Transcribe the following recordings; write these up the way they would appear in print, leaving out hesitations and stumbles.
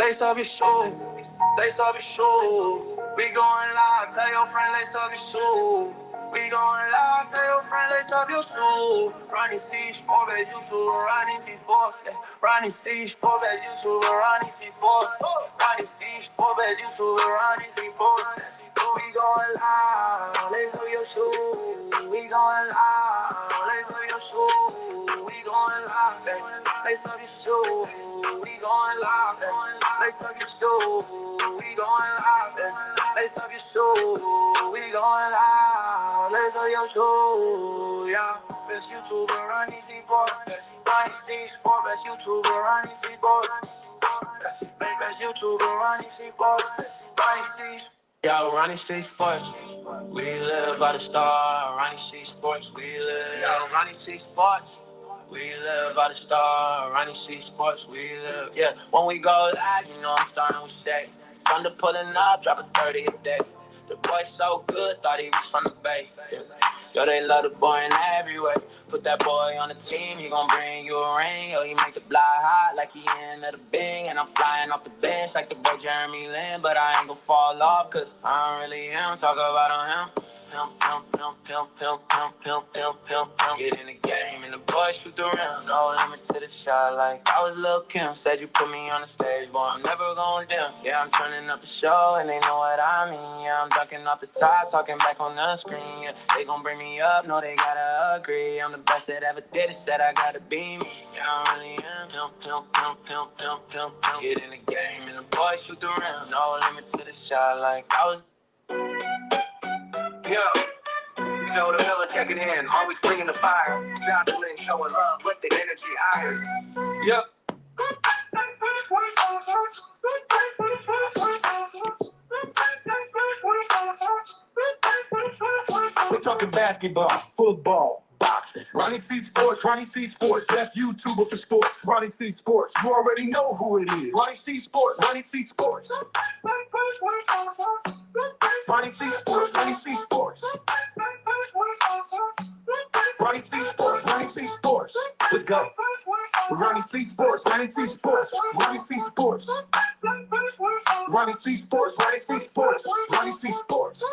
lace up your shoes. Lace up your shoes. We going live, tell your friend lace up your shoes. We going live, tell your friend lace up your shoes. Ronnie C Sports, YouTube, Ronnie C Sports. Ronnie C Sports, YouTube, Ronnie C Sports. Ronnie C Sports, YouTube, Ronnie C Sports. We going live, lace up your shoes. We going live, lace up your shoes. We going live, lace up your shoes. We going live, lace up your shoes. We going live, lace up your shoes. We going live, lace up your shoes. Yeah, best YouTuber, Ronnie C Sports. Ronnie C Sports, best YouTuber, Ronnie C Sports. Best YouTuber, Ronnie C Sports. Ronnie C. Yo, Ronnie C Sports. We live by the star. Ronnie C Sports. We live. Yo, Ronnie C Sports. We live by the star. Ronnie C Sports. We live. Yeah, when we go live, you know I'm starting with shake. Thunder pulling up, drop a 30 a day. The boy so good, thought he was from the Bay. Yeah. Yo, they love the boy in every way. Put that boy on the team, he gon' bring you a ring. Yo, he make the fly hot like he in the Bing. And I'm flying off the bench like the boy Jeremy Lin. But I ain't gon' fall off, cause I don't really him. Talk about him. Get in the game and the boy shoot the rim. No limit to the shot like I was Lil' Kim. Said you put me on the stage, boy, I'm never gon' dim. Yeah, I'm turning up the show and they know what I mean. Yeah, I'm dunking off the top, talking back on the screen. Yeah, they gon' bring me up, no, they gotta agree. I'm the best that ever did it, said I gotta be me. Yeah, I really am. Get in the game and the boy shoot the rim. No limit to the shot like I was. Yo, you know the Miller checking in, always bringing the fire. Jocelyn showing love with the energy iron. Yep. We're talking basketball, football, boxing. Ronnie C Sports, best YouTuber for sports. Ronnie C Sports, you already know who it is. Ronnie C Sports, Ronnie C Sports. Ronnie C Sports, Ronnie C Sports. Ronnie C Sports, Ronnie C Sports. Let's go. Ronnie C Sports, Ronnie C Sports. Ronnie C Sports. Ronnie C Sports, Ronnie C Sports. Ronnie C Sports.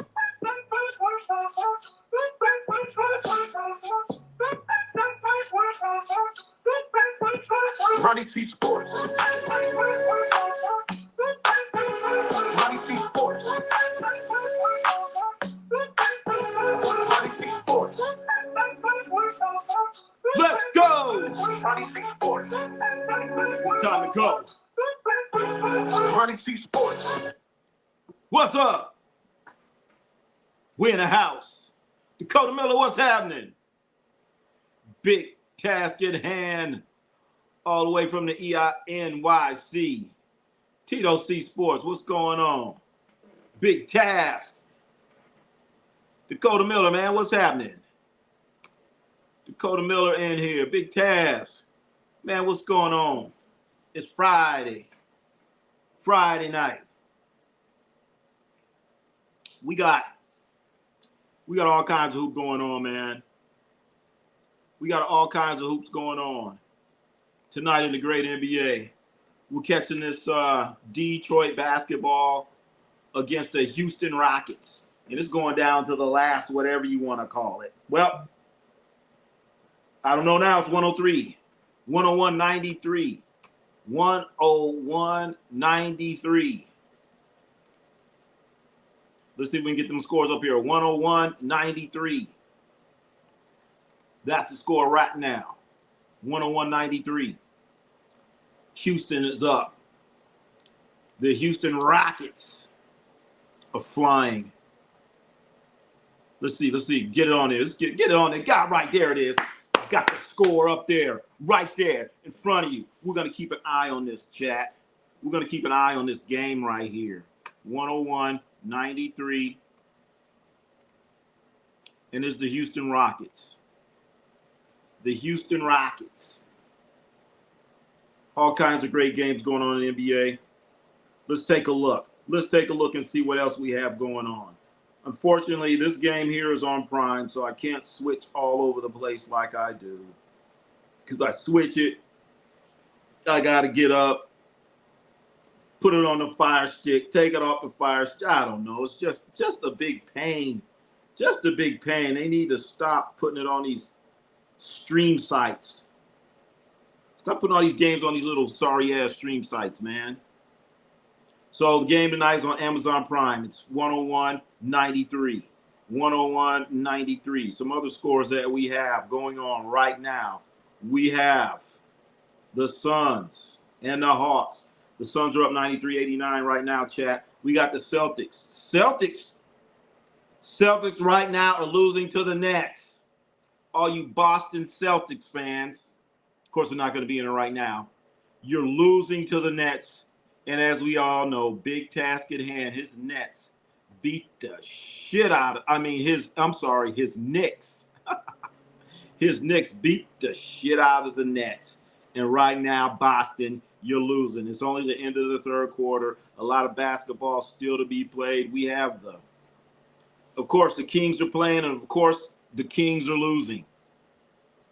Ronnie C Sports. Ronnie C Sports. Ronnie C Sports. Let's go! Ronnie C Sports. It's time to go. Ronnie C Sports. What's up? We in the house. Dakota Miller, what's happening? Big task at hand. All the way from the EINYC. Tito C Sports, what's going on? Big task. Dakota Miller, man, what's happening? Dakota Miller in here. Big task. Man, what's going on? It's Friday. Friday night. We got all kinds of hoops going on, man. We got all kinds of hoops going on tonight in the great NBA. We're catching this Detroit basketball against the Houston Rockets. And it's going down to the last, whatever you want to call it. Well, I don't know now. It's 103. 101-93. 101-93. Let's see if we can get them scores up here. 101-93. That's the score right now. 101-93. Houston is up. The Houston Rockets are flying. Let's see. Get it on there. Let's get it on there. Got right there it is. Got the score up there, right there in front of you. We're going to keep an eye on this, chat. We're going to keep an eye on this game right here. 101-93. And it's the Houston Rockets. The Houston Rockets. All kinds of great games going on in the NBA. Let's take a look. Let's take a look and see what else we have going on. Unfortunately, this game here is on Prime, so I can't switch all over the place like I do. Because I switch it, I got to get up, put it on the fire stick, take it off the fire stick. I don't know. It's just a big pain. Just a big pain. They need to stop putting it on these stream sites. Stop putting all these games on these little sorry-ass stream sites, man. So the game tonight is on Amazon Prime. It's 101-93. 101-93. Some other scores that we have going on right now. We have the Suns and the Hawks. The Suns are up 93-89 right now, chat. We got the Celtics. Celtics right now are losing to the Nets. All you Boston Celtics fans, of course, they're not going to be in it right now. You're losing to the Nets. And as we all know, big task at hand. His Nets beat the shit out of, his Knicks. His Knicks beat the shit out of the Nets. And right now, Boston, you're losing. It's only the end of the third quarter. A lot of basketball still to be played. We have of course, the Kings are playing, and of course, the Kings are losing.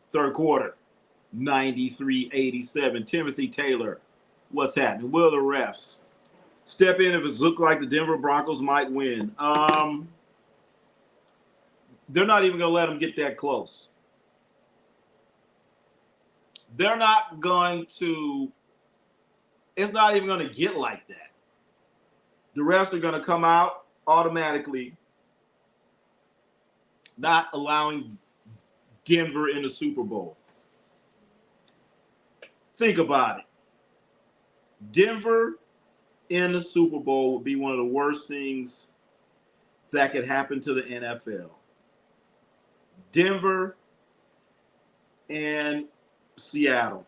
Third quarter, 93-87. Timothy Taylor, what's happening? Will the refs step in if it looks like the Denver Broncos might win? They're not even going to let them get that close. They're not going to – it's not even going to get like that. The refs are going to come out automatically, not allowing Denver in the Super Bowl. Think about it. Denver in the Super Bowl would be one of the worst things that could happen to the NFL. Denver and Seattle.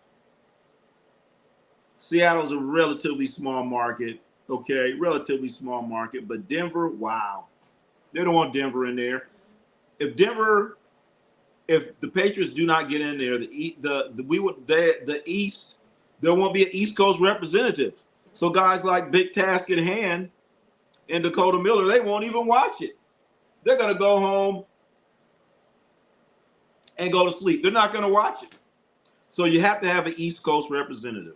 Seattle's a relatively small market, okay? Relatively small market, but Denver, wow. They don't want Denver in there. If the Patriots do not get in there, the East, there won't be an East Coast representative. So guys like Big Task at Hand and Dakota Miller, they won't even watch it. They're going to go home and go to sleep. They're not going to watch it. So you have to have an East Coast representative.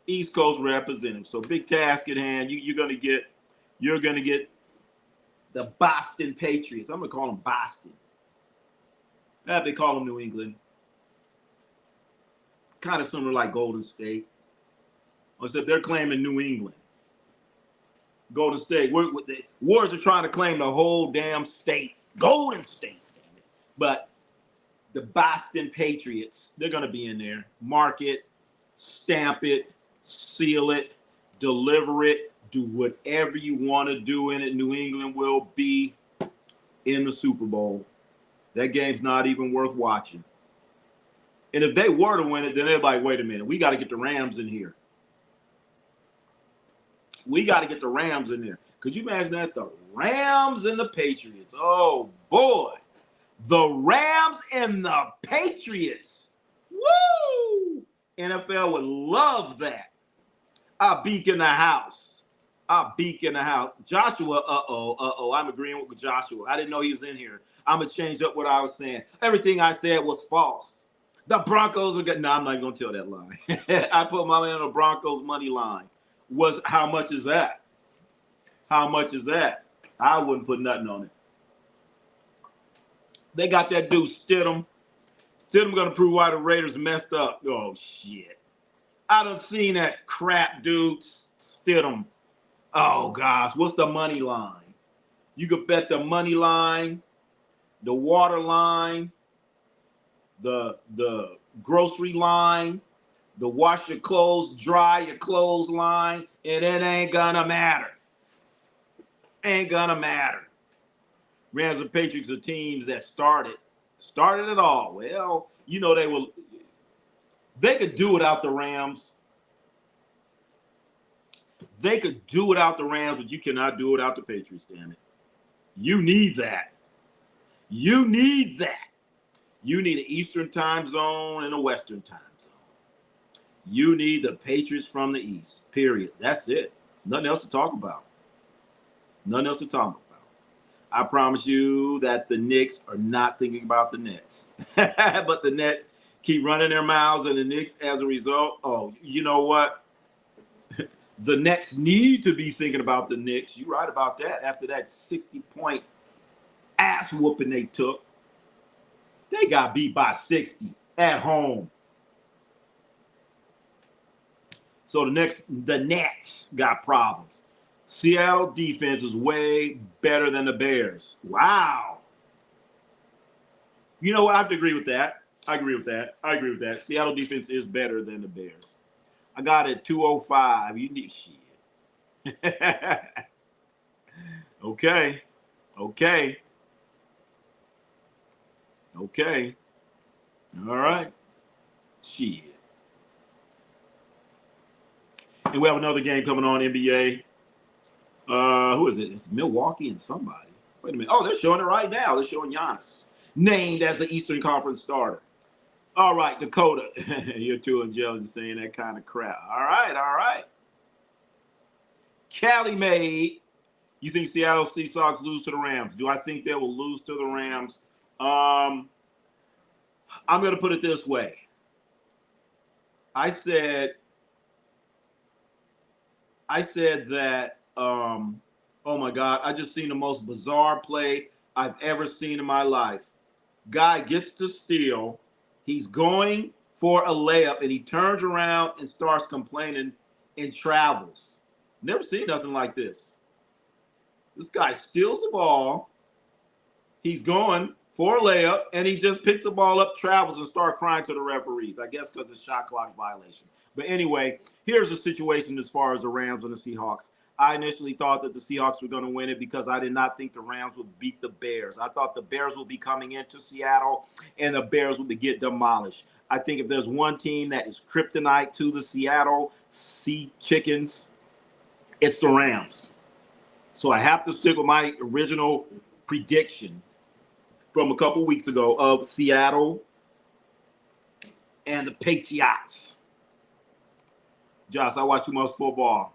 East Coast representative. So Big Task at Hand, you're going to get the Boston Patriots. I'm going to call them Boston. They call them New England. Kind of similar like Golden State. Except they're claiming New England. Golden State. The Warriors are trying to claim the whole damn state. Golden State, damn it. But the Boston Patriots, they're going to be in there. Mark it, stamp it, seal it, deliver it, do whatever you want to do in it. New England will be in the Super Bowl. That game's not even worth watching. And if they were to win it, then they're like, wait a minute, we got to get the Rams in here. We got to get the Rams in there. Could you imagine that? The Rams and the Patriots. Oh, boy. The Rams and the Patriots. Woo! NFL would love that. I'll beak in the house. Joshua, I'm agreeing with Joshua. I didn't know he was in here. I'm going to change up what I was saying. Everything I said was false. The Broncos are good. No, I'm not going to tell that lie. I put my man on the Broncos money line. How much is that? How much is that? I wouldn't put nothing on it. They got that dude Stidham. Stidham going to prove why the Raiders messed up. Oh, shit. I done seen that crap, dude. Stidham. Oh, gosh. What's the money line? You could bet the money line, the water line, the grocery line, the wash your clothes, dry your clothes line, and it ain't gonna matter. Ain't gonna matter. Rams and Patriots are teams that started it all. Well, you know they could do without the Rams. They could do without the Rams, but you cannot do without the Patriots, damn it. You need that. You need that. You need an Eastern time zone and a Western time zone. You need the Patriots from the East, period. That's it. Nothing else to talk about. Nothing else to talk about. I promise you that the Knicks are not thinking about the Nets. But the Nets keep running their mouths, and the Knicks, as a result, oh, you know what? The Nets need to be thinking about the Knicks. You're right about that. After that 60-point ass whooping they took, they got beat by 60 at home. So the Nets got problems. Seattle defense is way better than the Bears. Wow. You know what? I have to agree with that. I agree with that. Seattle defense is better than the Bears. I got it 205. You need shit. Okay. All right. Shit. And we have another game coming on, NBA. Who is it? It's Milwaukee and somebody. Wait a minute. Oh, they're showing it right now. They're showing Giannis, named as the Eastern Conference starter. All right, Dakota. You're too intelligent saying that kind of crap. All right. Cali made. You think Seattle Seahawks lose to the Rams? Do I think they will lose to the Rams? I'm going to put it this way. I said that, oh my God, I just seen the most bizarre play I've ever seen in my life. Guy gets the steal. He's going for a layup, and he turns around and starts complaining and travels. Never seen nothing like this. This guy steals the ball. He's going for a layup, and he just picks the ball up, travels, and starts crying to the referees. I guess because of shot clock violation. But anyway, here's the situation as far as the Rams and the Seahawks. I initially thought that the Seahawks were going to win it because I did not think the Rams would beat the Bears. I thought the Bears would be coming into Seattle and the Bears would get demolished. I think if there's one team that is kryptonite to the Seattle Sea Chickens, it's the Rams. So I have to stick with my original prediction from a couple weeks ago of Seattle and the Patriots. Josh, I watch too much football.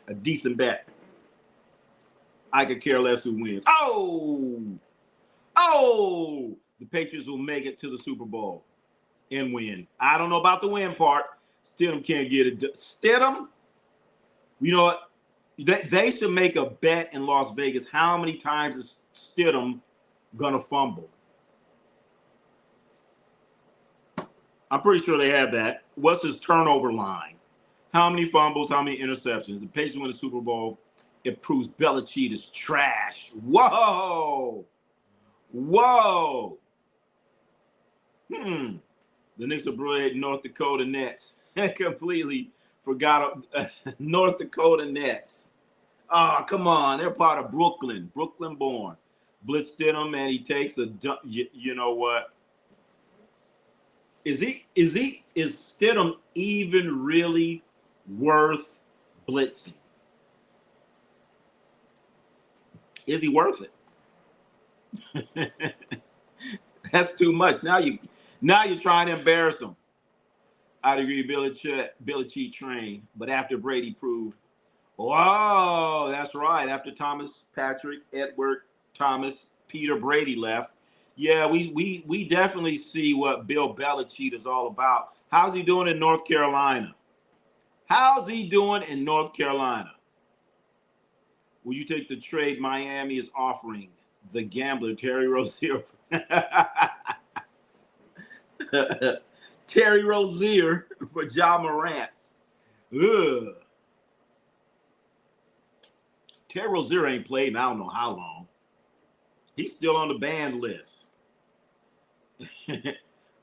A decent bet. I could care less who wins. Oh! The Patriots will make it to the Super Bowl and win. I don't know about the win part. Stidham can't get it. Stidham, you know what? They should make a bet in Las Vegas. How many times is Stidham gonna fumble? I'm pretty sure they have that. What's his turnover line? How many fumbles, how many interceptions? The Patriots win the Super Bowl. It proves Belichick is trash. Whoa. The Knicks will play North Dakota Nets. Completely forgot North Dakota Nets. Oh, come on. They're part of Brooklyn. Brooklyn born. Blitzed him, and he takes a dump. You know what? Is Stidham even really worth blitzing? Is he worth it? That's too much. Now you're trying to embarrass him. I'd agree, Belichick trained, but after Brady proved, oh, that's right. After Thomas, Patrick, Edward, Thomas, Peter Brady left. Yeah, we definitely see what Bill Belichick is all about. How's he doing in North Carolina? Will you take the trade Miami is offering the gambler Terry Rozier? Terry Rozier for Ja Morant. Ugh. Terry Rozier ain't played in I don't know how long. He's still on the banned list.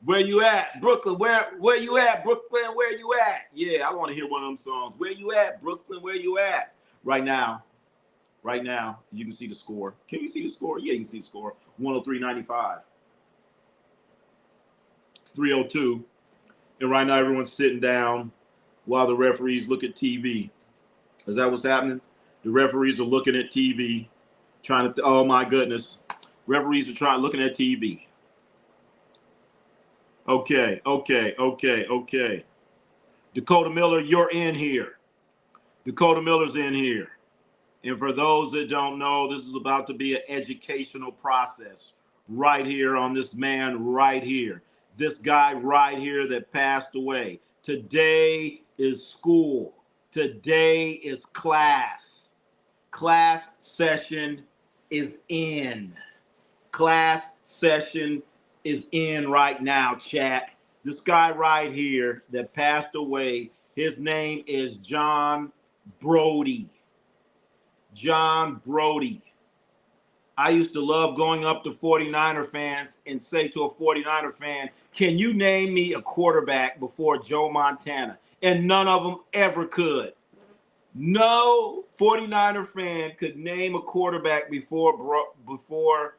Where you at, Brooklyn? Where you at, Brooklyn? Where you at? Yeah, I want to hear one of them songs. Where you at, Brooklyn? Where you at? Right now, you can see the score. Can you see the score? Yeah, you can see the score. 103-95. 302. And right now, everyone's sitting down while the referees look at TV. Is that what's happening? The referees are looking at TV, trying to, oh my goodness. Referees are looking at TV. Okay. Dakota Miller, you're in here. Dakota Miller's in here. And for those that don't know, this is about to be an educational process right here on this man right here. This guy right here that passed away. Today is school. Today is class. Class session is in. Class session is in right now, chat. This guy right here that passed away, his name is John Brody. John Brody. I used to love going up to 49er fans and say to a 49er fan, can you name me a quarterback before Joe Montana? And none of them ever could. No 49er fan could name a quarterback before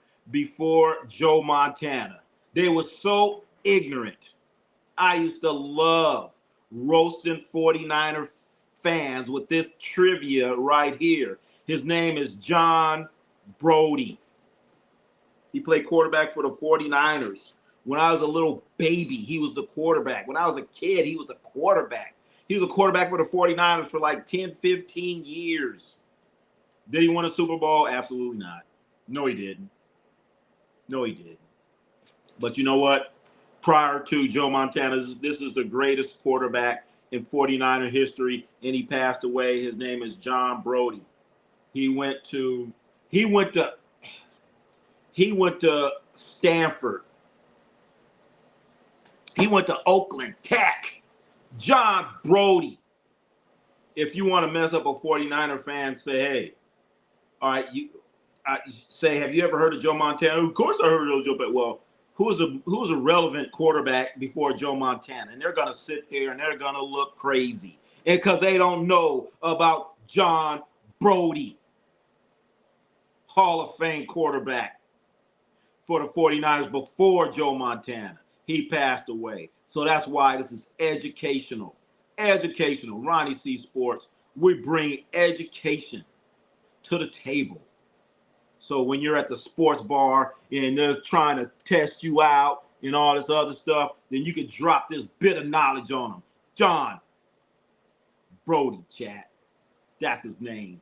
Joe Montana. They were so ignorant. I used to love roasting 49er fans with this trivia right here. His name is John Brody. He played quarterback for the 49ers. When I was a little baby, he was the quarterback. When I was a kid, he was the quarterback. He was a quarterback for the 49ers for like 10, 15 years. Did he win a Super Bowl? Absolutely not. No, he didn't. No, he didn't. But you know what? Prior to Joe Montana, this is the greatest quarterback in 49er history, and he passed away. His name is John Brody. He went to Stanford. He went to Oakland Tech. John Brody. If you want to mess up a 49er fan, say, hey, all right, say, have you ever heard of Joe Montana? Of course I heard of Joe, but well, who's a relevant quarterback before Joe Montana? And they're going to sit there and they're going to look crazy because they don't know about John Brody, Hall of Fame quarterback for the 49ers before Joe Montana. He passed away. So that's why this is educational. Educational. Ronnie C Sports. We bring education to the table. So when you're at the sports bar and they're trying to test you out and all this other stuff, then you can drop this bit of knowledge on them. John Brody, chat. That's his name.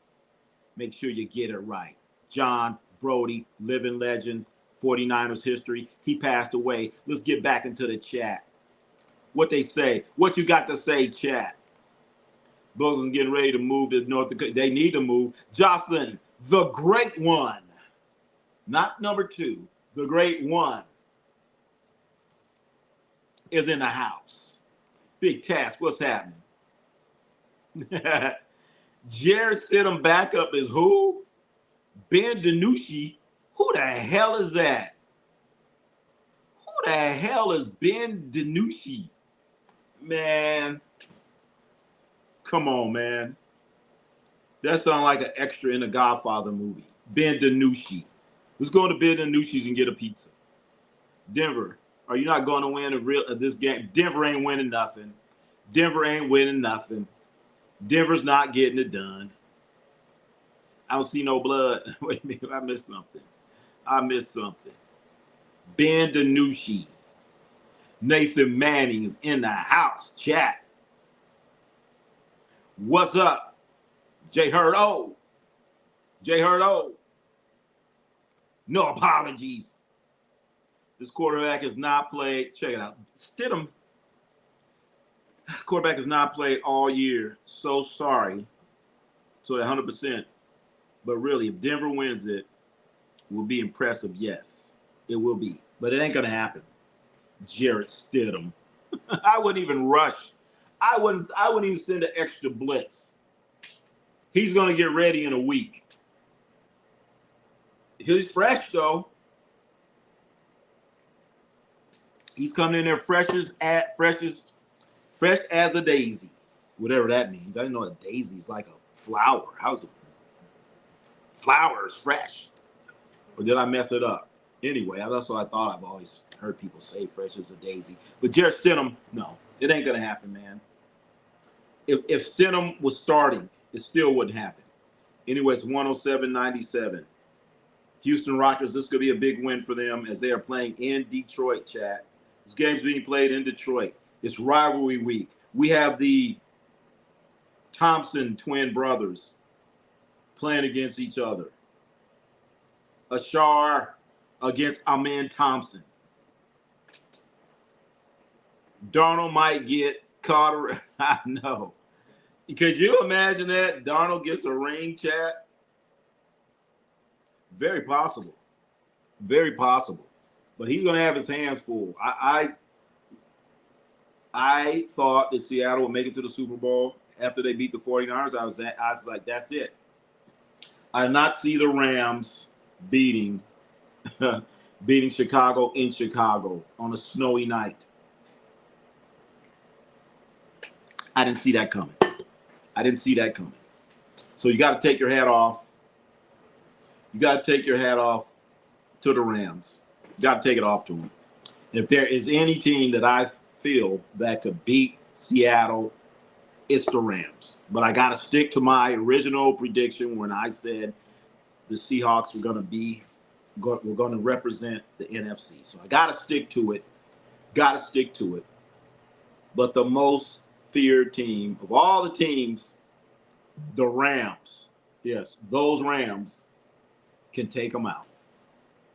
Make sure you get it right. John Brody, living legend, 49ers history. He passed away. Let's get back into the chat. What they say. What you got to say, chat? Bozeman's getting ready to move to North Dakota. They need to move. Jocelyn, the great one. Not number two. The great one is in the house. Big Task, what's happening? Jared Stidham backup is who? Ben DiNucci. Who the hell is that? Who the hell is Ben DiNucci? Man. Come on, man. That sounds like an extra in a Godfather movie. Ben DiNucci. Let's go to Ben DiNucci's and get a pizza. Denver, are you not going to win this game? Denver ain't winning nothing. Denver ain't winning nothing. Denver's not getting it done. I don't see no blood. Wait a minute, I missed something. Ben DiNucci. Nathan Manning's in the house. Chat. What's up? J Hurdo. No apologies. This quarterback has not played. Check it out. Stidham. Quarterback has not played all year. So sorry. So 100%. But really, if Denver wins it, will be impressive. Yes, it will be. But it ain't going to happen. Jarrett Stidham. I wouldn't even rush. I wouldn't even send an extra blitz. He's going to get ready in a week. He's fresh, though. He's coming in there fresh as a daisy. Whatever that means. I didn't know a daisy is like a flower. How's it? Flower is fresh. Or did I mess it up? Anyway, that's what I thought. I've always heard people say fresh as a daisy. But Jarrett Stidham, no, it ain't going to happen, man. If Stidham was starting, it still wouldn't happen. Anyway, it's 107-97. Houston Rockets, this could be a big win for them as they are playing in Detroit, chat. This game's being played in Detroit. It's rivalry week. We have the Thompson twin brothers playing against each other. Ashar against Amen Thompson. Darnold might get Carter. I know. Could you imagine that Darnold gets a ring, chat? Very possible. Very possible. But he's going to have his hands full. I thought that Seattle would make it to the Super Bowl after they beat the 49ers. I was like, that's it. I did not see the Rams beating Chicago in Chicago on a snowy night. I didn't see that coming. So you got to take your hat off. You got to take your hat off to the Rams. You got to take it off to them. And if there is any team that I feel that could beat Seattle, it's the Rams. But I got to stick to my original prediction when I said the Seahawks were going to represent the NFC. So I got to stick to it. But the most feared team of all the teams, the Rams. Yes, those Rams can take them out.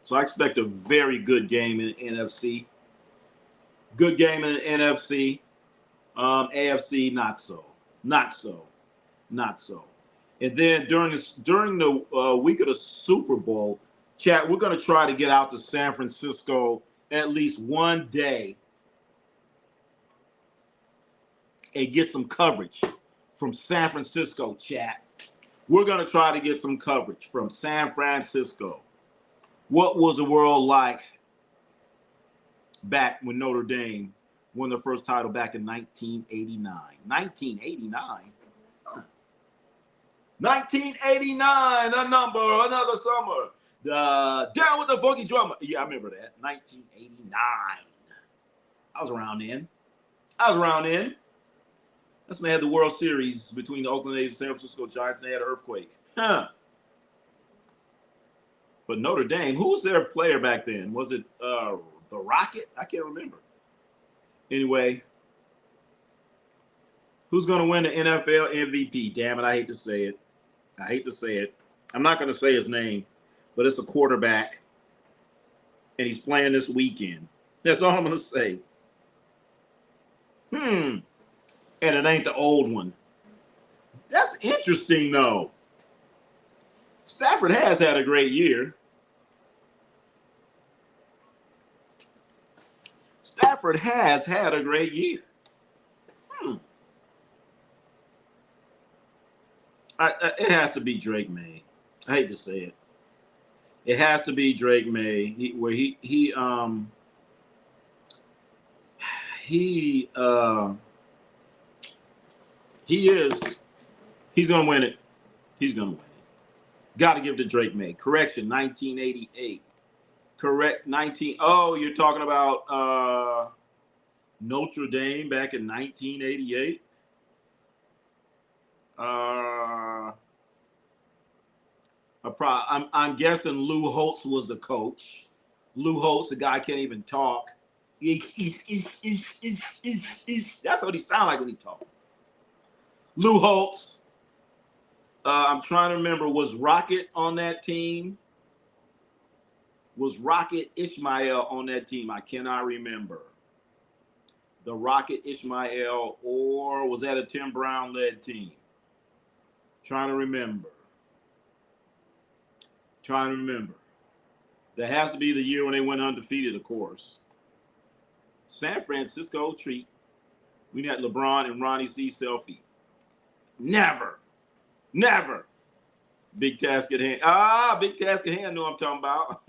So I expect a very good game in the NFC. Good game in the NFC. AFC, not so. And then during the week of the Super Bowl, chat, we're going to try to get out to San Francisco at least one day and get some coverage from San Francisco, chat. We're going to try to get some coverage from San Francisco. What was the world like back when Notre Dame won their first title back in 1989? 1989? 1989, another summer. Down with the funky drummer. Yeah, I remember that. 1989. I was around then. That's when they had the World Series between the Oakland A's and San Francisco Giants, and they had an earthquake. But Notre Dame, who was their player back then? Was it the Rocket? I can't remember. Anyway, who's going to win the NFL MVP? Damn it, I hate to say it. I'm not going to say his name, but it's a quarterback, and he's playing this weekend. That's all I'm going to say. And it ain't the old one. That's interesting, though. Stafford has had a great year. Stafford has had a great year. It has to be Drake May. I hate to say it. It has to be Drake May. He's gonna win it. Got to give it to Drake May. Correction, 1988. Correct, 19. Oh, you're talking about Notre Dame back in 1988. I'm guessing Lou Holtz was the coach. Lou Holtz, the guy can't even talk. That's what he sounds like when he talks. Lou Holtz. I'm trying to remember, was Rocket on that team? Was Rocket Ishmael on that team? I cannot remember. The Rocket Ishmael, or was that a Tim Brown-led team? Trying to remember. That has to be the year when they went undefeated, of course. San Francisco treat. We had LeBron and Ronnie C selfie. Never. Big task at hand. Big task at hand. Know what I'm talking about.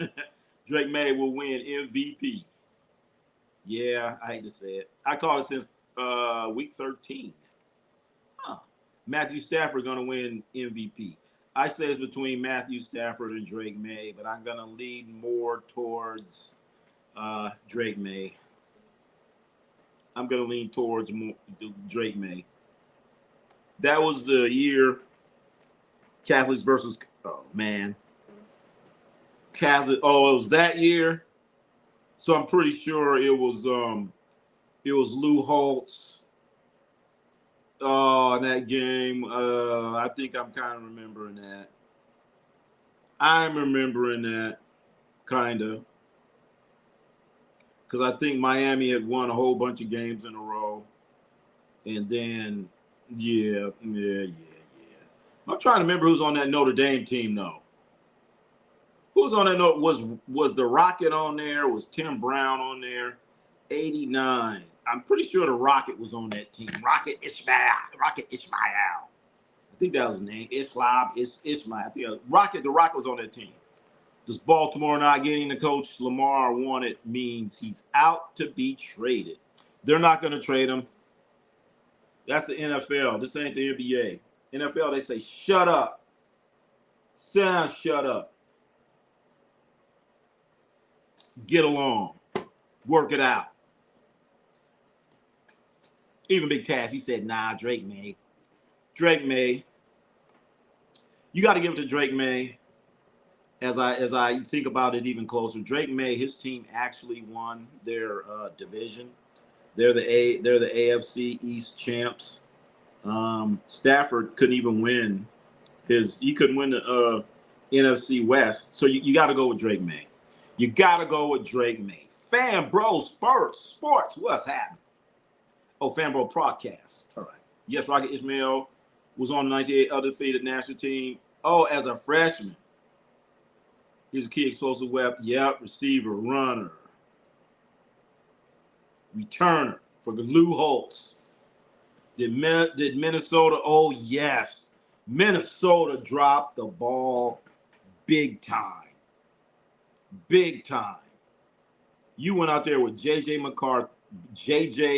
Drake May will win MVP. Yeah, I hate to say it. I called it since week 13. Matthew Stafford going to win MVP. I say it's between Matthew Stafford and Drake May, but I'm going to lean more towards Drake May. I'm going to lean towards Drake May. That was the year Catholics versus, Catholic. Oh, it was that year. So I'm pretty sure it was Lou Holtz. In that game. I think I'm kind of remembering that. I'm remembering that, kind of. Because I think Miami had won a whole bunch of games in a row. And then Yeah. I'm trying to remember who's on that Notre Dame team, though. Who's on that note? Was the Rocket on there? Was Tim Brown on there? 89. I'm pretty sure the Rocket was on that team. Rocket Ismail. I think that was his name. Ismail. I think the Rocket was on that team. Does Baltimore not getting the coach Lamar wanted means he's out to be traded? They're not going to trade him. That's the NFL. This ain't the NBA. NFL, they say, shut up. Shut up. Get along. Work it out. Even Big Taz, he said, nah, Drake May. You got to give it to Drake May. As I think about it even closer, Drake May, his team actually won their division. They're the AFC East champs. Stafford couldn't even win he couldn't win the NFC West. So you got to go with Drake May. You got to go with Drake May. Fan Bro Sports, what's happening? Oh, Fan Bro Podcast. All right. Yes, Rocket Ismail was on the 98 undefeated national team. Oh, as a freshman. He's a key explosive weapon. Yep, receiver, runner, returner for the Lou Holtz. Did Minnesota? Oh, yes. Minnesota dropped the ball big time. Big time. You went out there with JJ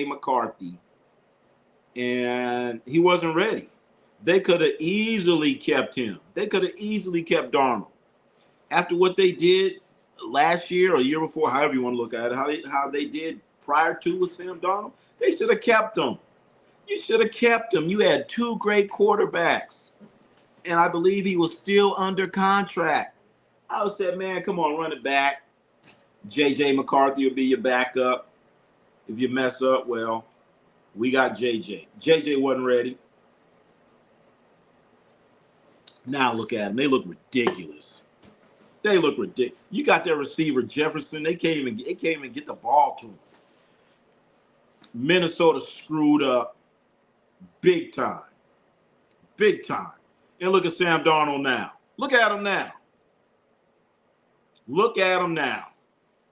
McCarthy, and he wasn't ready. They could have easily kept him. They could have easily kept Darnold. After what they did last year or year before, however you want to look at it, how they did prior to with Sam Darnold, they should have kept him. You should have kept him. You had two great quarterbacks, and I believe he was still under contract. I would say, man, come on, run it back. J.J. McCarthy will be your backup. If you mess up, well, we got J.J. J.J. wasn't ready. Now look at them. They look ridiculous. You got their receiver, Jefferson. They can't even get the ball to him. Minnesota screwed up big time. Big time. And look at Sam Darnold now. Look at him now.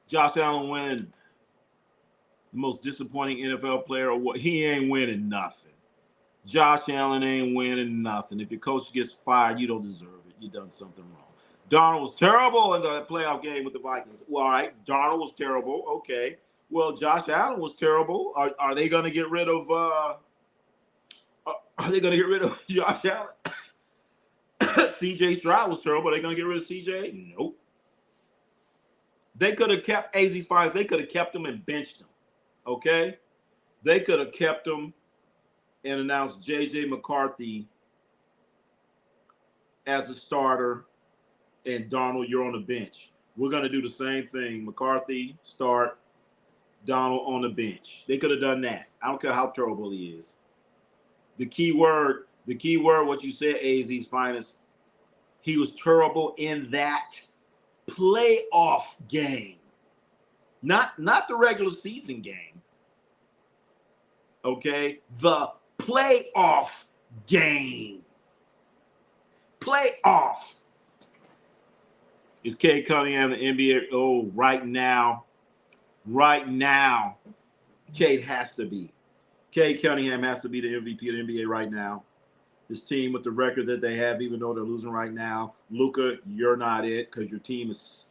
Josh Allen winning the most disappointing NFL player award. He ain't winning nothing. Josh Allen ain't winning nothing. If your coach gets fired, you don't deserve it. You done something wrong. Darnold was terrible in the playoff game with the Vikings. Well, all right, Darnold was terrible. Okay. Well, Josh Allen was terrible. Are they going to get rid of Josh Allen? CJ Stroud was terrible. Are they going to get rid of CJ? Nope. They could have kept AZ's Fires. They could have kept him and benched him. Okay? They could have kept him and announced J.J. McCarthy as a starter, and Darnold, you're on the bench. We're going to do the same thing. McCarthy, start. Darnold on the bench. They could have done that. I don't care how terrible he is. The key word, what you said, AZ's Finest, he was terrible in that playoff game. Not the regular season game. Okay? The playoff game. Playoff. Is Cade Cunningham the NBA? Oh, right now, Cade has to be. Cade Cunningham has to be the MVP of the NBA right now. This team with the record that they have, even though they're losing right now, Luka, you're not it because your team is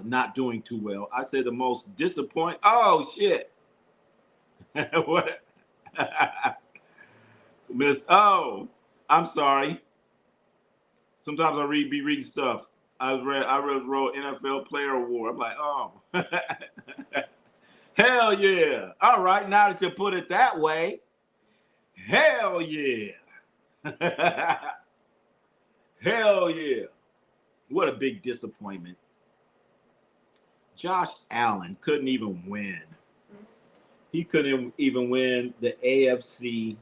not doing too well. I say the most disappointing. Oh, shit. What? I'm sorry. Sometimes I be reading stuff. I wrote NFL Player Award. I'm like, oh. Hell yeah. All right, now that you put it that way, hell yeah. Hell yeah. What a big disappointment. Josh Allen couldn't even win. He couldn't even win the AFC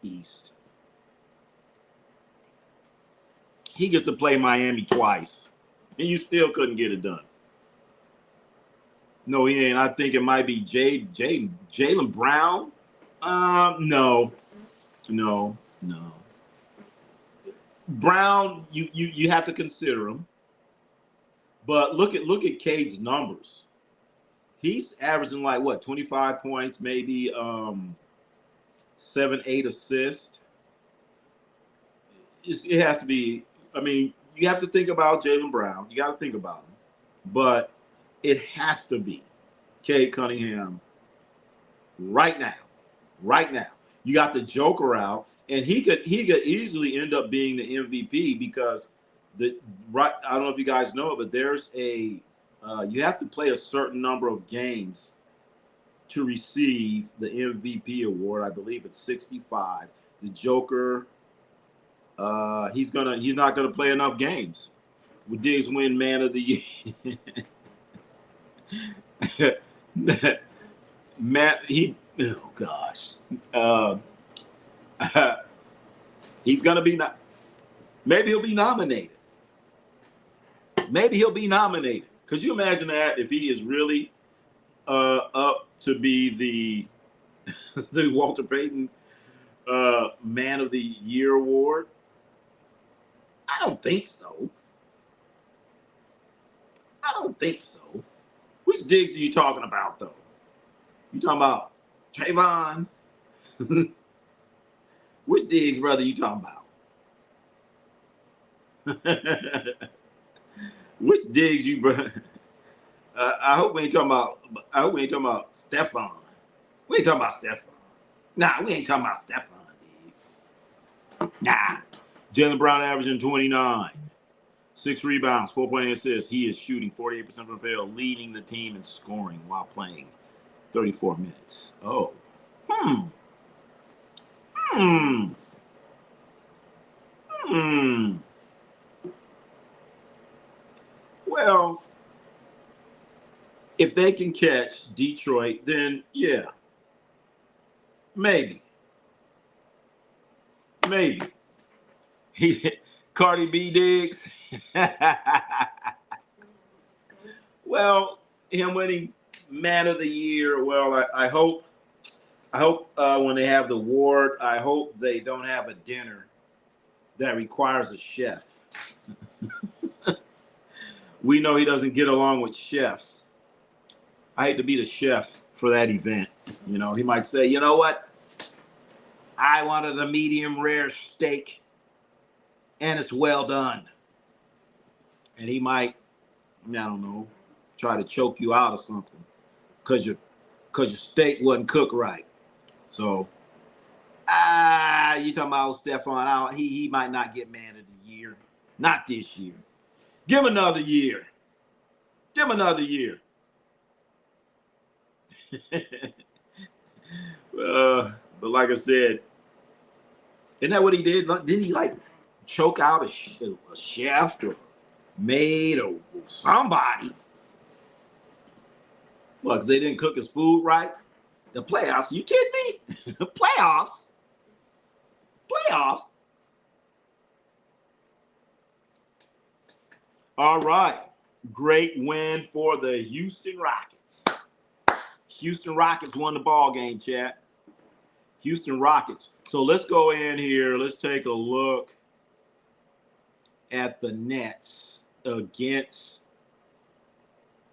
East. He gets to play Miami twice, and you still couldn't get it done. No, he ain't. I think it might be Jaylen Brown. No. No. Brown, you have to consider him. But look at Cade's numbers. He's averaging like what, 25 points, maybe 7, 8 assists. It has to be. I mean, you have to think about Jaylen Brown. You got to think about him, but it has to be Cade Cunningham right now. Right now, you got the Joker out, and he could easily end up being the MVP because I don't know if you guys know it, but there's a you have to play a certain number of games to receive the MVP award. I believe it's 65. The Joker, he's not gonna play enough games. Would Diggs win Man of the Year? Matt, oh gosh, he's gonna be maybe he'll be nominated. Maybe he'll be nominated. Could you imagine that if he is really up to be the Walter Payton Man of the Year award? I don't think so. I don't think so. Which Diggs are you talking about, though? You talking about Trayvon? Which Diggs brother you talking about? Which Diggs you brother? I hope we ain't talking about Stephon. We ain't talking about Stephon. Nah, we ain't talking about Stephon Diggs. Nah. Jaylen Brown averaging 29. 6 rebounds, 4.8 assists. He is shooting 48% from the field, leading the team in scoring while playing 34 minutes. Oh. Well, if they can catch Detroit, then yeah. Maybe. Cardi B Diggs. Well, him winning Man of the Year. Well, I hope when they have the award, I hope they don't have a dinner that requires a chef. We know he doesn't get along with chefs. I hate to be the chef for that event. You know, he might say, you know what? I wanted a medium rare steak and it's well done. And he might, I don't know, try to choke you out or something because your steak wasn't cooked right. So, you talking about Stephon? He might not get Man of the Year. Not this year. Give him another year. But like I said, isn't that what he did? Didn't he like choke out a chef or maid or somebody? Well, because they didn't cook his food right? The playoffs? You kidding me? Playoffs? All right. Great win for the Houston Rockets. Houston Rockets won the ball game, chat. Houston Rockets. So let's go in here. Let's take a look at the Nets against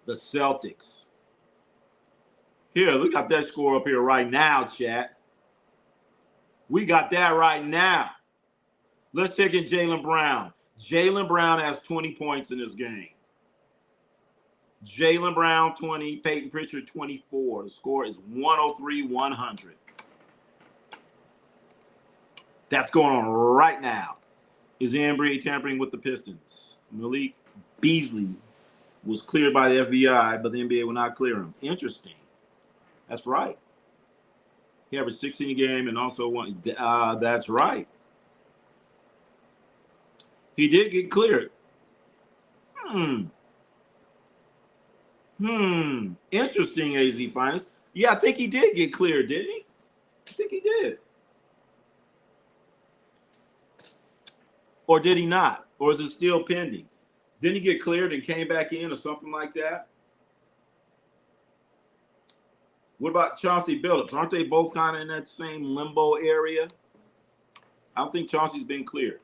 the Celtics. Here, we got that score up here right now, chat. We got that right now. Let's check in Jaylen Brown. Jaylen Brown has 20 points in this game. Jaylen Brown, 20. Peyton Pritchard, 24. The score is 103-100. That's going on right now. Is the NBA tampering with the Pistons? Malik Beasley was cleared by the FBI, but the NBA will not clear him. Interesting. That's right. He averaged 16 a game and also won. That's right. He did get cleared. Interesting, AZ Finest. Yeah, I think he did get cleared, didn't he? I think he did. Or did he not? Or is it still pending? Didn't he get cleared and came back in or something like that? What about Chauncey Billups? Aren't they both kind of in that same limbo area? I don't think Chauncey's been cleared.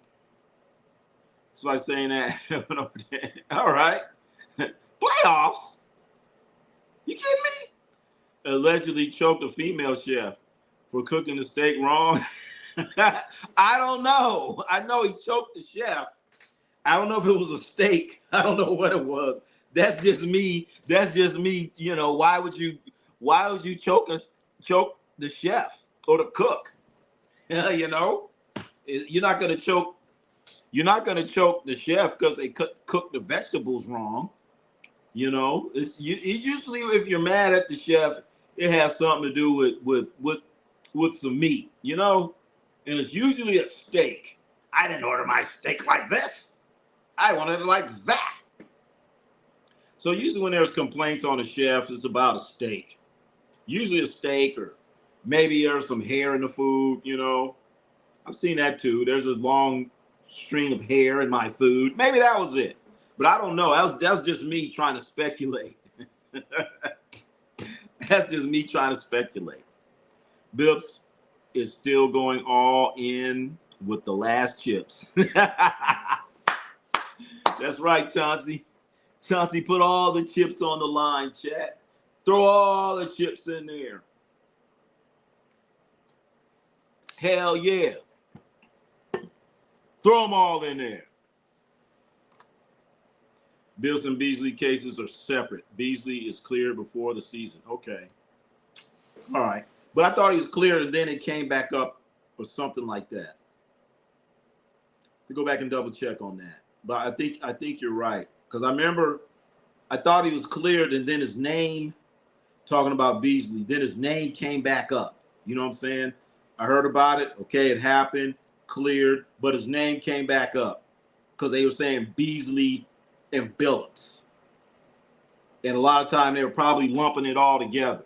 That's why I'm saying that. All right. Playoffs? You kidding me? Allegedly choked a female chef for cooking the steak wrong. I don't know. I know he choked the chef. I don't know if it was a steak. I don't know what it was. That's just me. That's just me. You know, why would you choke the chef or the cook? You know, you're not gonna choke the chef because they cook the vegetables wrong. You know, it's usually if you're mad at the chef, it has something to do with some meat. You know, and it's usually a steak. I didn't order my steak like this. I wanted it like that. So usually when there's complaints on the chefs, it's about a steak. Usually a steak, or maybe there's some hair in the food, you know. I've seen that too. There's a long string of hair in my food. Maybe that was it. But I don't know. That was just me trying to speculate. That's just me trying to speculate. Bips is still going all in with the last chips. That's right, Chauncey. Chauncey, put all the chips on the line, chat. Throw all the chips in there. Hell yeah. Throw them all in there. Bills and Beasley cases are separate. Beasley is cleared before the season. Okay. All right. But I thought he was cleared and then it came back up or something like that. To go back and double check on that. But I think you're right. Because I remember I thought he was cleared and then his name, talking about Beasley, then his name came back up. You know what I'm saying? I heard about it. Okay, it happened, cleared, but his name came back up because they were saying Beasley and Billups. And a lot of time they were probably lumping it all together.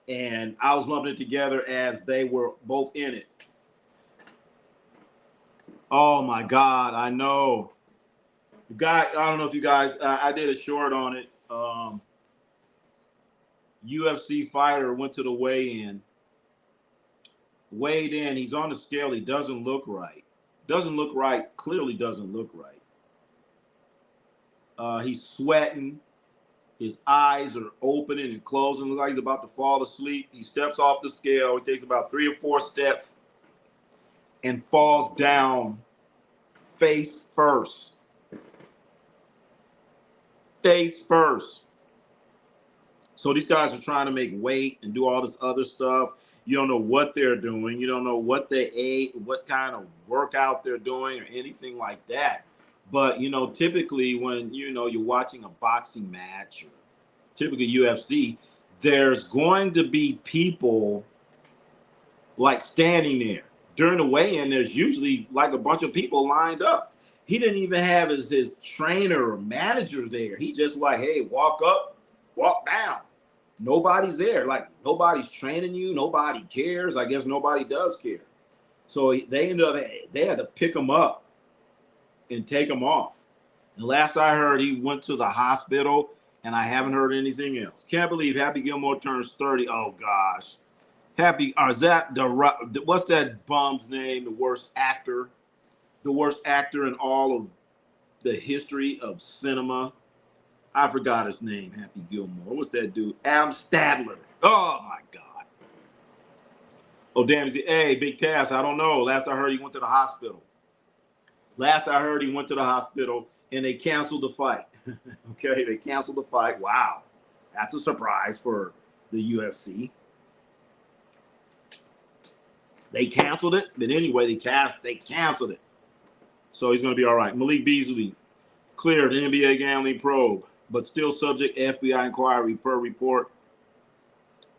And I was lumping it together as they were both in it. Oh my God, I know. The guy, I don't know if you guys, I did a short on it. UFC fighter went to the weigh-in. Weighed in, he's on the scale, he doesn't look right. Doesn't look right, clearly doesn't look right. He's sweating. His eyes are opening and closing. Looks like he's about to fall asleep. He steps off the scale. He takes about 3 or 4 steps and falls down face first. Face first. So these guys are trying to make weight and do all this other stuff. You don't know what they're doing. You don't know what they ate, what kind of workout they're doing or anything like that. But, you know, typically when, you know, you're watching a boxing match or typically UFC, there's going to be people like standing there. During the weigh-in, there's usually like a bunch of people lined up. He didn't even have his trainer or manager there. He just like, hey, walk up, walk down. Nobody's there. Like, nobody's training you. Nobody cares. I guess nobody does care. So they had to pick him up and take him off. And last I heard, he went to the hospital, and I haven't heard anything else. Can't believe Happy Gilmore turns 30. Oh, gosh. Is that what's that bum's name? The worst actor in all of the history of cinema. I forgot his name, Happy Gilmore. What's that dude? Adam Stadler. Oh, my God. Oh, damn. Hey, Big Cass, I don't know. Last I heard, he went to the hospital. And they canceled the fight. Okay, they canceled the fight. Wow. That's a surprise for the UFC. They canceled it, but anyway, they canceled it. So he's going to be all right. Malik Beasley cleared NBA gambling probe, but still subject FBI inquiry per report.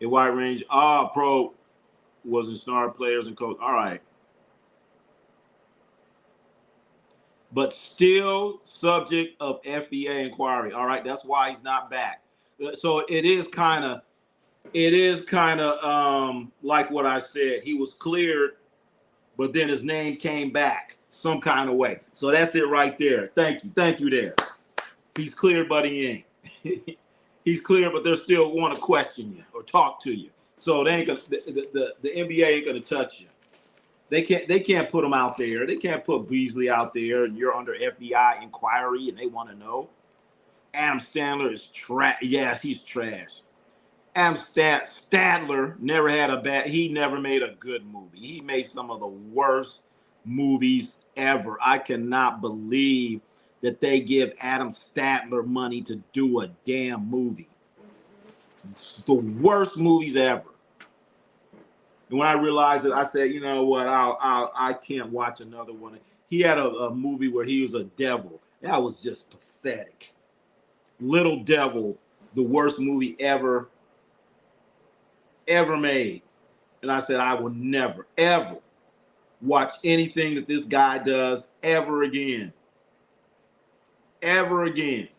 A wide range probe was in star players and coach. All right. But still subject of FBI inquiry. All right, that's why he's not back. So it is kind of like what I said. He was cleared, but then his name came back some kind of way. So that's it right there. Thank you there. He's cleared, but he ain't. He's cleared, but they still want to question you or talk to you. So they ain't gonna, the NBA ain't gonna touch you. They can't put him out there. They can't put Beasley out there, and you're under FBI inquiry, and they want to know. Adam Sandler is trash. Yes, he's trash. Adam Stadler never had a bad. He never made a good movie. He made some of the worst movies ever. I cannot believe that they give Adam Stadler money to do a damn movie. The worst movies ever. And when I realized it, I said, you know what? I can't watch another one. He had a movie where he was a devil. That was just pathetic. Little Devil, the worst movie ever made. And I said, I will never, ever watch anything that this guy does ever again. Ever again.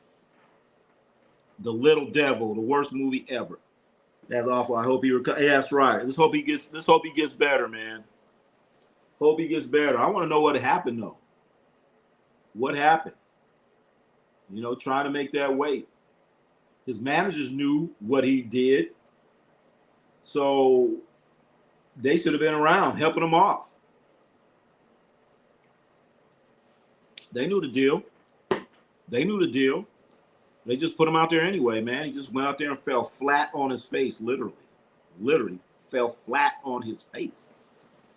The Little Devil, the worst movie ever. That's awful. I hope he recovers. Yeah, that's right. Let's hope he gets better, man. Hope he gets better. I want to know what happened though. What happened? You know, trying to make that weight. His managers knew what he did. So they should have been around helping him off. They knew the deal. They just put him out there anyway, man. He just went out there and fell flat on his face, literally fell flat on his face.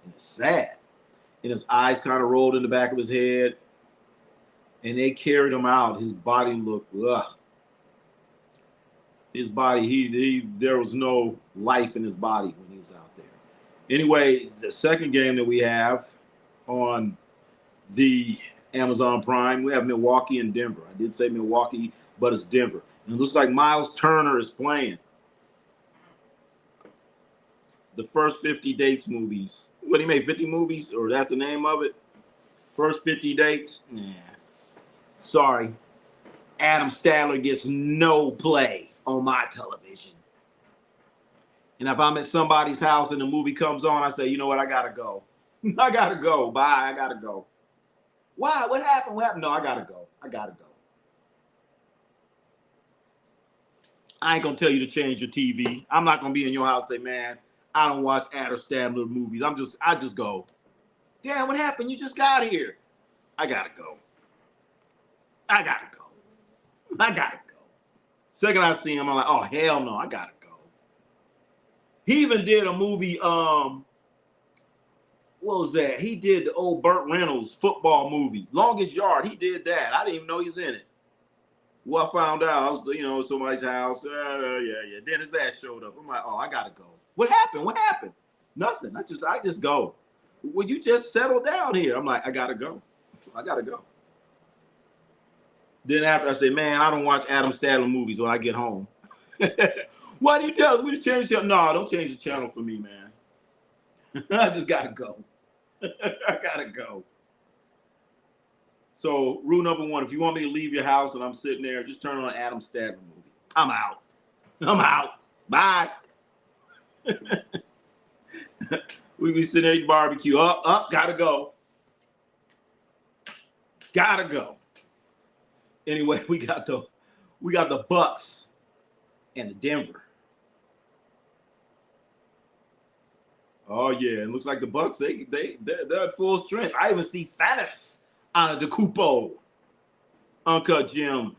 And it's sad. And his eyes kind of rolled in the back of his head. And they carried him out. His body looked, ugh. His body, there was no life in his body when he was out there. Anyway, the second game that we have on the Amazon Prime, we have Milwaukee and Denver. I did say Milwaukee, but it's Denver. And it looks like Miles Turner is playing. The first 50 dates movies. What, he made 50 movies? Or that's the name of it? First 50 dates? Nah. Sorry. Adam Sandler gets no play on my television. And if I'm at somebody's house and the movie comes on, I say, you know what? I got to go. I got to go. Bye. I got to go. Why? What happened? No, I got to go. I ain't going to tell you to change your TV. I'm not going to be in your house and say, man, I don't watch Adam Sandler movies. I just go. Damn, what happened? You just got here. I got to go. Second I see him, I'm like, oh, hell no, I got to go. He even did a movie, what was that? He did the old Burt Reynolds football movie, Longest Yard. He did that. I didn't even know he was in it. Well, I found out I was, somebody's house. Yeah. Then his ass showed up. I'm like, oh, I got to go. What happened? Nothing. I just go. Would you just settle down here? I'm like, I got to go. Then after I say, man, I don't watch Adam Sandler movies when I get home. Why do you tell us we to change the channel? No, don't change the channel for me, man. I just got to go. So rule number one, if you want me to leave your house and I'm sitting there, just turn on an Adam Sandler movie. I'm out. Bye. We be sitting there eating barbecue. Gotta go. Anyway, we got the Bucks and the Denver. Oh yeah, it looks like the Bucks. They're at full strength. I even see Thanos out of the Cupo. Uncut Gem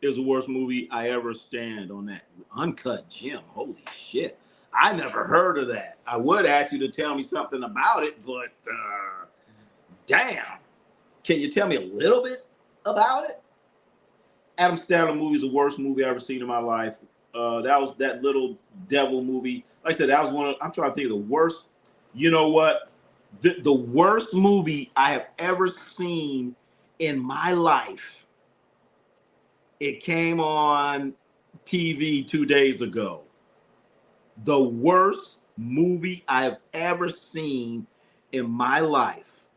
is the worst movie I ever stand on that. Uncut Gem, holy shit! I never heard of that. I would ask you to tell me something about it, but damn, can you tell me a little bit about it? Adam Sandler movie is the worst movie I've ever seen in my life. That was that Little Devil movie. Like I said, that was one of, I'm trying to think of the worst. You know what? The worst movie I have ever seen in my life. It came on TV 2 days ago. The worst movie I have ever seen in my life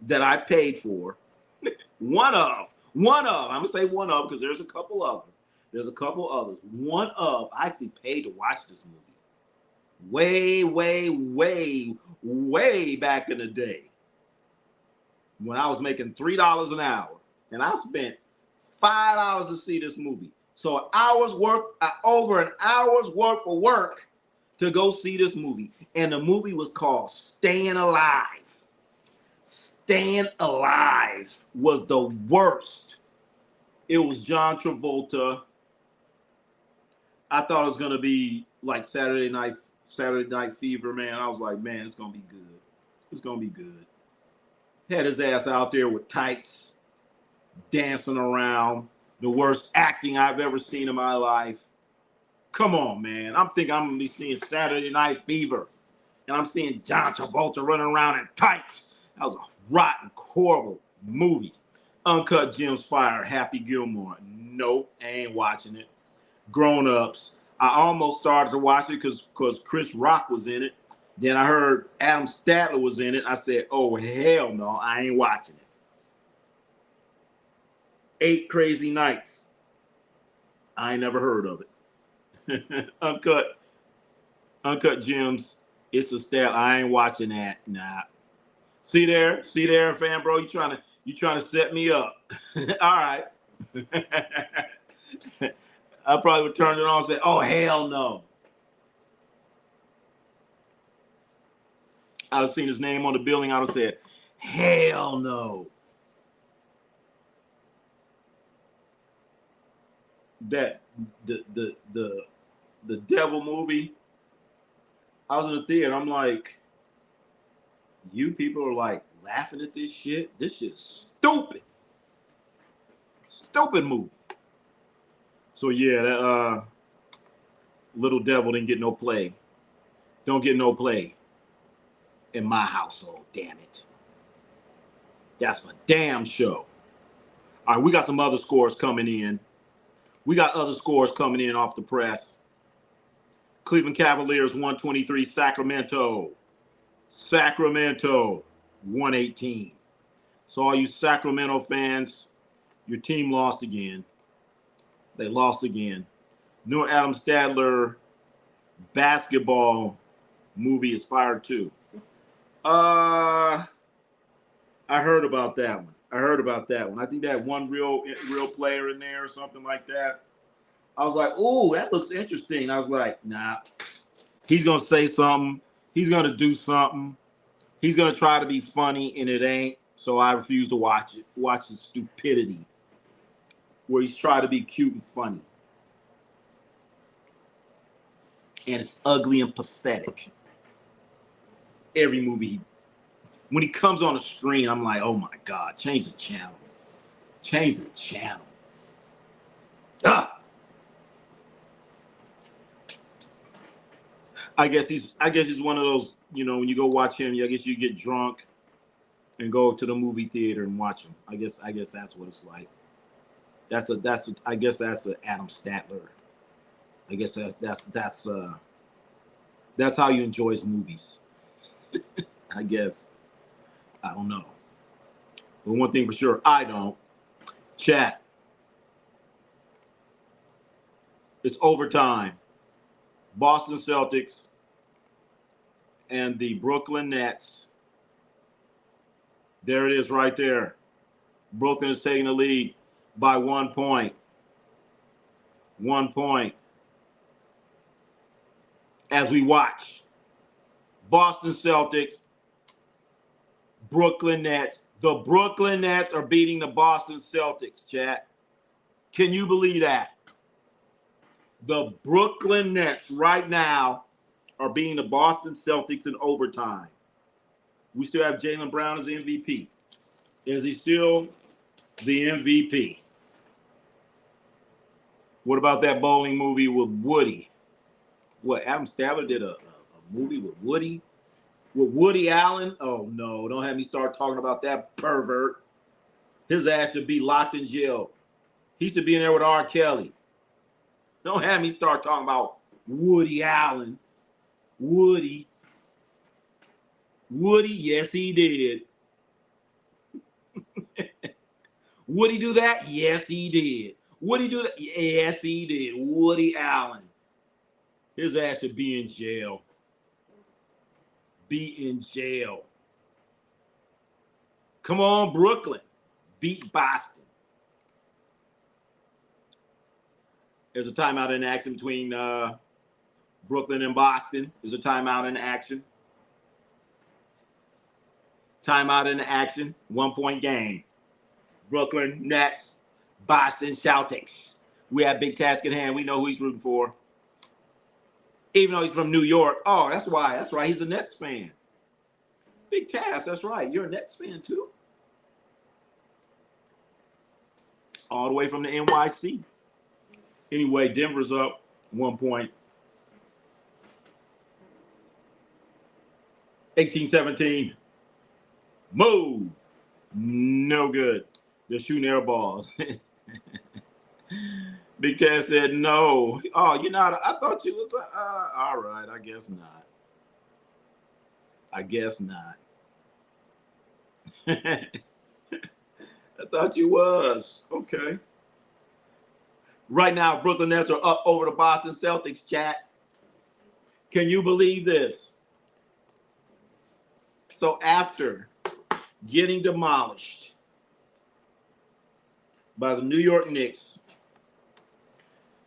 that I paid for. One of, I'm going to say one of, because there's a couple others. One of, I actually paid to watch this movie. Way back in the day. When I was making $3 an hour. And I spent $5 to see this movie. So over an hour's worth of work to go see this movie, and the movie was called Staying Alive. Staying Alive was the worst. It was John Travolta. I thought it was gonna be like Saturday Night Fever, man. I was like, man, it's gonna be good. It's gonna be good. Had his ass out there with tights, dancing around. The worst acting I've ever seen in my life. Come on, man. I'm thinking I'm gonna be seeing Saturday Night Fever, and I'm seeing John Travolta running around in tights. That was a rotten, horrible movie. Uncut Gems Fire, Happy Gilmore. Nope, I ain't watching it. Grown Ups. I almost started to watch it because Chris Rock was in it. Then I heard Adam Statler was in it. I said, oh, hell no, I ain't watching it. 8 Crazy Nights. I ain't never heard of it. Uncut Gems. It's a style. I ain't watching that. Nah. See there, fan bro. You trying to set me up. All right. I probably would turn it on and say, oh, hell no. I would have seen his name on the building. I would have said, hell no. That the devil movie, I was in the theater. I'm like, you people are like laughing at this shit. This shit's stupid. Stupid movie. So yeah, that Little Devil didn't get no play. Don't get no play in my household, damn it. That's for damn sure. All right, we got some other scores coming in. Off the press. Cleveland Cavaliers 123, Sacramento 118. So all you Sacramento fans, your team lost again. They lost again. New Adam Stadler basketball movie is fired too. I heard about that one. I think they had one real player in there or something like that. I was like, "Ooh, that looks interesting." I was like, "Nah, he's gonna say something. He's gonna do something. He's gonna try to be funny, and it ain't." So I refuse to watch it. Watch his stupidity, where he's trying to be cute and funny, and it's ugly and pathetic. Every movie, when he comes on the screen, I'm like, "Oh my God, change the channel. Change the channel." Ah. I guess he's one of those, when you go watch him, I guess you get drunk and go to the movie theater and watch him. I guess that's what it's like. I guess that's an Adam Statler. I guess that's how you enjoy his movies. I guess. I don't know. But one thing for sure, I don't. Chat. It's overtime. Boston Celtics and the Brooklyn Nets. There it is right there. Brooklyn is taking the lead by 1 point. 1 point. As we watch Boston Celtics, Brooklyn Nets. The Brooklyn Nets are beating the Boston Celtics, chat. Can you believe that? The Brooklyn Nets right now are beating the Boston Celtics in overtime. We still have Jaylen Brown as the MVP. Is he still the MVP? What about that bowling movie with Woody? What, Adam Statler did a movie with Woody? With Woody Allen? Oh, no. Don't have me start talking about that pervert. His ass should be locked in jail. He should be in there with R. Kelly. Don't have me start talking about Woody Allen. Woody, yes, he did. Would he do that? Yes, he did. Would he do that? Yes, he did. Woody Allen. His ass should be in jail. Be in jail. Come on, Brooklyn. Beat Boston. There's a timeout in action between Brooklyn and Boston. There's a timeout in action. Timeout in action. 1 point game. Brooklyn Nets, Boston Celtics. We have big task at hand. We know who he's rooting for. Even though he's from New York. Oh, that's why. That's right. He's a Nets fan. Big task. That's right. You're a Nets fan too. All the way from the NYC. Anyway, Denver's up 1 point. 18-17. Move. No good. They're shooting air balls. Big Cat said no. Oh, you're not. I thought you was. All right. I guess not. I guess not. I thought you was. Okay. Right now, Brooklyn Nets are up over the Boston Celtics, chat. Can you believe this? So after getting demolished by the New York Knicks,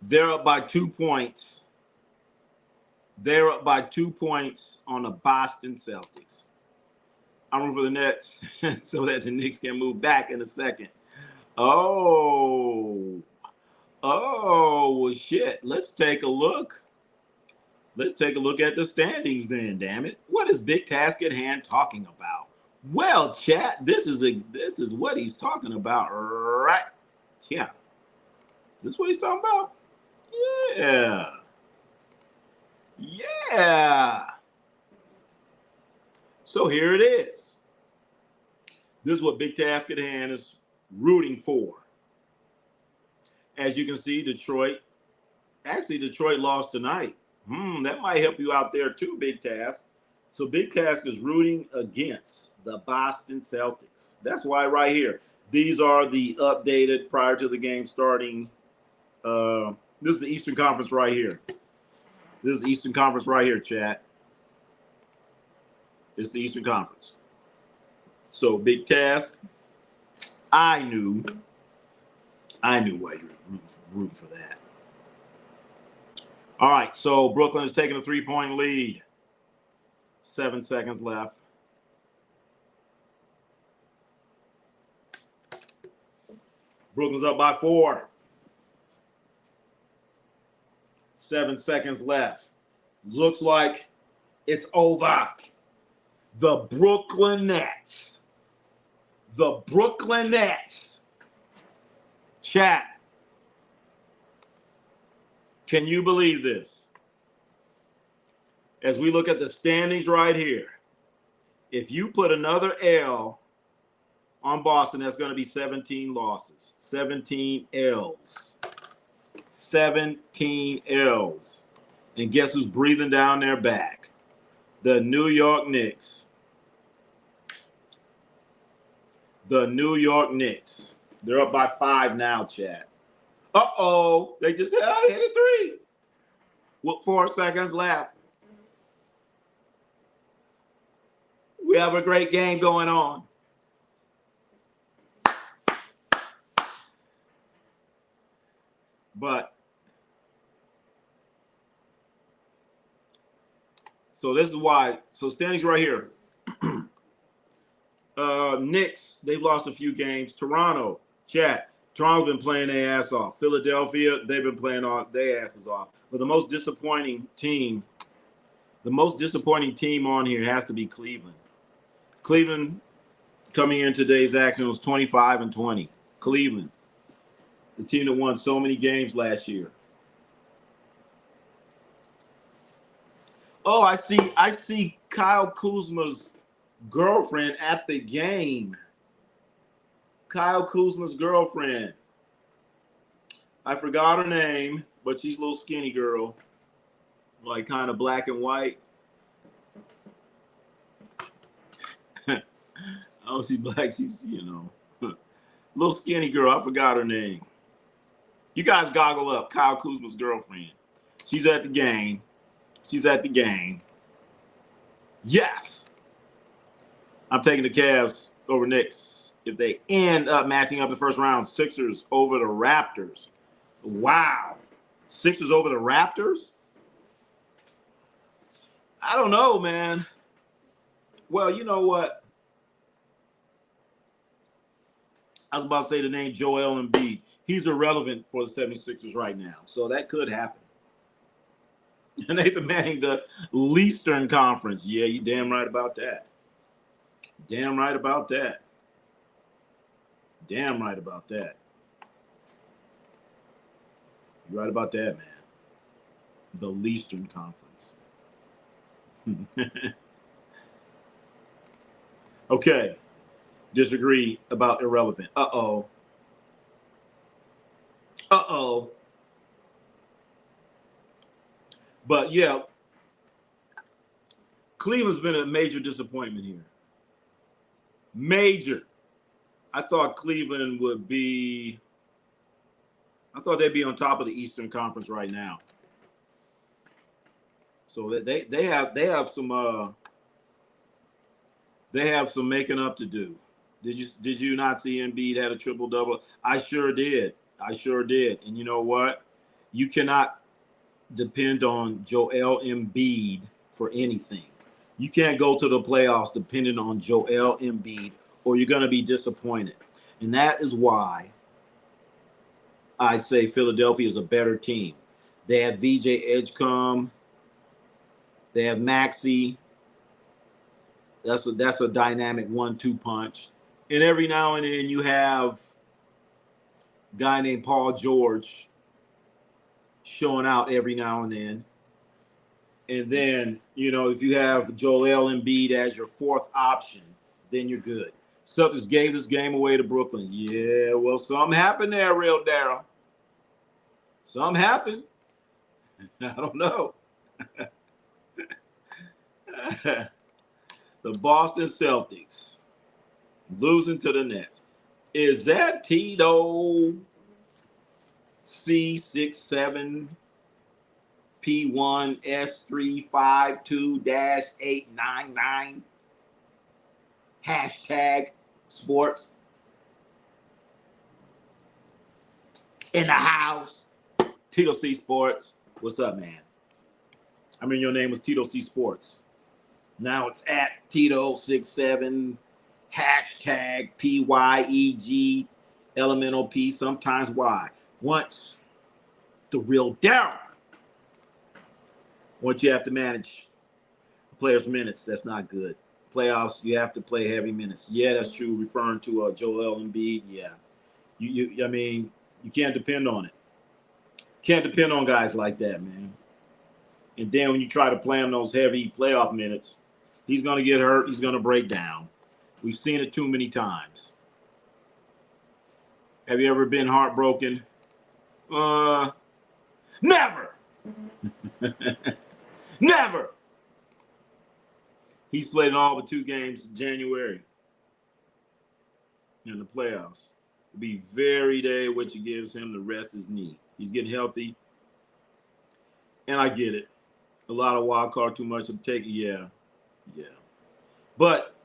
they're up by 2 points. They're up by 2 points on the Boston Celtics. I'm rooting for the Nets so that the Knicks can move back in a second. Oh, well, shit. Let's take a look. Let's take a look at the standings then, damn it. What is Big Task at Hand talking about? Well, chat, this is what he's talking about right here. This is what he's talking about? Yeah. Yeah. So here it is. This is what Big Task at Hand is rooting for. As you can see, Detroit lost tonight. That might help you out there too, Big Task. So Big Task is rooting against the Boston Celtics. That's why right here. These are the updated prior to the game starting. This is the Eastern Conference right here. This is the Eastern Conference right here, chat. It's the Eastern Conference. So Big Task, I knew why you were rooting for that. All right, so Brooklyn is taking a 3-point lead. 7 seconds left. Brooklyn's up by 4. 7 seconds left. Looks like it's over. The Brooklyn Nets. The Brooklyn Nets. Chat. Can you believe this? As we look at the standings right here, if you put another L on Boston, that's going to be 17 losses. 17 L's. 17 L's. And guess who's breathing down their back? The New York Knicks. The New York Knicks. They're up by 5 now, chat. Uh-oh. They just hit a 3. With 4 seconds left. We have a great game going on. But so this is why. So standings right here. Knicks, they've lost a few games. Toronto, chat. Toronto's been playing their ass off. Philadelphia, they've been playing their asses off. But the most disappointing team on here has to be Cleveland. Cleveland coming in today's action was 25-20. Cleveland, the team that won so many games last year. Oh, I see Kyle Kuzma's girlfriend at the game. Kyle Kuzma's girlfriend. I forgot her name, but she's a little skinny girl, like kind of black and white. Oh, she's black. She's, little skinny girl. I forgot her name. You guys goggle up. Kyle Kuzma's girlfriend. She's at the game. Yes. I'm taking the Cavs over Knicks. If they end up matching up the first round, Sixers over the Raptors. Wow. Sixers over the Raptors? I don't know, man. Well, you know what? I was about to say the name Joel Embiid. He's irrelevant for the 76ers right now. So that could happen. And Nathan Manning, the Eastern Conference. Yeah, you damn right about that. Damn right about that. Damn right about that. You're right about that, man. The Eastern Conference. Okay. Disagree about irrelevant. Uh-oh. Uh-oh. But yeah, Cleveland's been a major disappointment here. Major. I thought Cleveland would be, I thought they'd be on top of the Eastern Conference right now. So they have some making up to do. Did you not see Embiid had a triple double? I sure did. And you know what? You cannot depend on Joel Embiid for anything. You can't go to the playoffs depending on Joel Embiid, or you're going to be disappointed. And that is why I say Philadelphia is a better team. They have VJ Edgecombe. They have Maxey. That's a dynamic 1-2 punch. And every now and then you have a guy named Paul George showing out every now and then. And then, you know, if you have Joel Embiid as your fourth option, then you're good. Celtics gave this game away to Brooklyn. Yeah, well, something happened there, real Daryl. Something happened. I don't know. The Boston Celtics losing to the Nets. Is that Tito C67 P1 S352-899 hashtag sports in the house? Tito C Sports. What's up, man? I mean, your name was Tito C Sports. Now it's at Tito67 hashtag PYEG elemental P, sometimes Y. Once the real Daryl. Once you have to manage players' minutes, that's not good. Playoffs, you have to play heavy minutes. Yeah, that's true. Referring to Joel Embiid, yeah. I mean, you can't depend on it. Can't depend on guys like that, man. And then when you try to play him those heavy playoff minutes, he's going to get hurt. He's going to break down. We've seen it too many times. Have you ever been heartbroken? Never. Never. He's played in all but 2 games in January in the playoffs. It'll be very day which he gives him to rest his knee. He's getting healthy. And I get it. A lot of wild card, too much to take. Yeah. But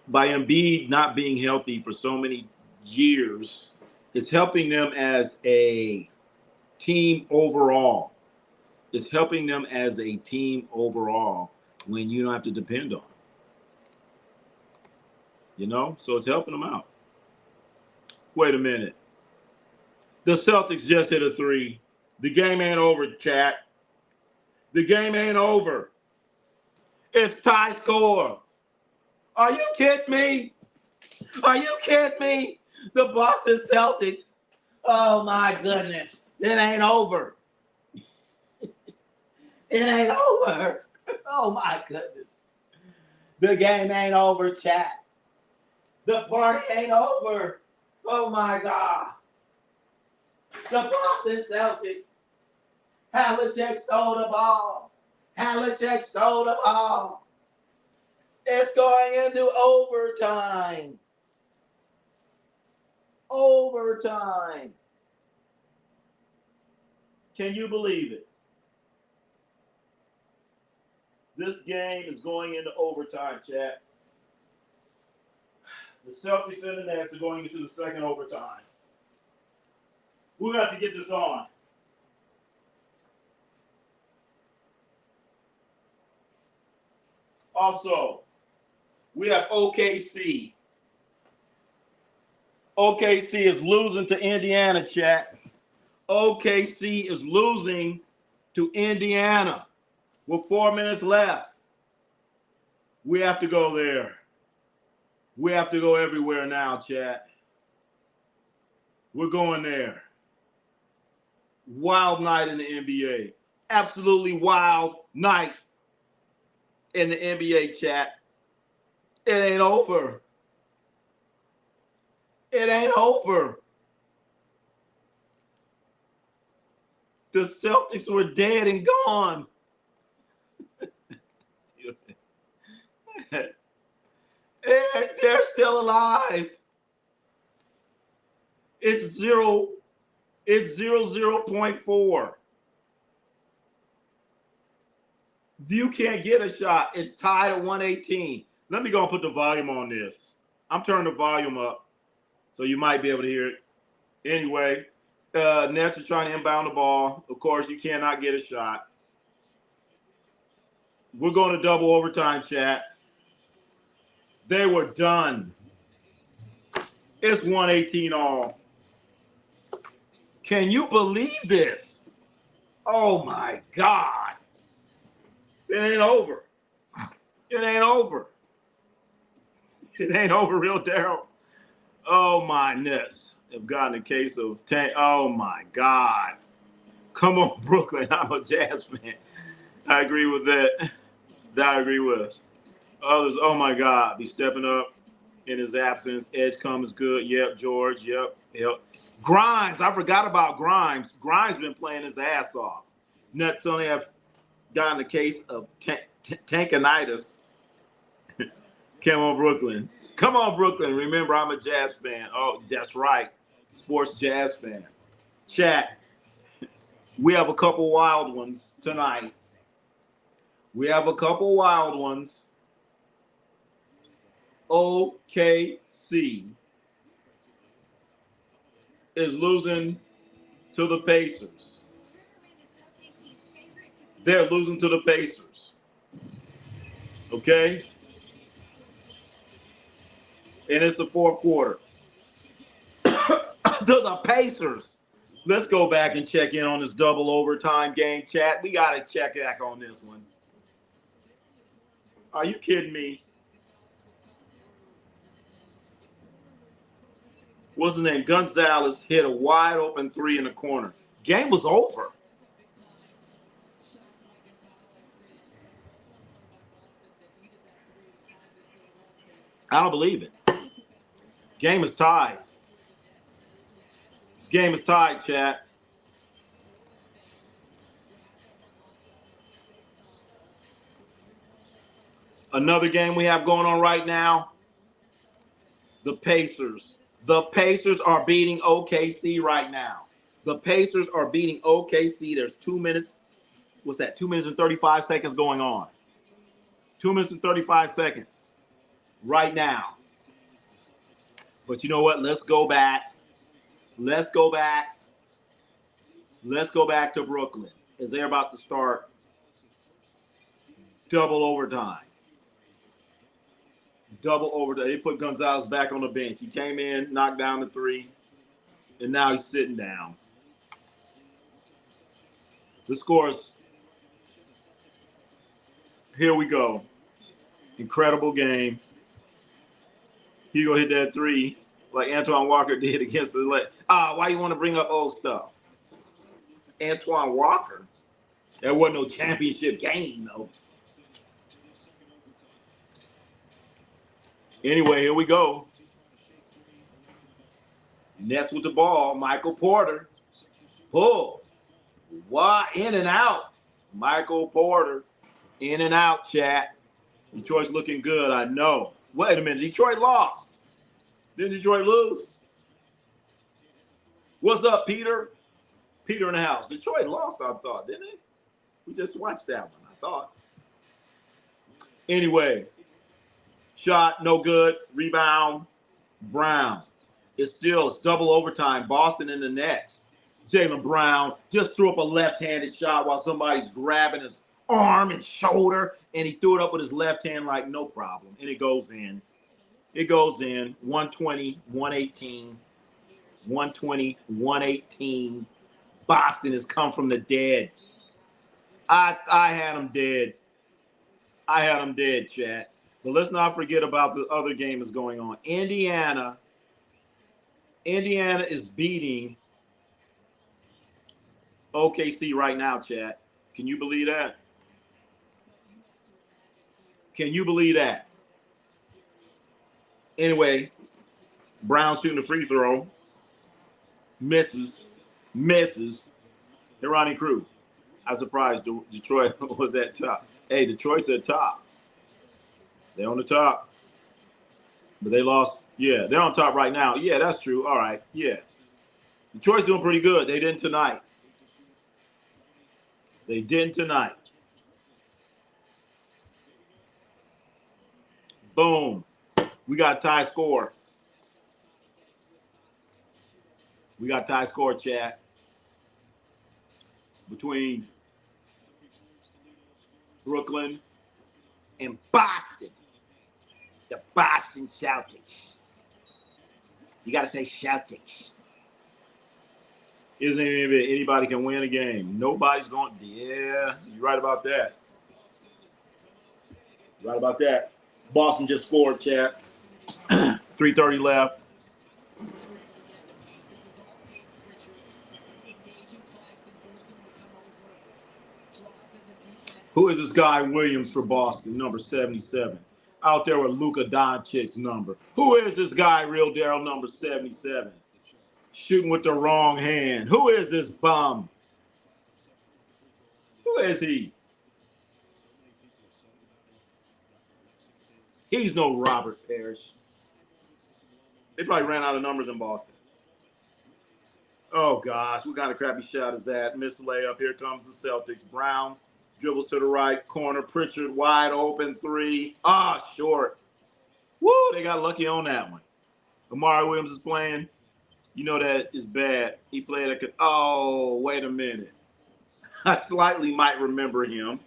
by Embiid not being healthy for so many years, it's helping them as a team overall. It's helping them as a team overall when you don't have to depend on them. You know? So it's helping them out. Wait a minute. The Celtics just hit a 3. The game ain't over, chat. The game ain't over. It's tie score. Are you kidding me? Are you kidding me? The Boston Celtics. Oh, my goodness. It ain't over. It ain't over. Oh, my goodness. The game ain't over, chat. The party ain't over. Oh, my God. The Boston Celtics. Havlicek stole the ball. Havlicek stole the ball. It's going into overtime. Overtime. Can you believe it? This game is going into overtime, chat. The Celtics and the Nets are going into the second overtime. We got to get this on. Also, we have OKC. OKC is losing to Indiana, chat. OKC is losing to Indiana with 4 minutes left. We have to go there. We have to go everywhere now, chat. We're going there. Wild night in the NBA. Absolutely wild night in the NBA, chat. It ain't over. It ain't over. The Celtics were dead and gone. They're still alive. It's 0.4. You can't get a shot. It's tied at 118. Let me go and put the volume on this. I'm turning the volume up so you might be able to hear it. Anyway, Nets are trying to inbound the ball. Of course, you cannot get a shot. We're going to double overtime, chat. They were done. It's 118 all. Can you believe this? Oh, my God. It ain't over. It ain't over. It ain't over, real Daryl. Oh, my ness. I've gotten a case of tank. Oh, my God. Come on, Brooklyn. I'm a Jazz fan. I agree with that. That I agree with. Others, oh, my God, be stepping up in his absence. Edge comes good. Yep, George. Yep. Grimes. I forgot about Grimes. Grimes been playing his ass off. Nets only have gotten a case of tankinitis. Come on, Brooklyn. Come on, Brooklyn. Remember, I'm a Jazz fan. Oh, that's right. Sports Jazz fan. Chat. We have a couple wild ones tonight. We have a couple wild ones. OKC is losing to the Pacers. They're losing to the Pacers. Okay? And it's the fourth quarter. To the Pacers. Let's go back and check in on this double overtime game, chat. We got to check back on this one. Are you kidding me? What's his name? Gonzalez hit a wide open three in the corner. Game was over. I don't believe it. Game is tied. This game is tied, chat. Another game we have going on right now, the Pacers. The Pacers are beating OKC right now. The Pacers are beating OKC. There's 2 minutes. What's that? 2 minutes and 35 seconds going on. 2 minutes and 35 seconds right now. But you know what? Let's go back. Let's go back. Let's go back to Brooklyn as they're about to start double overtime. Double overtime. They put Gonzalez back on the bench. He came in, knocked down the three, and now he's sitting down. The scores. Here we go. Incredible game. Hugo hit that three like Antoine Walker did against the why you want to bring up old stuff? Antoine Walker? There wasn't no championship game, though. Anyway, here we go. Nets with the ball. Michael Porter. Pull. What? In and out. Michael Porter. In and out, chat. Detroit's looking good, I know. Wait a minute. Detroit lost. Didn't Detroit lose? What's up, Peter? Peter in the house. Detroit lost, I thought, didn't it? We just watched that one, I thought. Anyway. Shot, no good. Rebound, Brown. It's double overtime. Boston in the Nets. Jaylen Brown just threw up a left-handed shot while somebody's grabbing his arm and shoulder, and he threw it up with his left hand like no problem, and it goes in. It goes in. 120, 118, 120, 118. Boston has come from the dead. I had him dead. I had him dead, chat. But let's not forget about the other game that's going on. Indiana is beating OKC right now, chat. Can you believe that? Can you believe that? Anyway, Brown shooting a free throw. Misses. Hey, Ronnie Crew. I'm surprised Detroit was at top. Hey, Detroit's at top. They're on the top. But they lost. Yeah, they're on top right now. Yeah, that's true. All right. Yeah. Detroit's doing pretty good. They didn't tonight. Boom. We got a tie score. Chat. Between Brooklyn and Boston. The Boston Celtics. You got to say Celtics. Isn't anybody can win a game. Nobody's going. Yeah, you're right about that. Boston just scored, chat. 3:30 left. Who is this guy Williams for Boston, number 77? Out there with Luka Doncic's number. Who is this guy, Real Daryl, number 77? Shooting with the wrong hand. Who is this bum? Who is he? He's no Robert Parrish. They probably ran out of numbers in Boston. Oh, gosh. What kind of crappy shot is that? Missed layup. Here comes the Celtics. Brown dribbles to the right corner. Pritchard wide open three. Short. Woo, they got lucky on that one. Amari Williams is playing. You know that is bad. He played like wait a minute. I slightly might remember him.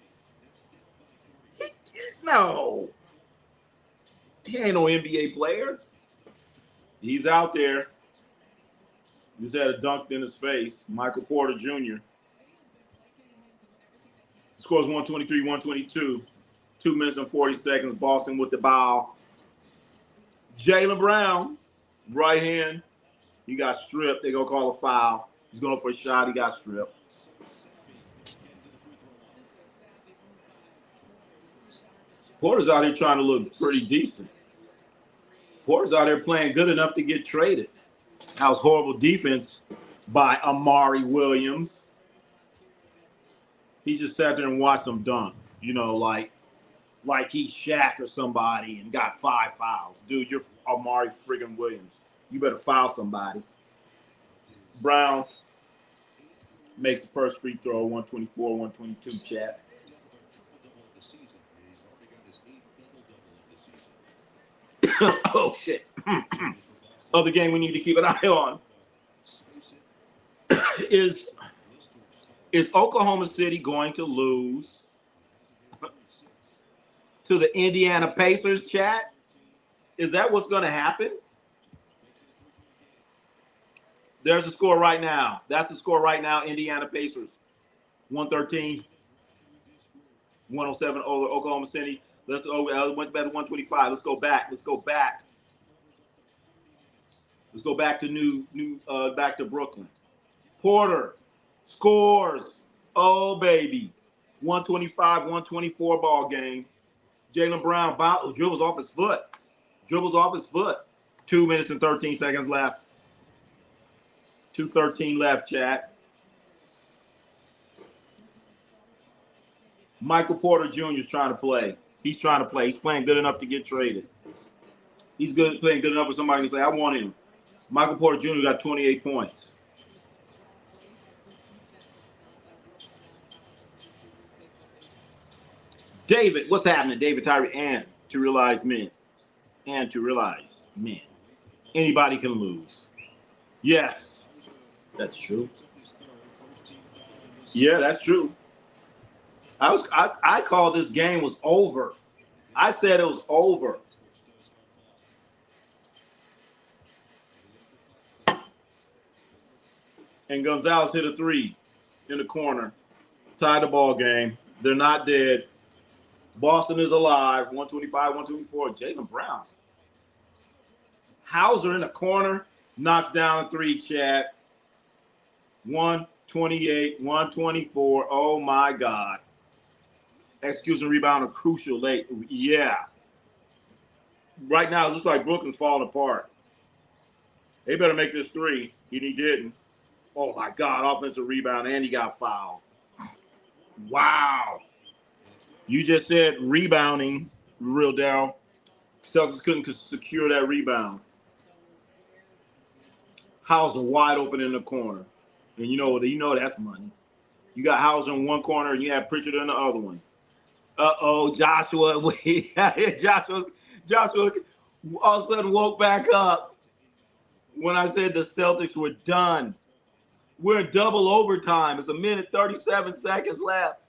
No. He ain't no NBA player. He's out there. He's had a dunk in his face. Michael Porter Jr. Scores 123-122. 2 minutes and 40 seconds. Boston with the ball. Jaylen Brown, right hand. He got stripped. They're going to call a foul. He's going for a shot. He got stripped. Porter's out here trying to look pretty decent. Porter's out there playing good enough to get traded. That was horrible defense by Amari Williams. He just sat there and watched them dunk. You know, like he's Shaq or somebody and got 5 fouls. Dude, you're Amari friggin' Williams. You better foul somebody. Brown makes the first free throw, 124-122, chat. Oh, shit. Other game we need to keep an eye on is Oklahoma City going to lose to the Indiana Pacers, chat? Is that what's going to happen? There's the score right now. That's the score right now. Indiana Pacers, 113, 107 over Oklahoma City. Went back to 125. Let's go back. Back to back to Brooklyn. Porter scores. Oh, baby. 125, 124 ball game. Jaylen Brown dribbles off his foot. 2 minutes and 13 seconds left. 2:13 left, chat. Michael Porter Jr. is trying to play. He's playing good enough to get traded. He's playing good enough for somebody to say, I want him. Michael Porter Jr. got 28 points. David, what's happening? David Tyree, and to realize men. Anybody can lose. Yes, that's true. Yeah, that's true. I called this game was over. I said it was over. And Gonzalez hit a three in the corner. Tied the ball game. They're not dead. Boston is alive. 125, 124. Jaylen Brown. Hauser in the corner. Knocks down a three, Chad. 128, 124. Oh, my God. Execution rebound, a crucial late. Yeah. Right now, it looks like Brooklyn's falling apart. They better make this three. And he didn't. Oh, my God. Offensive rebound, and he got fouled. Wow. You just said rebounding, real Darryl. Celtics couldn't secure that rebound. Hauser wide open in the corner. And you know that's money. You got Hauser in one corner, and you have Pritchard in the other one. Uh-oh, Joshua. Joshua all of a sudden woke back up when I said the Celtics were done. We're in double overtime. It's 1:37 left.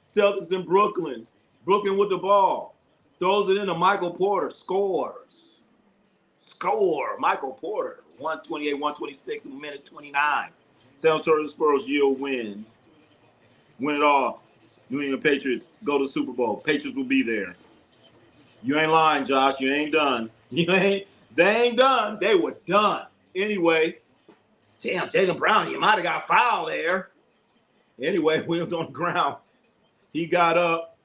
Celtics in Brooklyn. Brooklyn with the ball. Throws it into Michael Porter. Scores. Michael Porter. 128, 126 in 1:29. San Antonio Spurs yield win. Win it all. New England Patriots go to the Super Bowl. Patriots will be there. You ain't lying, Josh. You ain't done. They ain't done. They were done. Anyway, damn, Jaylen Brown, you might have got fouled there. Anyway, Williams on the ground. He got up.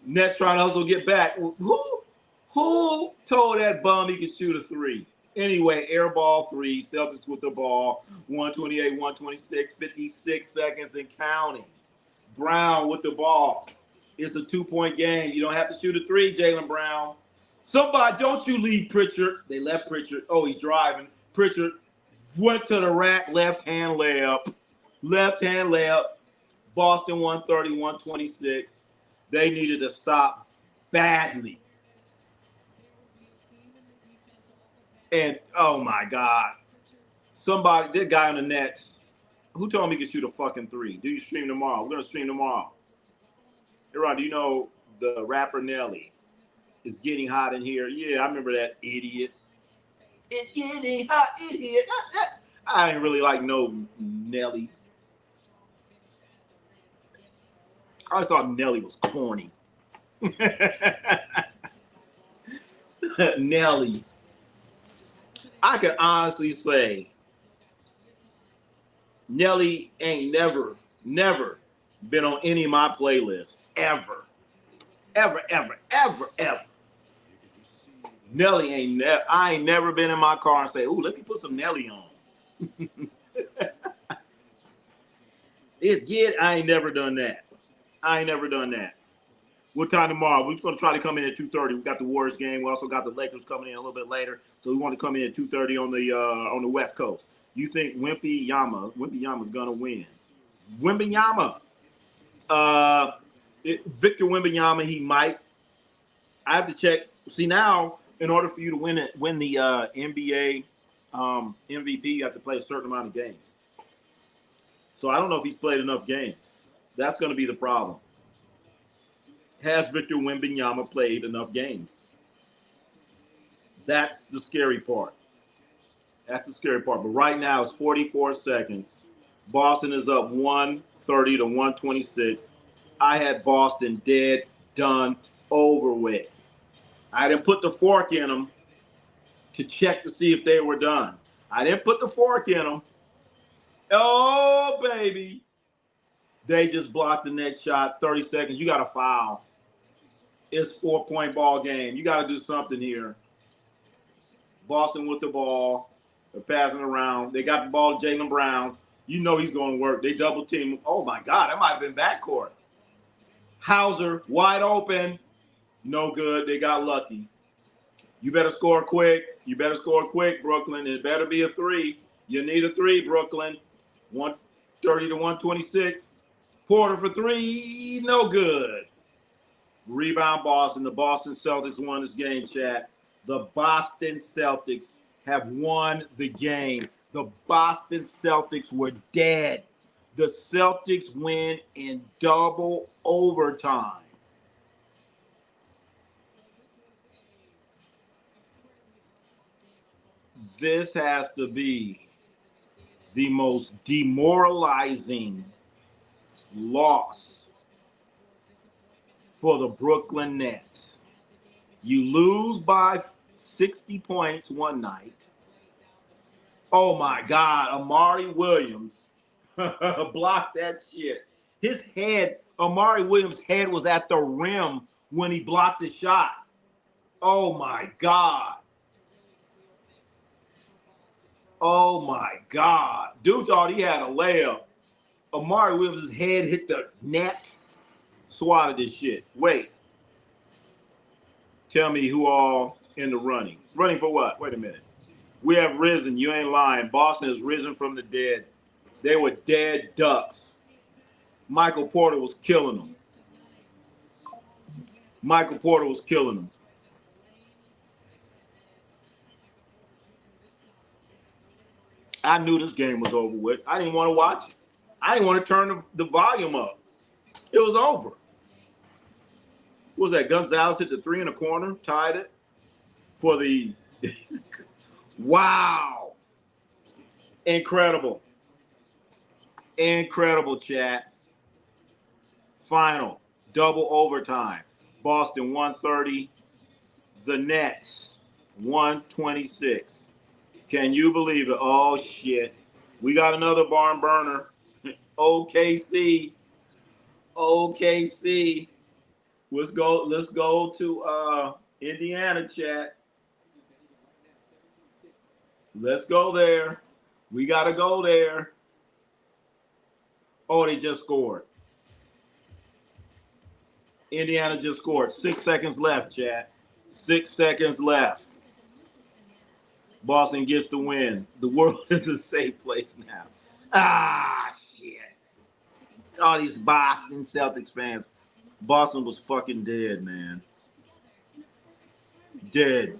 Nets trying to hustle get back. Who told that bum he could shoot a three? Anyway, air ball three. Celtics with the ball. 128, 126, 56 seconds and counting. Brown with the ball. It's a 2-point game. You don't have to shoot a three, Jaylen Brown. Somebody, don't you leave Pritchard. They left Pritchard. Oh, he's driving. Pritchard went to the rack, left-hand layup. Left-hand layup. Boston 130, 126. They needed to stop badly. And, oh, my God. Somebody, that guy on the Nets, who told me he could shoot a fucking three? Do you stream tomorrow? We're going to stream tomorrow. Hey, Ron, do you know the rapper Nelly is getting hot in here? Yeah, I remember that idiot. It's getting hot in here. I didn't really like no Nelly. I always thought Nelly was corny. Nelly. I can honestly say Nelly ain't never been on any of my playlists. Ever. Nelly I ain't never been in my car and say, ooh, let me put some Nelly on. I ain't never done that. What time tomorrow? We're going to try to come in at 2:30. We got the Warriors game. We also got the Lakers coming in a little bit later. So we want to come in at 2:30 on the West Coast. You think Wembanyama's going to win? Wembanyama. Victor Wembanyama, he might. I have to check. See, now, in order for you to win the NBA MVP, you have to play a certain amount of games. So I don't know if he's played enough games. That's going to be the problem. Has Victor Wembanyama played enough games? That's the scary part. But right now, it's 44 seconds. Boston is up 130 to 126. I had Boston dead, done, over with. I didn't put the fork in them to check to see if they were done. I didn't put the fork in them. Oh, baby. They just blocked the next shot. 30 seconds. You got a foul. It's 4-point ball game. You got to do something here. Boston with the ball. They're passing around. They got the ball to Jaylen Brown. You know he's going to work. They double team him. Oh, my God. That might have been backcourt. Hauser, wide open. No good. They got lucky. You better score quick. Brooklyn. It better be a three. You need a three, Brooklyn. 130 to 126. Porter for three. No good. Rebound Boston. The Boston Celtics won this game, chat. The Boston Celtics have won the game. The Boston Celtics were dead. The Celtics win in double overtime. This has to be the most demoralizing loss for the Brooklyn Nets. You lose by 60 points one night. Oh my God, Amari Williams blocked that shit. His head, Amari Williams' head was at the rim when he blocked the shot. Oh my God. Oh my God. Dude thought he had a layup. Amari Williams' head hit the net. Swatted this shit. Wait. Tell me who all in the running. Running for what? Wait a minute. We have risen. You ain't lying. Boston has risen from the dead. They were dead ducks. Michael Porter was killing them. Michael Porter was killing them. I knew this game was over with. I didn't want to watch it. I didn't want to turn the volume up. It was over. What was that? Gonzalez hit the three in the corner, tied it for the wow. Incredible. Incredible, chat. Final, double overtime. Boston 130, the Nets 126. Can you believe it? Oh shit. We got another barn burner. OKC. OKC. Let's go to Indiana, chat. Let's go there. We gotta go there. Oh, they just scored. Indiana just scored. 6 seconds left, chat. 6 seconds left. Boston gets the win. The world is a safe place now. Ah, shit. All these Boston Celtics fans. Boston was fucking dead, man. Dead.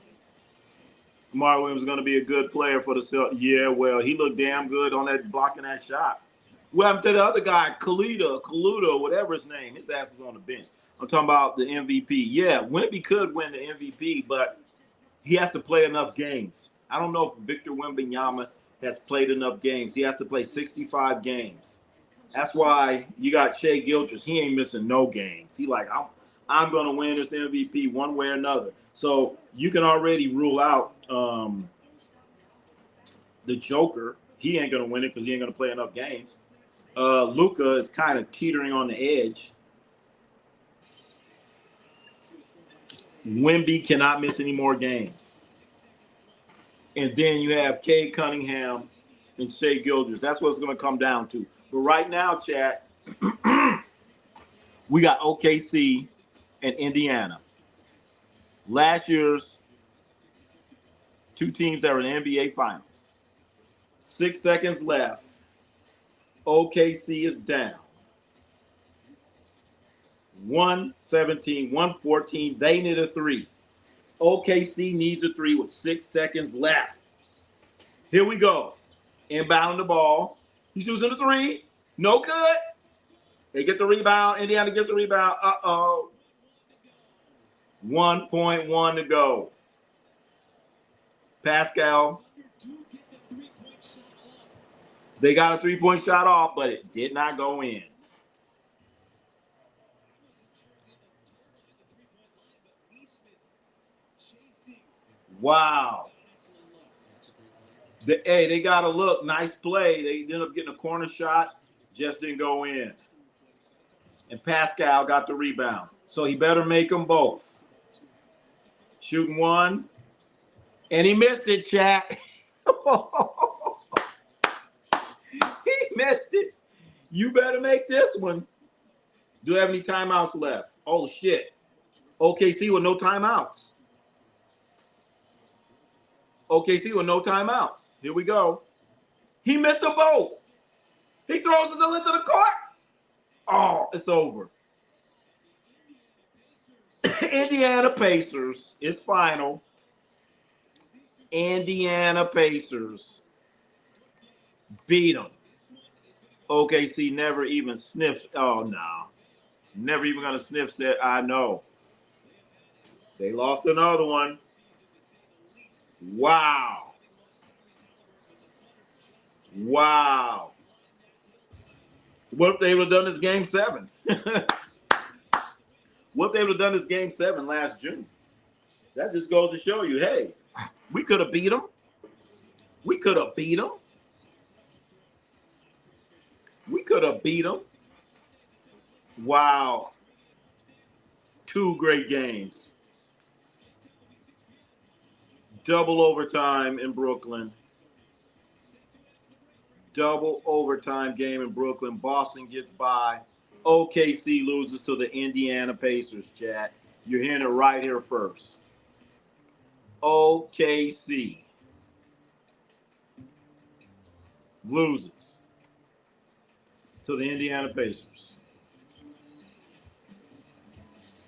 Amari Williams is going to be a good player for the Celtics. Yeah, well, he looked damn good on that blocking that shot. What happened to the other guy, Kaluta, whatever his name? His ass is on the bench. I'm talking about the MVP. Yeah, Wemby could win the MVP, but he has to play enough games. I don't know if Victor Wembanyama has played enough games. He has to play 65 games. That's why you got Shai Gilgeous. He ain't missing no games. He like, I'm going to win this MVP one way or another. So you can already rule out the Joker. He ain't going to win it because he ain't going to play enough games. Luka is kind of teetering on the edge. Wemby cannot miss any more games. And then you have Cade Cunningham and Shai Gilgeous. That's what it's going to come down to. But right now, chat, we got OKC and Indiana. Last year's two teams that were in the NBA Finals. 6 seconds left. OKC is down. 117, 114. They need a three. OKC needs a three with 6 seconds left. Here we go. Inbound the ball. He's using the three. No good. They get the rebound. Indiana gets the rebound. Uh-oh. 1.1 to go. Pascal. They got a three-point shot off, but it did not go in. Wow. They got to look. Nice play. They ended up getting a corner shot. Just didn't go in. And Pascal got the rebound. So he better make them both. Shooting one. And he missed it, chat. He missed it. You better make this one. Do you have any timeouts left? Oh, shit. OKC with no timeouts. OKC with no timeouts. Here we go. He missed them both. He throws it into the court. Oh, it's over. Indiana Pacers is final. Indiana Pacers beat them. OKC never even sniffed. Oh, no. Never even going to sniff said, I know. They lost another one. Wow. Wow. What if they would have done this game 7? What if they would have done this game 7 last June? That just goes to show you, hey, we could have beat them. We could have beat them. We could have beat them. Wow. 2 great games. Double overtime in Brooklyn. Double overtime game in Brooklyn. Boston gets by. OKC loses to the Indiana Pacers, chat. You're hearing it right here first. OKC loses to the Indiana Pacers.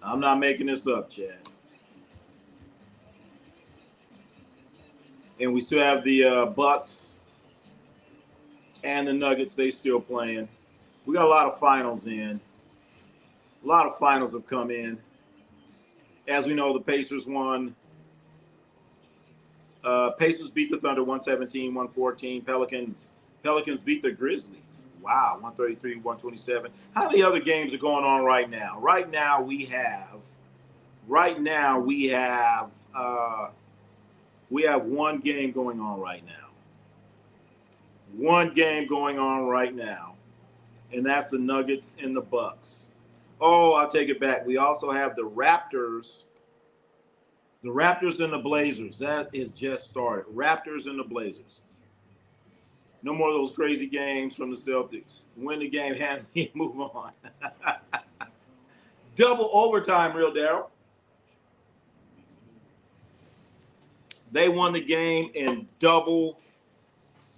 I'm not making this up, Chad. And we still have the Bucks and the Nuggets. They still playing. We got a lot of finals in. A lot of finals have come in. As we know, the Pacers won. Pacers beat the Thunder 117-114. Pelicans beat the Grizzlies. Wow, 133-127. How many other games are going on right now? Right now we have one game going on right now. One game going on right now, and that's the Nuggets and the Bucks. Oh, I'll take it back. We also have the Raptors. The Raptors and the Blazers. That is just started. Raptors and the Blazers. No more of those crazy games from the Celtics. Win the game, hand me, move on. Double overtime, real Daryl. They won the game in double.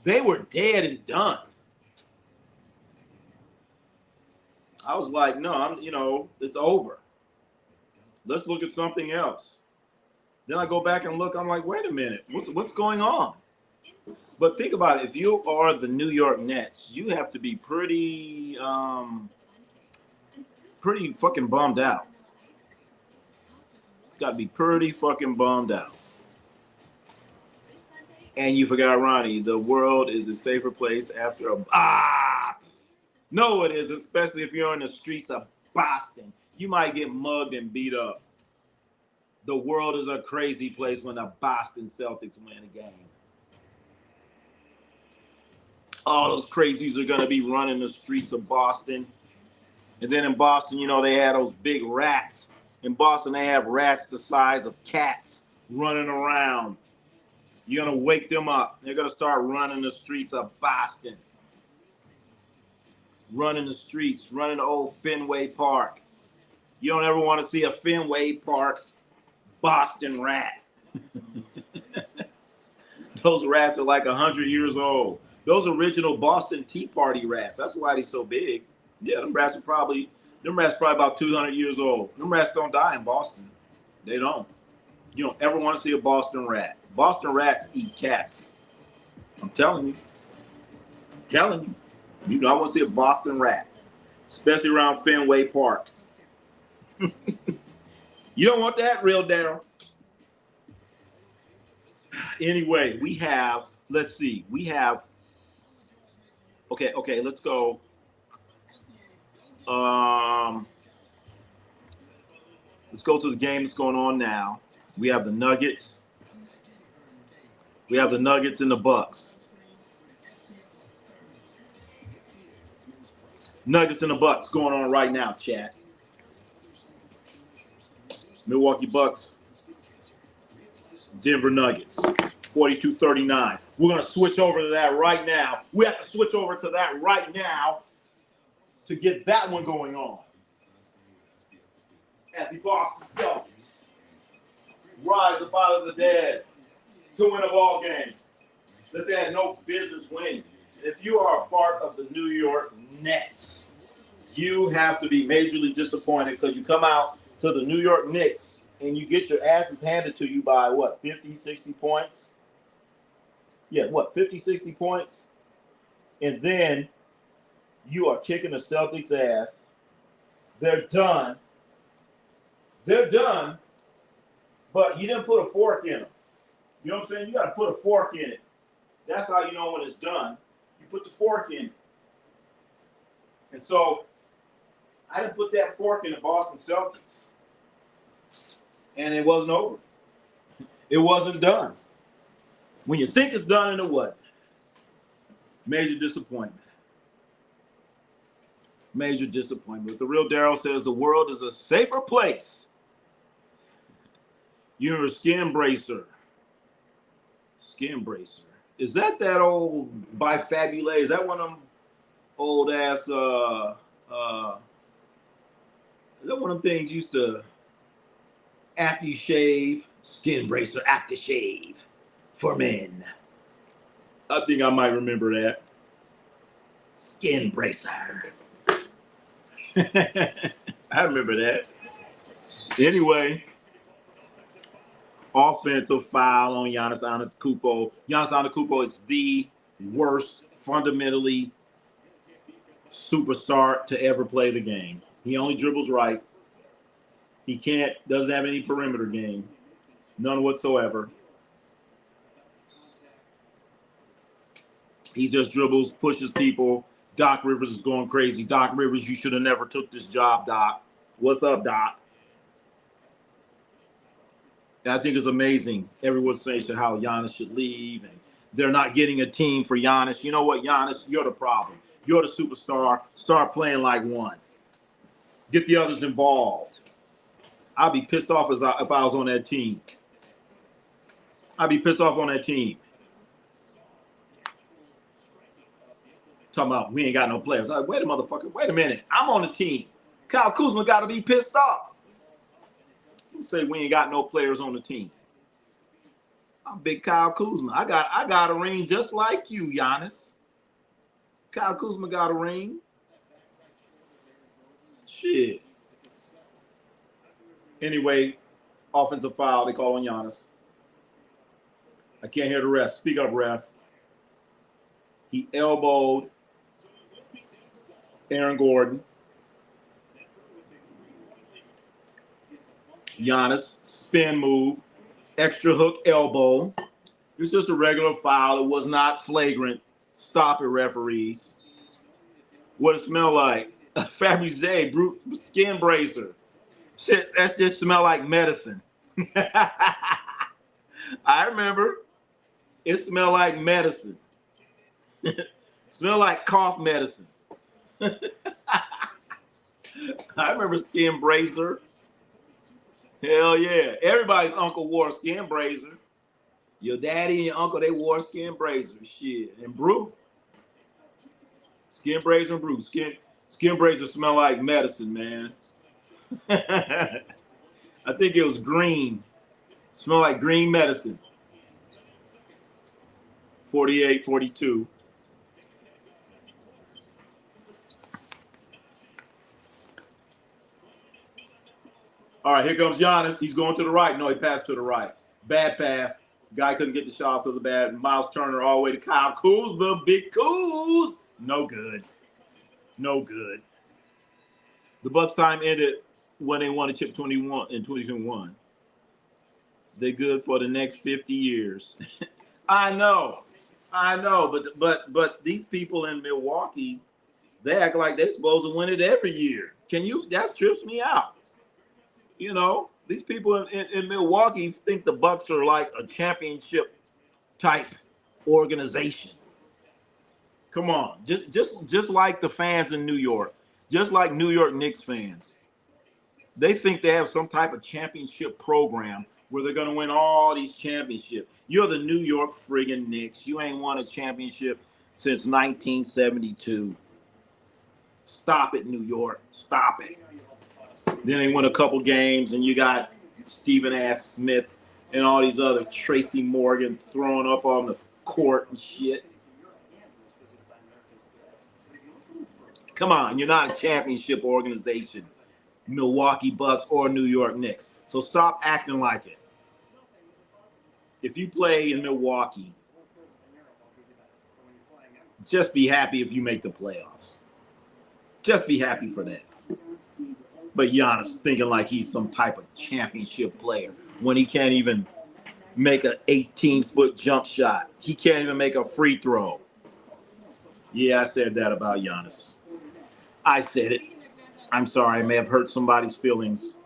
They were dead and done. I was like, no, it's over. Let's look at something else. Then I go back and look. I'm like, wait a minute. What's going on? But think about it. If you are the New York Nets, you have to be pretty fucking bummed out. Got to be pretty fucking bummed out. And you forgot, Ronnie, the world is a safer place after No, it is, especially if you're in the streets of Boston. You might get mugged and beat up. The world is a crazy place when the Boston Celtics win a game. All those crazies are going to be running the streets of Boston. And then in Boston, they had those big rats. In Boston, they have rats the size of cats running around. You're going to wake them up. They're going to start running the streets of Boston. Running the streets, running the old Fenway Park. You don't ever want to see a Fenway Park Boston rat. Those rats are like 100 years old. Those original Boston Tea Party rats. That's why they're so big. Yeah, them rats probably about 200 years old. Them rats don't die in Boston. They don't. You don't ever want to see a Boston rat. Boston rats eat cats. I'm telling you. You don't want to see a Boston rat, especially around Fenway Park. You don't want that, real Daryl. Anyway, let's go. Let's go to the game that's going on now. We have the Nuggets. We have the Nuggets and the Bucks. Nuggets and the Bucks going on right now, chat. Milwaukee Bucks, Denver Nuggets, 42-39. We're going to switch over to that right now. We have to switch over to that right now to get that one going on. As the Boston Celtics rise up out of the dead to win a ball game that they had no business winning. If you are a part of the New York Nets, you have to be majorly disappointed because you come out to the New York Knicks and you get your asses handed to you by 50, 60 points? Yeah, 50, 60 points? And then You are kicking the Celtics' ass. They're done. They're done, but you didn't put a fork in them. You know what I'm saying? You got to put a fork in it. That's how you know when it's done. You put the fork in it. And so I didn't put that fork in the Boston Celtics. And it wasn't over. It wasn't done. When you think it's done, and it wasn't. Major disappointment. Major disappointment. The real Daryl says the world is a safer place. You remember Skin Bracer. Skin Bracer. Is that old Bifabulate? Is that one of them old ass is that one of them things used to after you shave? Skin Bracer aftershave for men. I think I might remember that. Skin Bracer. I remember that. Anyway, offensive foul on Giannis Antetokounmpo. Giannis Antetokounmpo is the worst, fundamentally superstar to ever play the game. He only dribbles right. He doesn't have any perimeter game. None whatsoever. He just dribbles, pushes people. Doc Rivers is going crazy. Doc Rivers, you should have never took this job, Doc. What's up, Doc? And I think it's amazing. Everyone's saying how Giannis should leave, and they're not getting a team for Giannis. You know what, Giannis? You're the problem. You're the superstar. Start playing like one. Get the others involved. I'd be pissed off if I was on that team. I'd be pissed off on that team. Talking about we ain't got no players. Like, wait a minute. I'm on the team. Kyle Kuzma got to be pissed off. You say we ain't got no players on the team. I'm big Kyle Kuzma. I got a ring just like you, Giannis. Kyle Kuzma got a ring. Shit. Anyway, offensive foul. They call on Giannis. I can't hear the rest. Speak up, ref. He elbowed Aaron Gordon. Giannis, spin move, extra hook elbow. It's just a regular foul. It was not flagrant. Stop it, referees. What it smell like? Fabergé, Skin Bracer. Shit, that just smell like medicine. I remember. It smelled like medicine. Smell like cough medicine. I remember Skin Bracer. Hell yeah. Everybody's uncle wore a Skin Bracer. Your daddy and your uncle, they wore Skin Bracer. Shit. And brew. Skin Bracer and brew. Skin Bracer smell like medicine, man. I think it was green. Smell like green medicine. 48-42. All right, here comes Giannis. He's going to the right. No, he passed to the right. Bad pass. Guy couldn't get the shot because of bad. Miles Turner all the way to Kyle Kuzma. Big Kuz. No good. No good. The Bucks' time ended when they won a chip 21 in 2021. They're good for the next 50 years. I know, but these people in Milwaukee, they act like they're supposed to win it every year. That trips me out. You know, these people in Milwaukee think the Bucks are like a championship type organization. Come on, just like the fans in New York, just like New York Knicks fans, they think they have some type of championship program where they're going to win all these championships. You're the New York friggin' Knicks. You ain't won a championship since 1972. Stop it, New York. Stop it. Then they win a couple games, and you got Stephen A. Smith and all these other Tracy Morgan throwing up on the court and shit. Come on, you're not a championship organization, Milwaukee Bucks or New York Knicks. So stop acting like it. If you play in Milwaukee, just be happy if you make the playoffs. Just be happy for that. But Giannis thinking like he's some type of championship player when he can't even make an 18-foot jump shot. He can't even make a free throw. Yeah, I said that about Giannis. I said it. I'm sorry, I may have hurt somebody's feelings,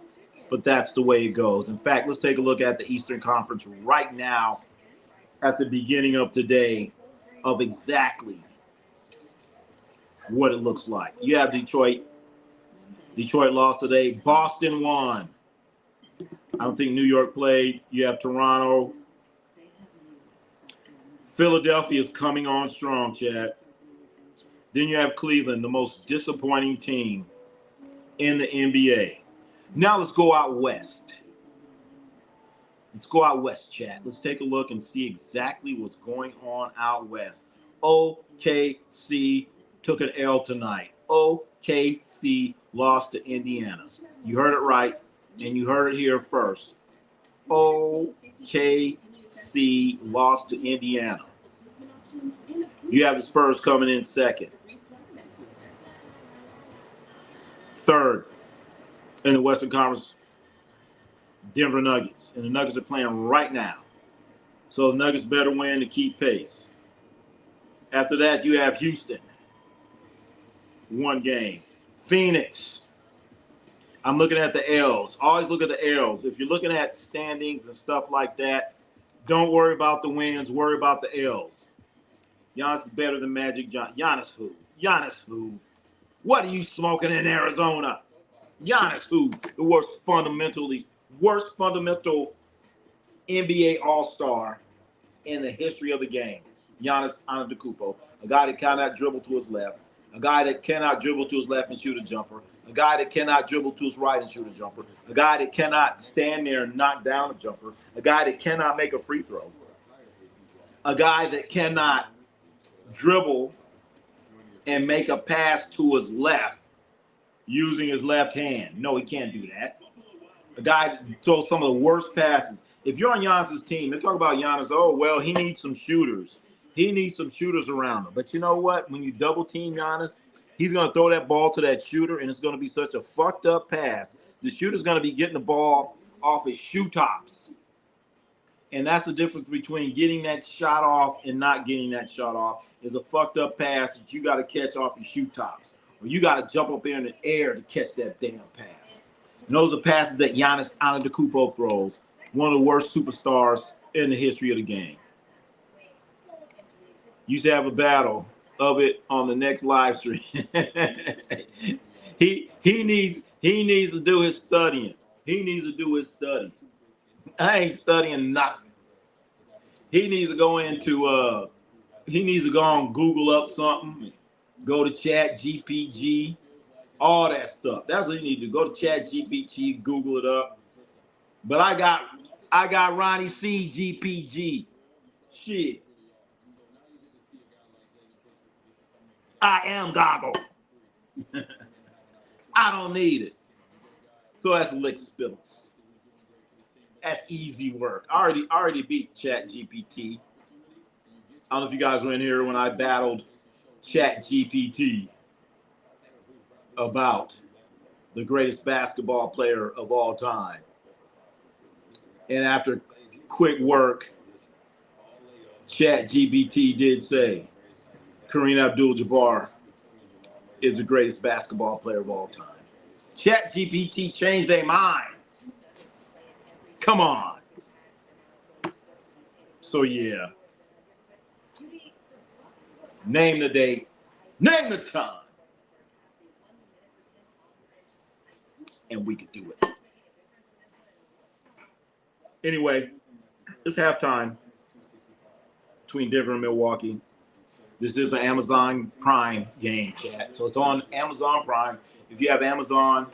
but that's the way it goes. In fact, let's take a look at the Eastern Conference right now at the beginning of today of exactly what it looks like. You have Detroit. Detroit lost today. Boston won. I don't think New York played. You have Toronto. Philadelphia is coming on strong, Chad. Then you have Cleveland, the most disappointing team in the NBA. Now let's go out west. Let's go out west, Chad. Let's take a look and see exactly what's going on out west. OKC took an L tonight. OKC lost to Indiana. You heard it right, and you heard it here first. OKC lost to Indiana. You have the Spurs coming in second. Third in the Western Conference, Denver Nuggets. And the Nuggets are playing right now. So the Nuggets better win to keep pace. After that, you have Houston. One game. Phoenix. I'm looking at the L's. Always look at the L's. If you're looking at standings and stuff like that, don't worry about the wins. Worry about the L's. Giannis is better than Magic Johnson. Giannis who? Giannis who? What are you smoking in Arizona? Giannis who? The worst fundamental NBA All-Star in the history of the game. Giannis Antetokounmpo, a guy that cannot dribble to his left, a guy that cannot dribble to his left and shoot a jumper, a guy that cannot dribble to his right and shoot a jumper, a guy that cannot stand there and knock down a jumper, a guy that cannot make a free throw, a guy that cannot dribble and make a pass to his left using his left hand. No, he can't do that. A guy that throws some of the worst passes. If you're on Giannis's team, they talk about Giannis, oh, well, he needs some shooters. He needs some shooters around him. But you know what? When you double team Giannis, he's going to throw that ball to that shooter, and it's going to be such a fucked up pass. The shooter's going to be getting the ball off his shoe tops. And that's the difference between getting that shot off and not getting that shot off. Is a fucked up pass that you got to catch off your shoe tops. Or you got to jump up there in the air to catch that damn pass. And those are passes that Giannis Antetokounmpo throws. One of the worst superstars in the history of the game. Used to have a battle of it on the next live stream. he needs to do his studying. He needs to do his studying. I ain't studying nothing. He needs to go into he needs to go on Google up something, go to Chat GPT, all that stuff. That's what he needs to do. Go to Chat GPT, Google it up. But I got Ronnie C GPG. Shit. I am goggle. I don't need it. So that's lick spittles. That's easy work. I already beat Chat GPT. I don't know if you guys were in here when I battled Chat GPT about the greatest basketball player of all time. And after quick work, Chat GPT did say Kareem Abdul-Jabbar is the greatest basketball player of all time. Chat GPT changed their mind. Come on. So yeah. Name the date. Name the time. And we could do it. Anyway, it's halftime between Denver and Milwaukee. This is an Amazon Prime game, chat. So it's on Amazon Prime. If you have Amazon,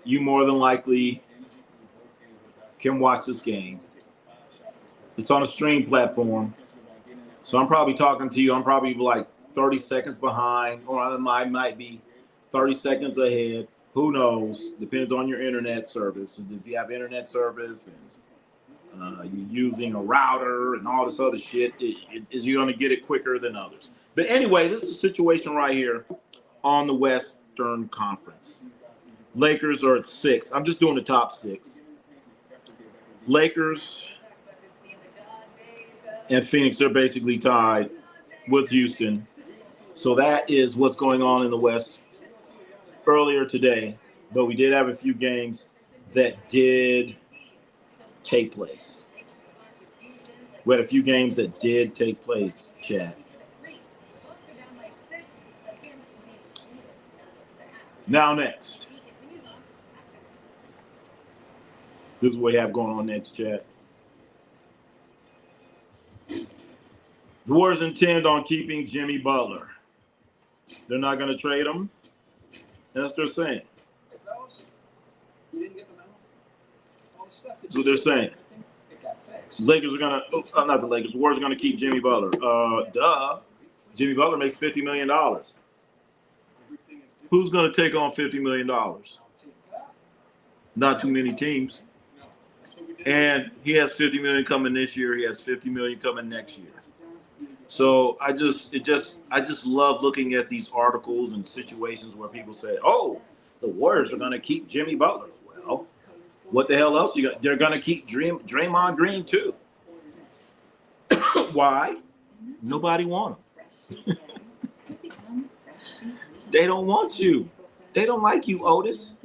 you more than likely can watch this game. It's on a stream platform. So I'm probably talking to you. I'm probably like 30 seconds behind, or I might be 30 seconds ahead. Who knows? Depends on your internet service. And if you have internet service and you're using a router and all this other shit, you're going to get it quicker than others. But anyway, this is a situation right here. on the Western Conference. Lakers are at 6. I'm just doing the top 6. Lakers and Phoenix are basically tied with Houston. So that is what's going on in the West earlier today. But we did have a few games that did take place. We had a few games that did take place, Chad. Now next. This is what we have going on next, Chad. The Warriors intend on keeping Jimmy Butler. They're not going to trade him. That's what they're saying. That's what they're saying. Lakers are going to, not the Lakers, the Warriors are going to keep Jimmy Butler. Jimmy Butler makes $50 million. Who's going to take on $50 million? Not too many teams. And he has $50 million coming this year. He has $50 million coming next year. So I just love looking at these articles and situations where people say, "Oh, the Warriors are going to keep Jimmy Butler." Well, what the hell else you got? They're going to keep Draymond Green too. Why? Nobody want him. They don't want you. They don't like you, Otis.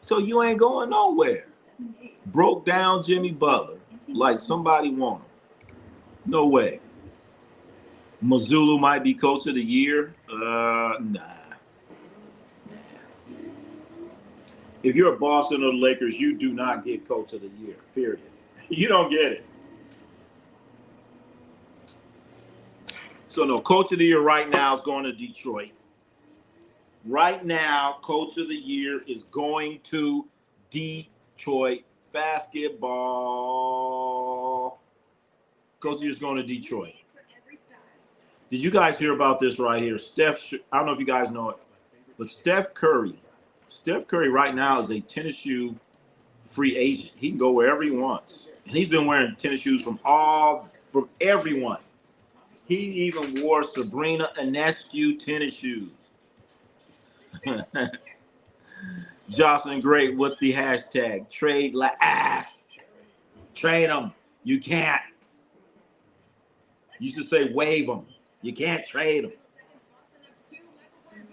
So you ain't going nowhere. Broke down Jimmy Butler like somebody want him. No way. Mazzulla might be coach of the year. Nah. If you're a Boston or the Lakers, you do not get coach of the year, period. You don't get it. So no, coach of the year right now is going to Detroit. Right now, coach of the year is going to Detroit basketball. Coach of the year is going to Detroit. Did you guys hear about this right here? I don't know if you guys know it, but Steph Curry right now is a tennis shoe free agent. He can go wherever he wants. And he's been wearing tennis shoes from everyone. He even wore Sabrina Ionescu tennis shoes. Jocelyn Great with the hashtag trade la ass. Trade them. You can't. You should say wave them. You can't trade them.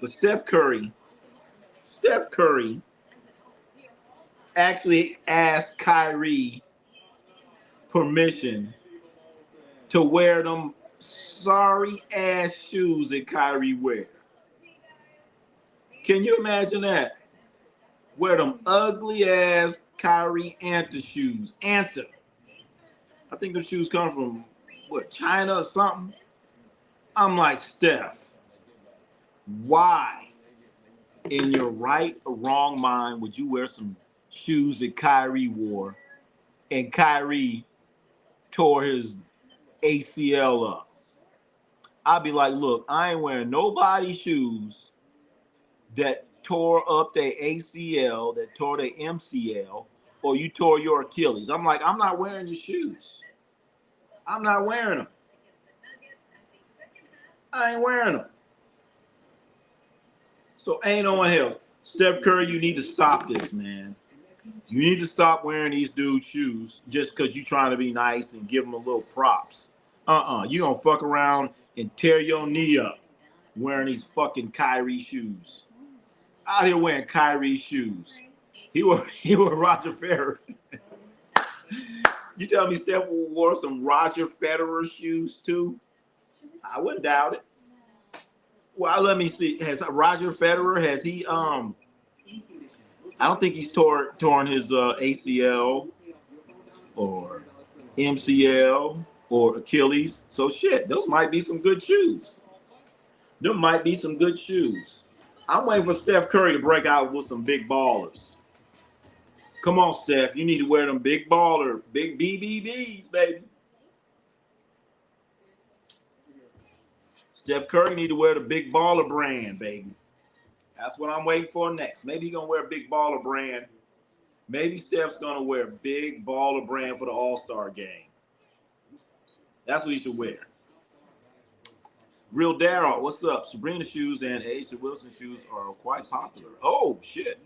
But Steph Curry actually asked Kyrie permission to wear them sorry ass shoes that Kyrie wear. Can you imagine that? Wear them ugly ass Kyrie Anta shoes. Anta. I think the shoes come from China or something. I'm like, Steph, why in your right or wrong mind would you wear some shoes that Kyrie wore and Kyrie tore his ACL up? I'd be like, look, I ain't wearing nobody's shoes that tore up their ACL, that tore their MCL, or you tore your Achilles. I'm like, I'm not wearing your shoes. I'm not wearing them. I ain't wearing them. So ain't no one else. Steph Curry, you need to stop this, man. You need to stop wearing these dudes' shoes just because you're trying to be nice and give them a little props. You gonna fuck around and tear your knee up wearing these fucking Kyrie shoes. Out here wearing Kyrie shoes. He wore Roger Federer. You tell me Steph wore some Roger Federer shoes too? I wouldn't doubt it. Well, let me see. Has Roger Federer, has he I don't think he's torn his ACL or MCL or Achilles. So shit, those might be some good shoes. There might be some good shoes. I'm waiting for Steph Curry to break out with some big ballers. Come on, Steph. You need to wear them big baller, big BBBs, baby. Steph Curry need to wear the big baller brand, baby. That's what I'm waiting for next. Maybe he's going to wear a big baller brand. Maybe Steph's going to wear a big baller brand for the All-Star game. That's what he should wear. Real Daryl, what's up? Sabrina shoes and Asa Wilson shoes are quite popular. Oh shit!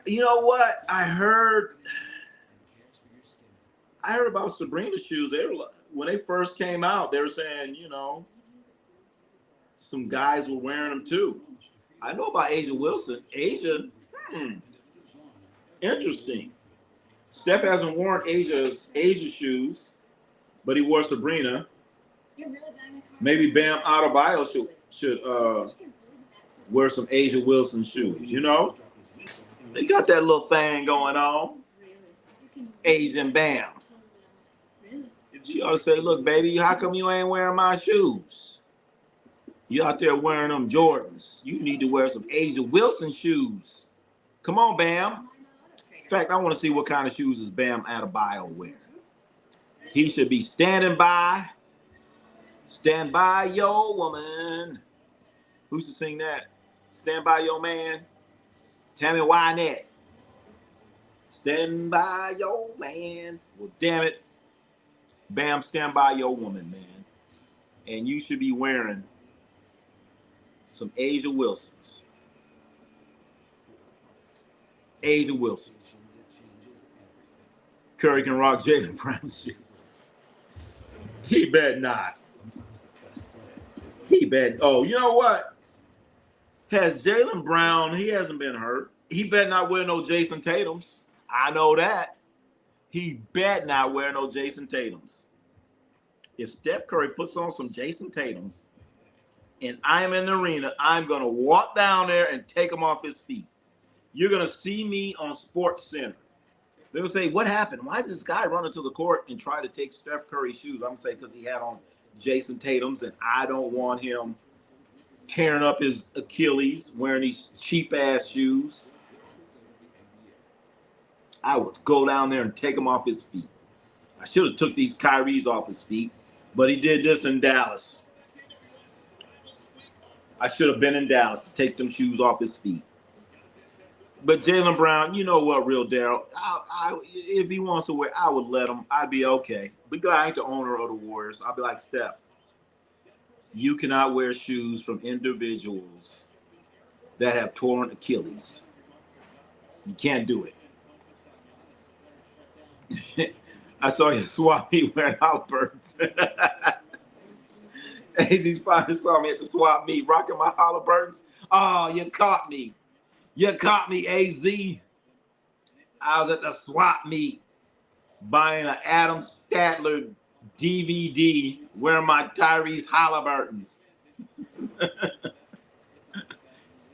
You know what? I heard about Sabrina shoes. They were when they first came out. They were saying, some guys were wearing them too. I know about Asia Wilson. Hmm, interesting. Steph hasn't worn Asia shoes, but he wore Sabrina. Maybe Bam Adebayo should wear some Asia Wilson shoes. They got that little thing going on. Asian Bam. She ought to say, "Look, baby, how come you ain't wearing my shoes? You out there wearing them Jordans. You need to wear some Asia Wilson shoes. Come on, Bam." In fact, I want to see what kind of shoes is Bam Adebayo wearing. He should be stand by your woman. Who's to sing that? Stand by your man. Tammy Wynette. Stand by your man. Well, damn it. Bam, stand by your woman, man. And you should be wearing some Asia Wilsons. Asia Wilsons. Curry can rock Jalen Brown shoes. He bet not. He bet. Oh, you know what? Has Jalen Brown, he hasn't been hurt. He bet not wear no Jason Tatums. I know that. He bet not wear no Jason Tatums. If Steph Curry puts on some Jason Tatums and I'm in the arena, I'm going to walk down there and take him off his feet. You're going to see me on Sports Center. They'll say, what happened? Why did this guy run into the court and try to take Steph Curry's shoes? I'm going to say because he had on Jason Tatum's, and I don't want him tearing up his Achilles wearing these cheap-ass shoes. I would go down there and take him off his feet. I should have took these Kyrie's off his feet, but he did this in Dallas. I should have been in Dallas to take them shoes off his feet. But Jalen Brown, you know what, real Daryl? If he wants to wear, I would let him. I'd be okay. Because I ain't the owner of the Warriors. I'd be like, Steph, you cannot wear shoes from individuals that have torn Achilles. You can't do it. I saw you swap meet wearing Halliburtons. AZ's finally saw me at the swap meet rocking my Halliburtons. Oh, you caught me. You caught me, AZ. I was at the swap meet buying an Adam Statler DVD wearing my Tyrese Halliburtons.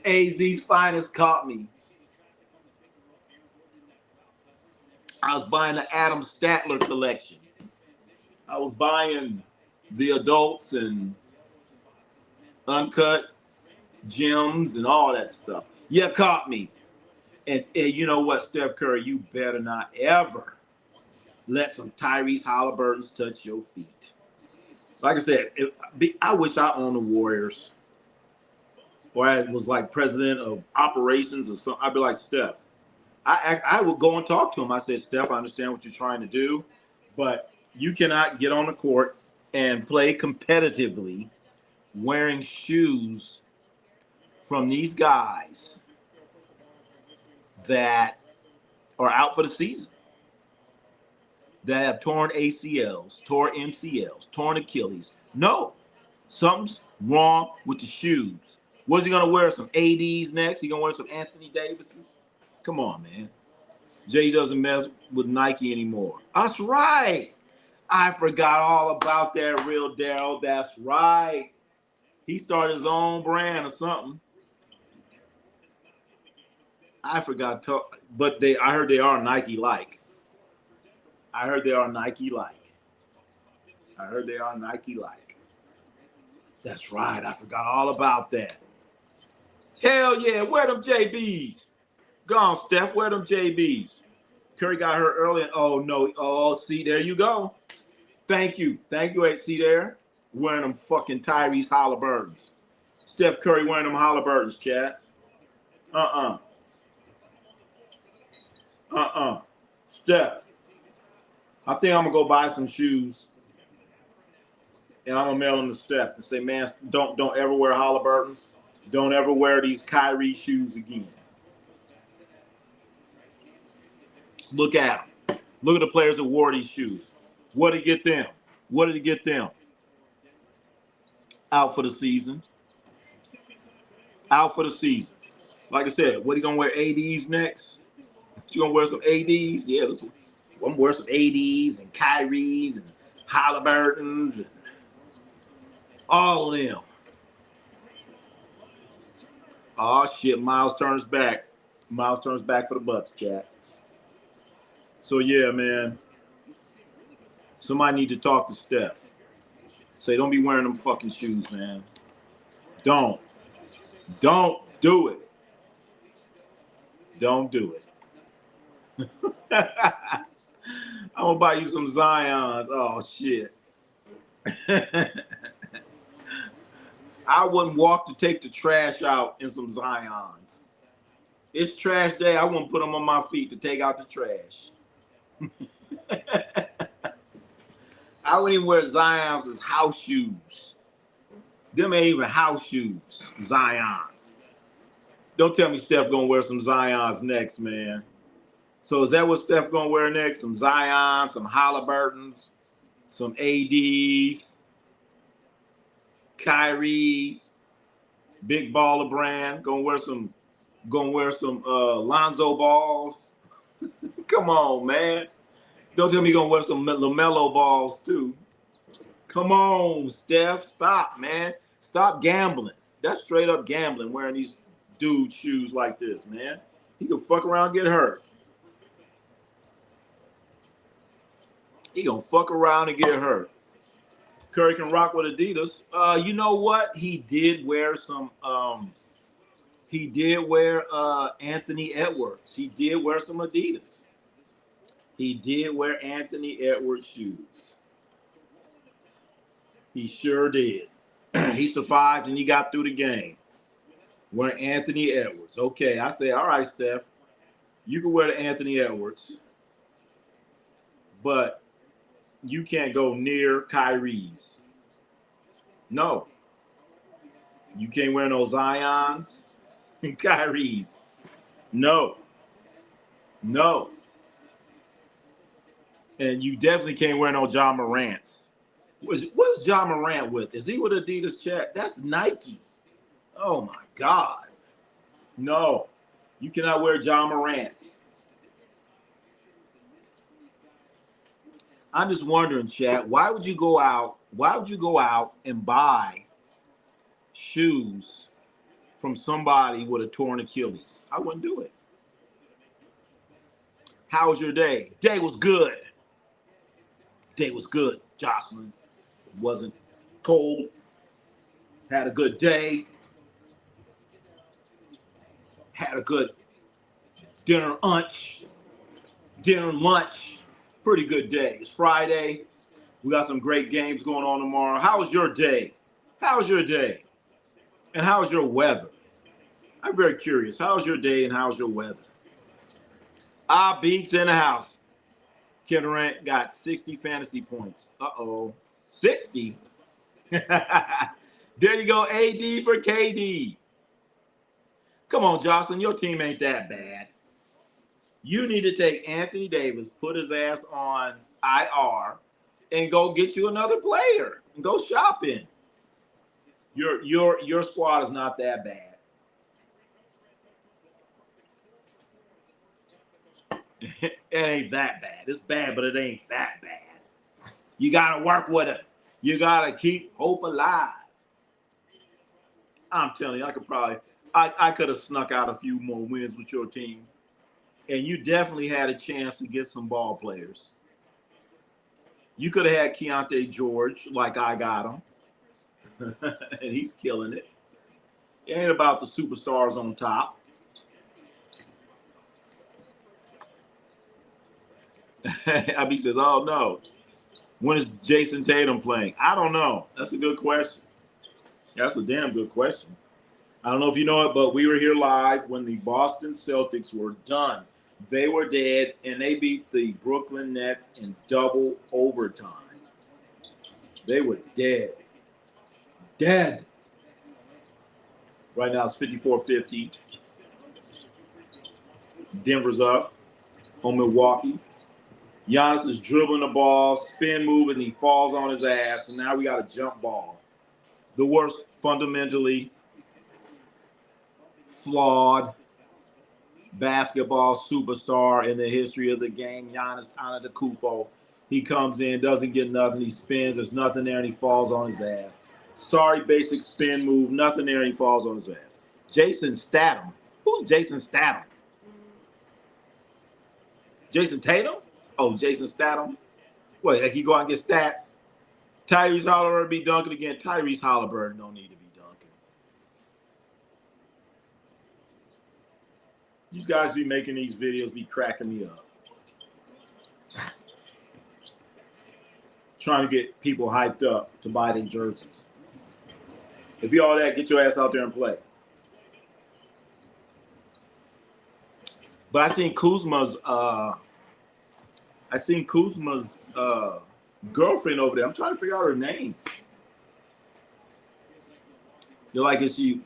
AZ's finest caught me. I was buying the Adam Statler collection. I was buying the adults and uncut gems and all that stuff. You caught me. And you know what, Steph Curry, you better not ever let some Tyrese Halliburtons touch your feet. Like I said, I wish I owned the Warriors, or I was like president of operations or something. I'd be like, Steph. I would go and talk to him. I said, Steph, I understand what you're trying to do, but you cannot get on the court and play competitively wearing shoes from these guys that are out for the season, that have torn ACLs, torn MCLs, torn Achilles. No, something's wrong with the shoes. Was he going to wear some ADs next? He going to wear some Anthony Davises? Come on, man. Jay doesn't mess with Nike anymore. That's right. I forgot all about that, real Daryl. That's right. He started his own brand or something. I forgot, but I heard they are Nike-like. I heard they are Nike-like. That's right. I forgot all about that. Hell yeah. Where them JBs? Go on, Steph. Where them JBs? Curry got hurt early. And, oh, no. Oh, see, there you go. Thank you. See there? Wearing them fucking Tyrese Halliburtons. Steph Curry wearing them Halliburtons, chat. Steph, I think I'm going to go buy some shoes and I'm gonna mail them to Steph and say, man, don't ever wear Halliburton's. Don't ever wear these Kyrie shoes again. Look at them. Look at the players that wore these shoes. What did it get them? What did it get them? Out for the season. Out for the season. Like I said, what are you gonna wear ADs next? You gonna wear some ADs? Yeah, I'm gonna wear some ADs and Kyries and Halliburtons and all of them. Oh shit, Miles turns back. Miles turns back for the Bucks, chat. So yeah, man. Somebody need to talk to Steph. Say, don't be wearing them fucking shoes, man. Don't do it. Don't do it. I'm gonna buy you some Zions. Oh shit. I wouldn't walk to take the trash out in some Zions. It's trash day. I wouldn't put them on my feet to take out the trash. I wouldn't even wear Zions as house shoes. Them ain't even house shoes. Zions. Don't tell me Steph gonna wear some Zions next, man. So is that what Steph gonna wear next? Some Zions, some Halliburtons, some ADs, Kyries, big baller brand. Gonna wear some Lonzo balls. Come on, man. Don't tell me you're gonna wear some LaMelo balls too. Come on, Steph. Stop, man. Stop gambling. That's straight up gambling, wearing these dude shoes like this, man. He can fuck around and get hurt. He gonna fuck around and get hurt. Curry can rock with Adidas. You know what? He did wear some Anthony Edwards. He did wear some Adidas. He did wear Anthony Edwards shoes. He sure did. He survived and he got through the game. Wearing Anthony Edwards. Okay, I say, all right, Steph, you can wear the Anthony Edwards, but you can't go near Kyrie's. No. You can't wear no Zions and Kyrie's. No. And you definitely can't wear no John Morant's. What's John Morant with? Is he with Adidas, chat? That's Nike. Oh my God. No. You cannot wear John Morant's. I'm just wondering, chat, why would you go out and buy shoes from somebody with a torn Achilles? I wouldn't do it. How was your day? Day was good. Day was good, Jocelyn. It wasn't cold. Had a good day. Had a good dinner, lunch. Pretty good day. It's Friday. We got some great games going on tomorrow. How was your day? How's your day? And how's your weather? I'm very curious. How's your day and how's your weather? Beats in the house. Kevin Durant got 60 fantasy points. 60? There you go, AD for KD. Come on, Jocelyn, your team ain't that bad. You need to take Anthony Davis, put his ass on IR, and go get you another player and go shopping. Your squad is not that bad. It ain't that bad. It's bad, but it ain't that bad. You got to work with it. You got to keep hope alive. I'm telling you, I could have snuck out a few more wins with your team. And you definitely had a chance to get some ball players. You could have had Keontae George like I got him. And he's killing it. It ain't about the superstars on top. Abby says, oh, no. When is Jason Tatum playing? I don't know. That's a good question. That's a damn good question. I don't know if you know it, but we were here live when the Boston Celtics were done. They were dead, and they beat the Brooklyn Nets in double overtime. They were dead. Dead. Right now it's 54-50. Denver's up on Milwaukee. Giannis is dribbling the ball, spin move, and he falls on his ass. And now we got a jump ball. The worst, fundamentally flawed basketball superstar in the history of the game, Giannis Antetokounmpo. He comes in, doesn't get nothing. He spins. There's nothing there, and he falls on his ass. Sorry, basic spin move. Nothing there, and he falls on his ass. Jason Statham. Who's Jason Statham? Jason Tatum? Oh, Jason Statham. What, like he go out and get stats? Tyrese Halliburton be dunking again. Tyrese Halliburton don't need to be dunking. These guys be making these videos, be cracking me up. Trying to get people hyped up to buy their jerseys. If you all that, get your ass out there and play. But I seen Kuzma's girlfriend over there. I'm trying to figure out her name. You're like, is she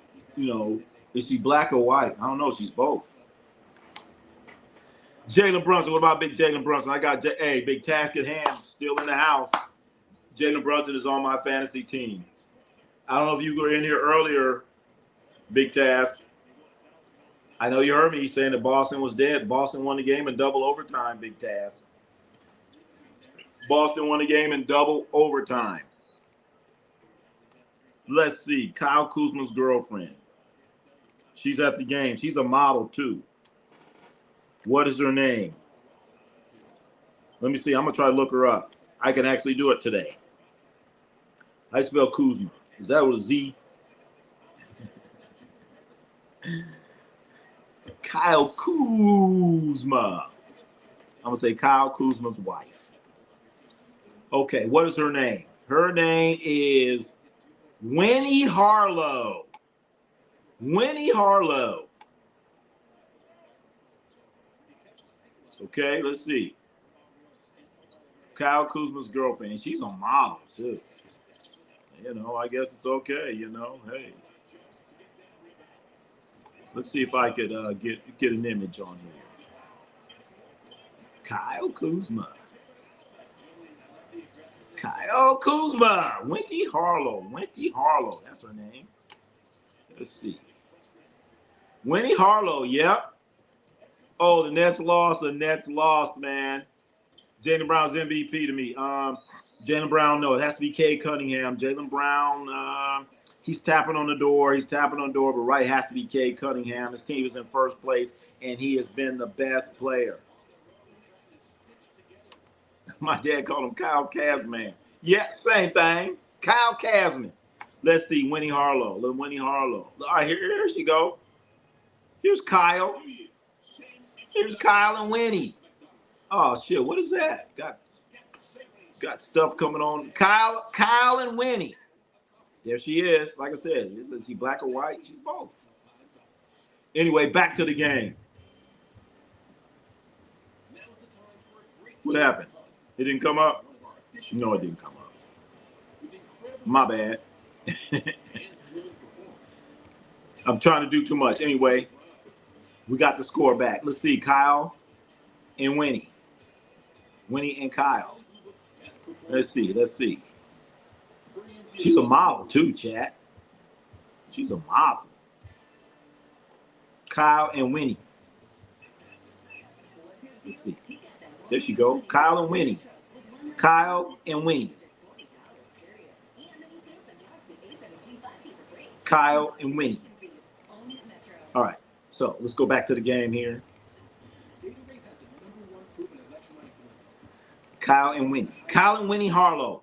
black or white? I don't know. She's both. Jalen Brunson. What about big Jalen Brunson? I got big task at hand, still in the house. Jalen Brunson is on my fantasy team. I don't know if you were in here earlier, Big Task. I know you heard me saying that Boston was dead. Boston won the game in double overtime, Big Task. Boston won the game in double overtime. Let's see. Kyle Kuzma's girlfriend. She's at the game. She's a model, too. What is her name? Let me see. I'm going to try to look her up. I can actually do it today. I spell Kuzma. Is that with a Z? Kyle Kuzma. I'm going to say Kyle Kuzma's wife. Okay, what is her name? Her name is Winnie Harlow. Winnie Harlow. Okay, let's see. Kyle Kuzma's girlfriend. And she's a model, too. I guess it's okay, hey. Let's see if I could get an image on here. Kyle Kuzma. Kyle Kuzma. Winnie Harlow. Winnie Harlow. That's her name. Let's see. Winnie Harlow, yep. Oh, the Nets lost. The Nets lost, man. Jaylen Brown's MVP to me. Jaylen Brown, no, it has to be Cade Cunningham. Jaylen Brown, he's tapping on the door. But right, it has to be Cade Cunningham. His team is in first place, and he has been the best player. My dad called him Kyle Kazman. Yeah, same thing. Kyle Kazman. Let's see, Winnie Harlow. Little Winnie Harlow. All right, here she go. Here's Kyle. Here's Kyle and Winnie. Oh, shit, what is that? Got stuff coming on. Kyle and Winnie. There she is. Like I said, is she black or white? She's both. Anyway, back to the game. What happened? It didn't come up? No, it didn't come up. My bad. I'm trying to do too much. Anyway, we got the score back. Let's see. Kyle and Winnie. Winnie and Kyle. Let's see. She's a model too, chat. She's a model. Kyle and Winnie. Let's see. There she go. Kyle and Winnie. Kyle and Winnie. Kyle and Winnie. All right. So let's go back to the game here. Kyle and Winnie. Kyle and Winnie Harlow.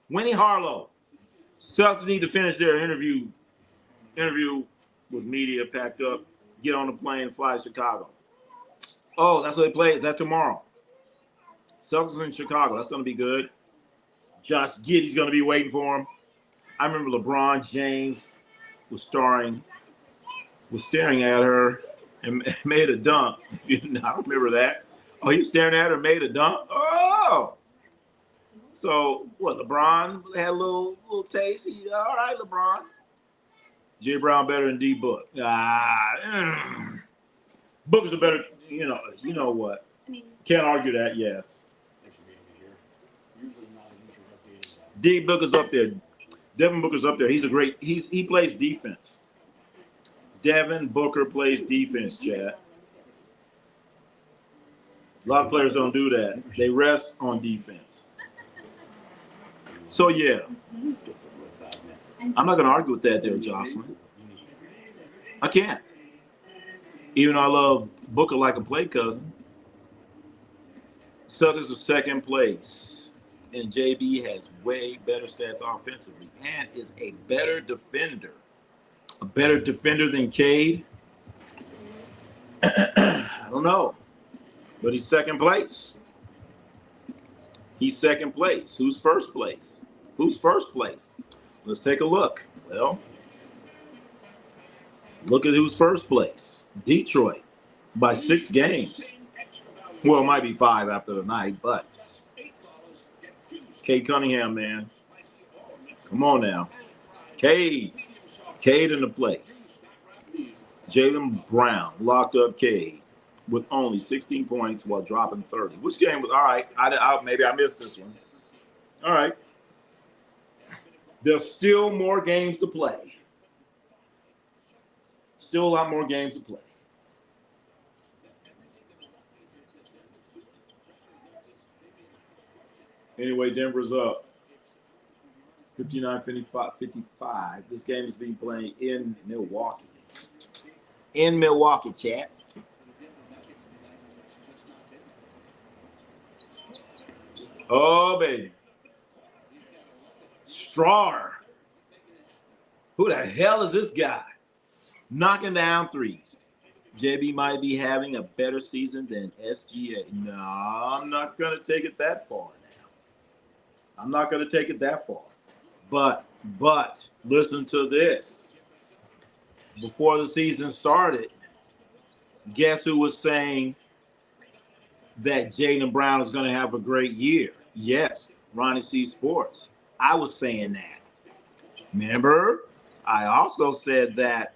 Winnie Harlow. Celtics need to finish their interview with media packed up, get on the plane, fly to Chicago. Oh, that's what they play. Is that tomorrow? Celtics in Chicago. That's going to be good. Josh Giddey's going to be waiting for him. I remember LeBron James was staring at her and made a dunk. I don't remember that. Oh, he was staring at her and made a dunk? Oh! So what? LeBron had a little taste. All right, LeBron. Jay Brown better than D Book. Book is a better. You know what? Can't argue that. Yes. D Book is up there. Devin Booker's up there. He's a great. He plays defense. Devin Booker plays defense, Chad. A lot of players don't do that. They rest on defense. So yeah, I'm not going to argue with that there, Jocelyn. I can't. Even though I love Booker like a play cousin. Celtics are second place. And JB has way better stats offensively and is a better defender. A better defender than Cade? I don't know. But he's second place. He's second place. Who's first place? Who's first place? Let's take a look. Well, look at who's first place. Detroit by 6 games. Well, it might be 5 after the night, but Cade Cunningham, man. Come on now. Cade in the place. Jaylen Brown locked up Cade with only 16 points while dropping 30. Which game was all right? Maybe I missed this one. All right. There's still more games to play. Still a lot more games to play. Anyway, Denver's up 59-55. This game is being played in Milwaukee. In Milwaukee, chat. Oh, baby. Strar. Who the hell is this guy? Knocking down threes. JB might be having a better season than SGA. No, I'm not going to take it that far now. I'm not going to take it that far. But listen to this. Before the season started, guess who was saying that Jaylen Brown is going to have a great year? Yes, Ronnie C Sports. I was saying that. Remember? I also said that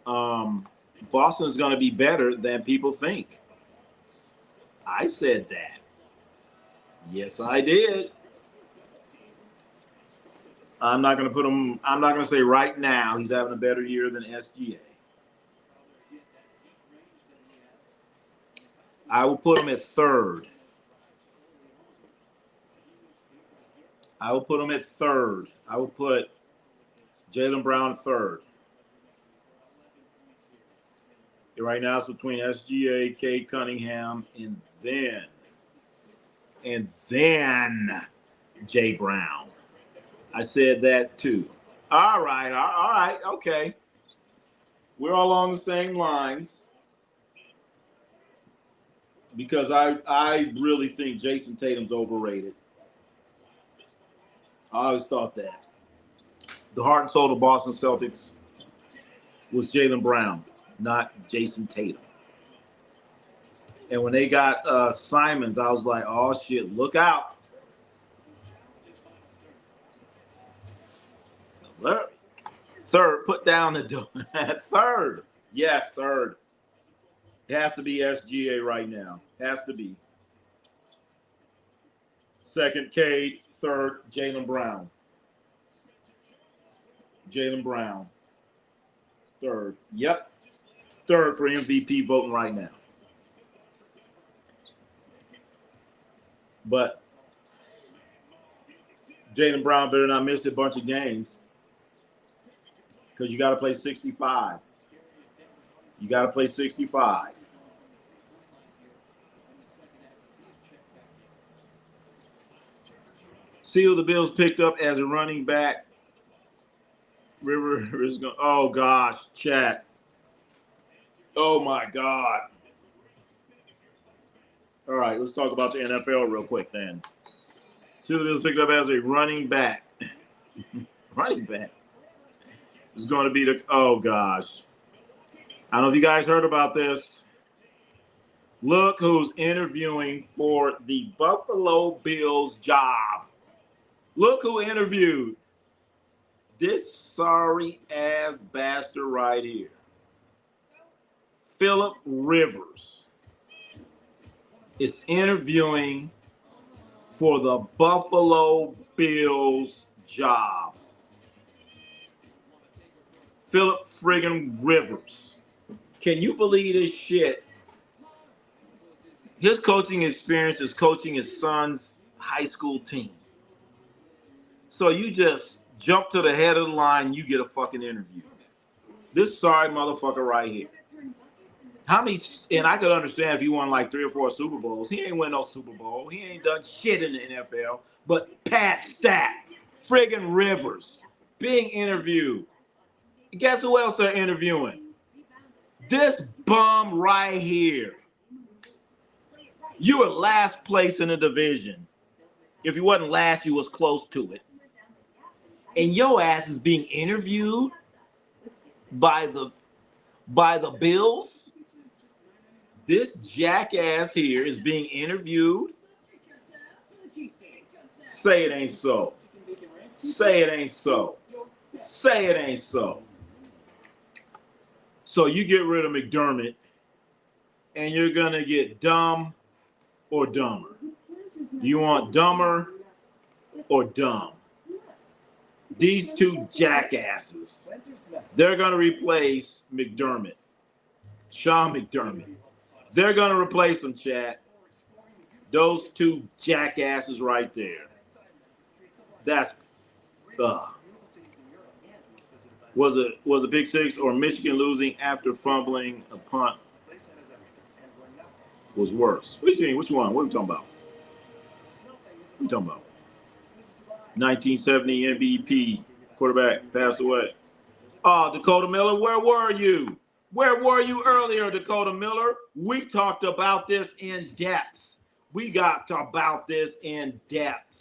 Boston is going to be better than people think. I said that. Yes, I did. I'm not going to say right now he's having a better year than SGA. I will put him at third. I will put Jaylen Brown third. Right now it's between SGA, Cade Cunningham, and then Jay Brown. I said that too. All right, okay. We're all on the same lines because I really think Jason Tatum's overrated. I always thought that. The heart and soul of Boston Celtics was Jaylen Brown, not Jason Tatum. And when they got Simons, I was like, oh, shit, look out. Third, put down the door. Third. Yes, third. It has to be SGA right now. Has to be. Second, Cade. Third, Jaylen Brown. Jaylen Brown. Third. Yep. Third for MVP voting right now. But Jaylen Brown better not miss a bunch of games because you got to play 65. You got to play 65. See who the Bills picked up as a running back. River is going. Oh gosh, chat. Oh my God. All right, let's talk about the NFL real quick then. See who the Bills picked up as a running back. Running back is going to be oh gosh. I don't know if you guys heard about this. Look who's interviewing for the Buffalo Bills job. Look who interviewed. This sorry ass bastard right here. Philip Rivers is interviewing for the Buffalo Bills job. Philip friggin' Rivers. Can you believe this shit? His coaching experience is coaching his son's high school team. So you just jump to the head of the line, you get a fucking interview. This sorry motherfucker right here. How many, and I could understand if he won like 3 or 4 Super Bowls. He ain't win no Super Bowl. He ain't done shit in the NFL. But Pat Stat, friggin' Rivers, being interviewed. And guess who else they're interviewing? This bum right here. You were last place in the division. If you wasn't last, you was close to it. And your ass is being interviewed by the Bills. This jackass here is being interviewed. Say it ain't so. Say it ain't so. Say it ain't so. So you get rid of McDermott, and you're going to get dumb or dumber. You want dumber or dumb? These two jackasses, they're going to replace McDermott, Sean McDermott. They're going to replace them, chat. Those two jackasses right there. That's, was a pick six or Michigan losing after fumbling a punt was worse? What do you think? Which one? What are we talking about? What are we talking about? 1970 MVP quarterback passed away. Oh, Dakota Miller, where were you? Where were you earlier, Dakota Miller? We talked about this in depth. We got about this in depth.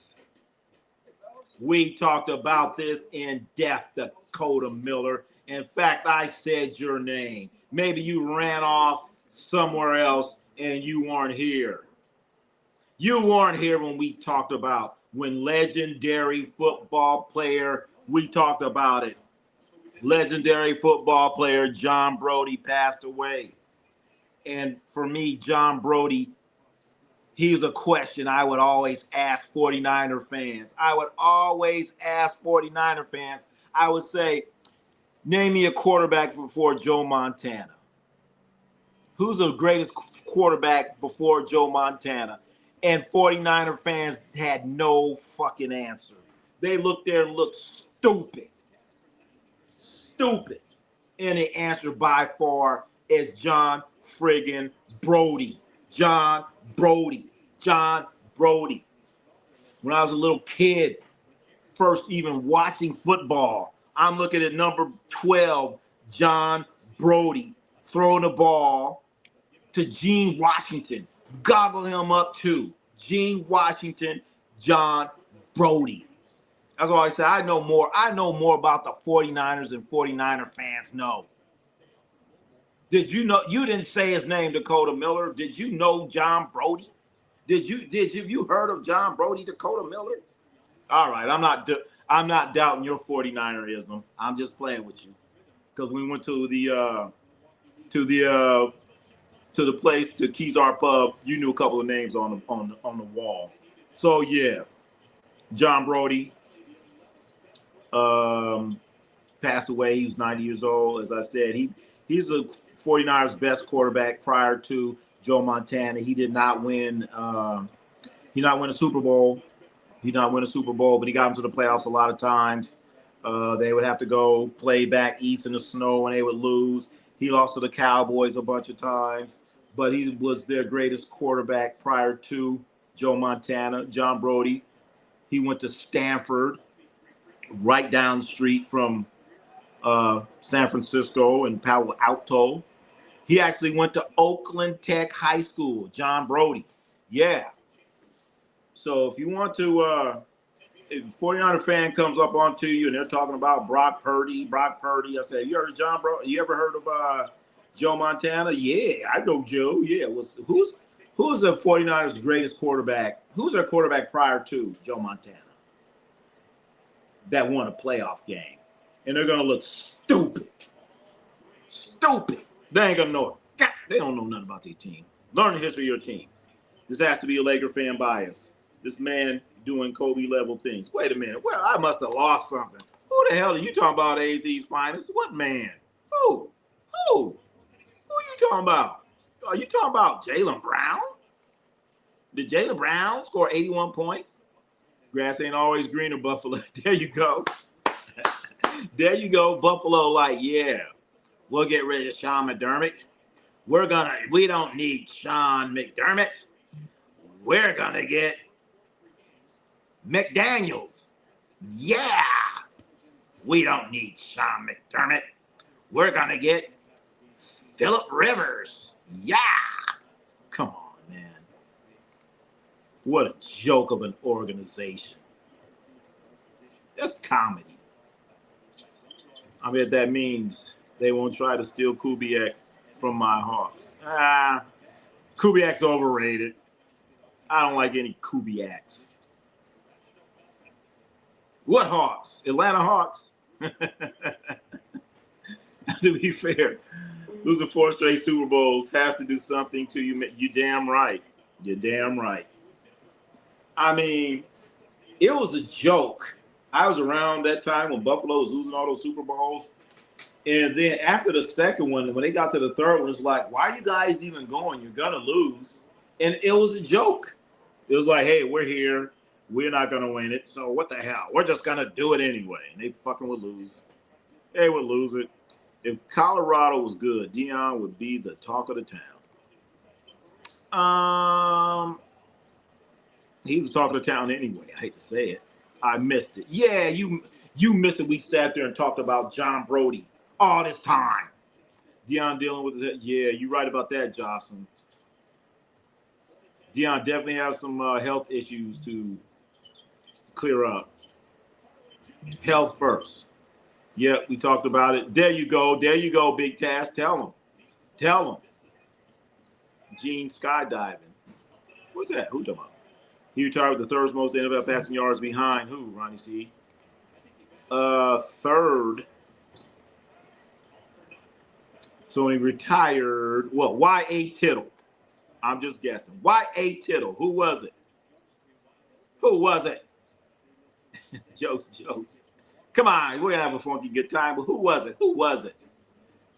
We talked about this in depth, Dakota Miller. In fact, I said your name. Maybe you ran off somewhere else and you weren't here. You weren't here when we talked about when legendary football player, we talked about it. Legendary football player John Brodie passed away. And for me, John Brodie, he's a question I would always ask 49er fans. I would always ask 49er fans. I would say, name me a quarterback before Joe Montana. Who's the greatest quarterback before Joe Montana? And 49er fans had no fucking answer. They looked there and looked stupid. Stupid. And the answer by far is John friggin' Brodie. John Brodie. John Brodie. When I was a little kid, first even watching football, I'm looking at number 12, John Brodie, throwing the ball to Gene Washington. Goggle him up too. Gene Washington, John Brodie. That's all I say. I know more about the 49ers than 49er fans know. Did you know? You didn't say his name, Dakota Miller. Did you know John Brodie? Have you heard of John Brodie, Dakota Miller? All right, I'm not doubting your 49erism. I'm just playing with you because we went to the place, to Kezar Pub. You knew a couple of names on the wall. So yeah, John Brodie passed away. He was 90 years old. As I said, he's the 49ers' best quarterback prior to Joe Montana. He did not win. He did not win a Super Bowl. He did not win a Super Bowl, but he got into the playoffs a lot of times. They would have to go play back east in the snow, and they would lose. He lost to the Cowboys a bunch of times, but he was their greatest quarterback prior to Joe Montana. John Brodie, he went to Stanford, right down the street from San Francisco and Palo Alto. He actually went to Oakland Tech High School, John Brodie. Yeah. So if you want to, if a 49er fan comes up onto you and they're talking about Brock Purdy, I say, you heard of John Brodie? You ever heard of Joe Montana, yeah, I know Joe. Yeah, who's the 49ers' greatest quarterback? Who's their quarterback prior to Joe Montana that won a playoff game? And they're gonna look stupid. Stupid. They ain't gonna know it. God, they don't know nothing about their team. Learn the history of your team. This has to be a Laker fan bias. This man doing Kobe level things. Wait a minute. Well, I must have lost something. Who the hell are you talking about, AZ's finest? What man? Who? Who? Who are you talking about? Are you talking about Jaylen Brown? Did Jaylen Brown score 81 points? Grass ain't always greener, Buffalo. There you go. There you go. Buffalo, like, yeah, we'll get rid of Sean McDermott. We don't need Sean McDermott. We're gonna get McDaniels. Yeah. We don't need Sean McDermott. We're gonna get Phillip Rivers. Yeah. Come on, man. What a joke of an organization. That's comedy. I bet that means they won't try to steal Kubiak from my Hawks. Kubiak's overrated. I don't like any Kubiaks. What Hawks? Atlanta Hawks? To be fair, losing 4 straight Super Bowls has to do something to you. You're damn right. You're damn right. I mean, it was a joke. I was around that time when Buffalo was losing all those Super Bowls. And then after the second one, when they got to the third one, it's like, why are you guys even going? You're going to lose. And it was a joke. It was like, hey, we're here. We're not going to win it. So what the hell? We're just going to do it anyway. And they fucking would lose. They would lose it. If Colorado was good, Deion would be the talk of the town. He's the talk of the town anyway. I hate to say it. I missed it. Yeah, you missed it. We sat there and talked about John Brody all this time. Deion dealing with it. Yeah, you're right about that, Jocelyn. Deion definitely has some health issues to clear up. Health first. Yep, we talked about it. There you go. There you go, Big Task. Tell him. Tell him. Gene skydiving. What's that? Who talking about? He retired with the third most NFL passing yards behind who, Ronnie C? Third. So he retired. Well, Y.A. Tittle. I'm just guessing. Y.A. Tittle. Who was it? Who was it? Jokes. Come on, we're gonna have a funky good time. But who was it? Who was it?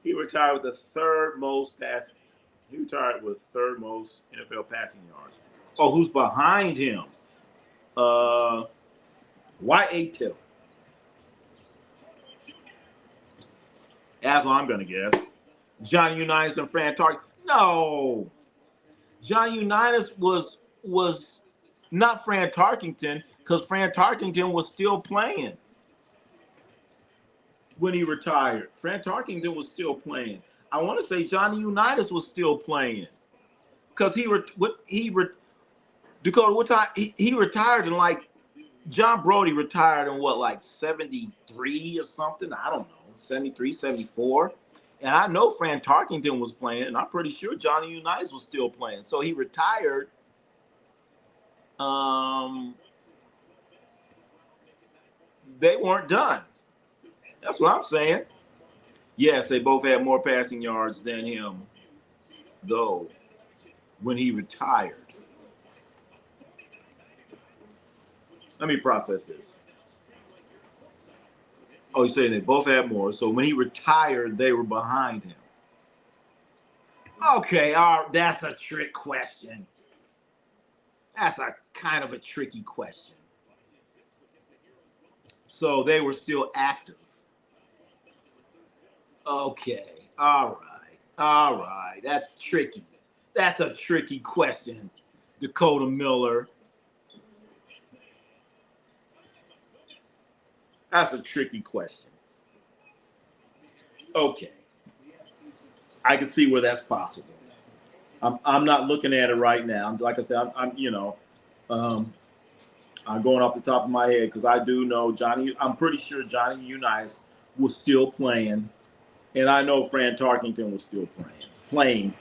He retired with the third most passing. He retired with third most NFL passing yards. Oh, who's behind him? Y.A. Tittle. That's what I'm gonna guess. Johnny Unitas and Fran Tarkenton. No, Johnny Unitas was not Fran Tarkenton because Fran Tarkenton was still playing when he retired. Fran Tarkenton was still playing. I want to say Johnny Unitas was still playing because Dakota, what time he retired in, like, John Brody retired in what, like 73 or something? I don't know, 73, 74. And I know Fran Tarkenton was playing, and I'm pretty sure Johnny Unitas was still playing. So he retired. They weren't done. That's what I'm saying. Yes, they both had more passing yards than him, though, when he retired. Let me process this. Oh, you're saying they both had more. So when he retired, they were behind him. Okay, that's a trick question. That's a kind of a tricky question. So they were still active. Okay, all right. That's tricky. That's a tricky question, Dakota Miller. That's a tricky question. Okay. I can see where that's possible. I'm not looking at it right now. Like I said, I'm going off the top of my head because I do know Johnny. I'm pretty sure Johnny Unitas was still playing And I know Fran Tarkington was still playing.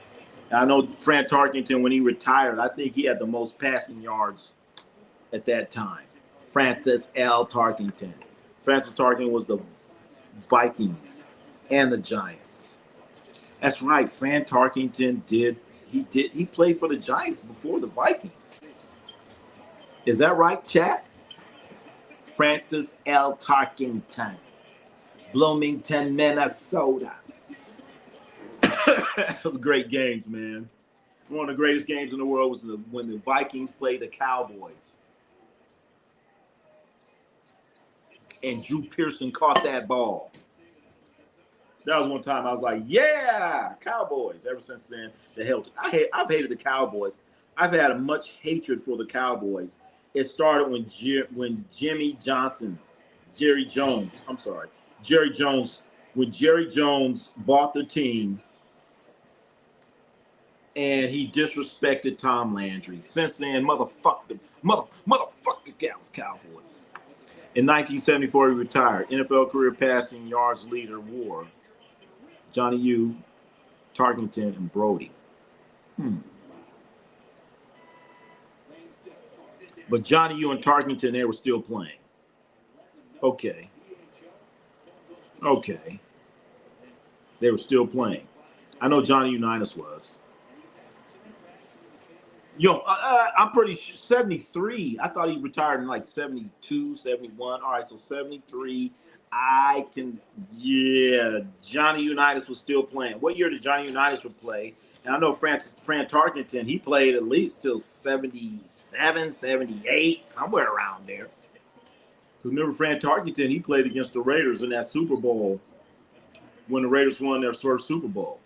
I know Fran Tarkington, when he retired, I think he had the most passing yards at that time. Francis L. Tarkington. Francis Tarkington was the Vikings and the Giants. That's right. Fran Tarkington he played for the Giants before the Vikings. Is that right, chat? Francis L. Tarkington, Bloomington, Minnesota. Those great games, man. One of the greatest games in the world was when the Vikings played the Cowboys. And Drew Pearson caught that ball. That was one time I was like, yeah, Cowboys. Ever since then, I've hated the Cowboys. I've had a much hatred for the Cowboys. It started when Jerry Jones, when Jerry Jones bought the team and he disrespected Tom Landry. Since then, motherfuck the Dallas Cowboys. In 1974, he retired. NFL career passing yards leader war. Johnny U, Tarkington, and Brody. But Johnny U and Tarkington, they were still playing. Okay. They were still playing. I know Johnny Unitas was. I'm pretty sure 73. I thought he retired in like 72, 71. All right, so 73. Johnny Unitas was still playing. What year did Johnny Unitas play? And I know Fran Tarkington, he played at least till 77, 78, somewhere around there. Remember Fran Tarkington, he played against the Raiders in that Super Bowl when the Raiders won their first Super Bowl.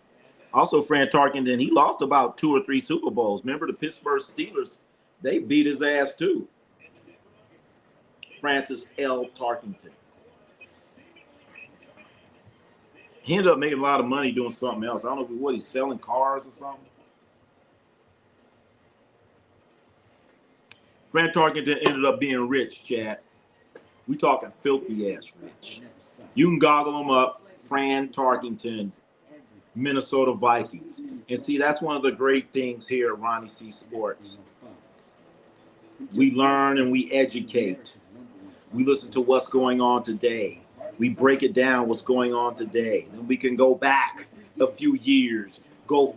Also, Fran Tarkington, he lost about 2 or 3 Super Bowls. Remember the Pittsburgh Steelers? They beat his ass too. Francis L. Tarkington. He ended up making a lot of money doing something else. I don't know he's selling cars or something. Fran Tarkington ended up being rich, chat. We talking filthy ass rich. You can goggle him up. Fran Tarkington, Minnesota Vikings. And see, that's one of the great things here at Ronnie C Sports. We learn and we educate. We listen to what's going on today. We break it down, what's going on today. Then we can go back a few years, go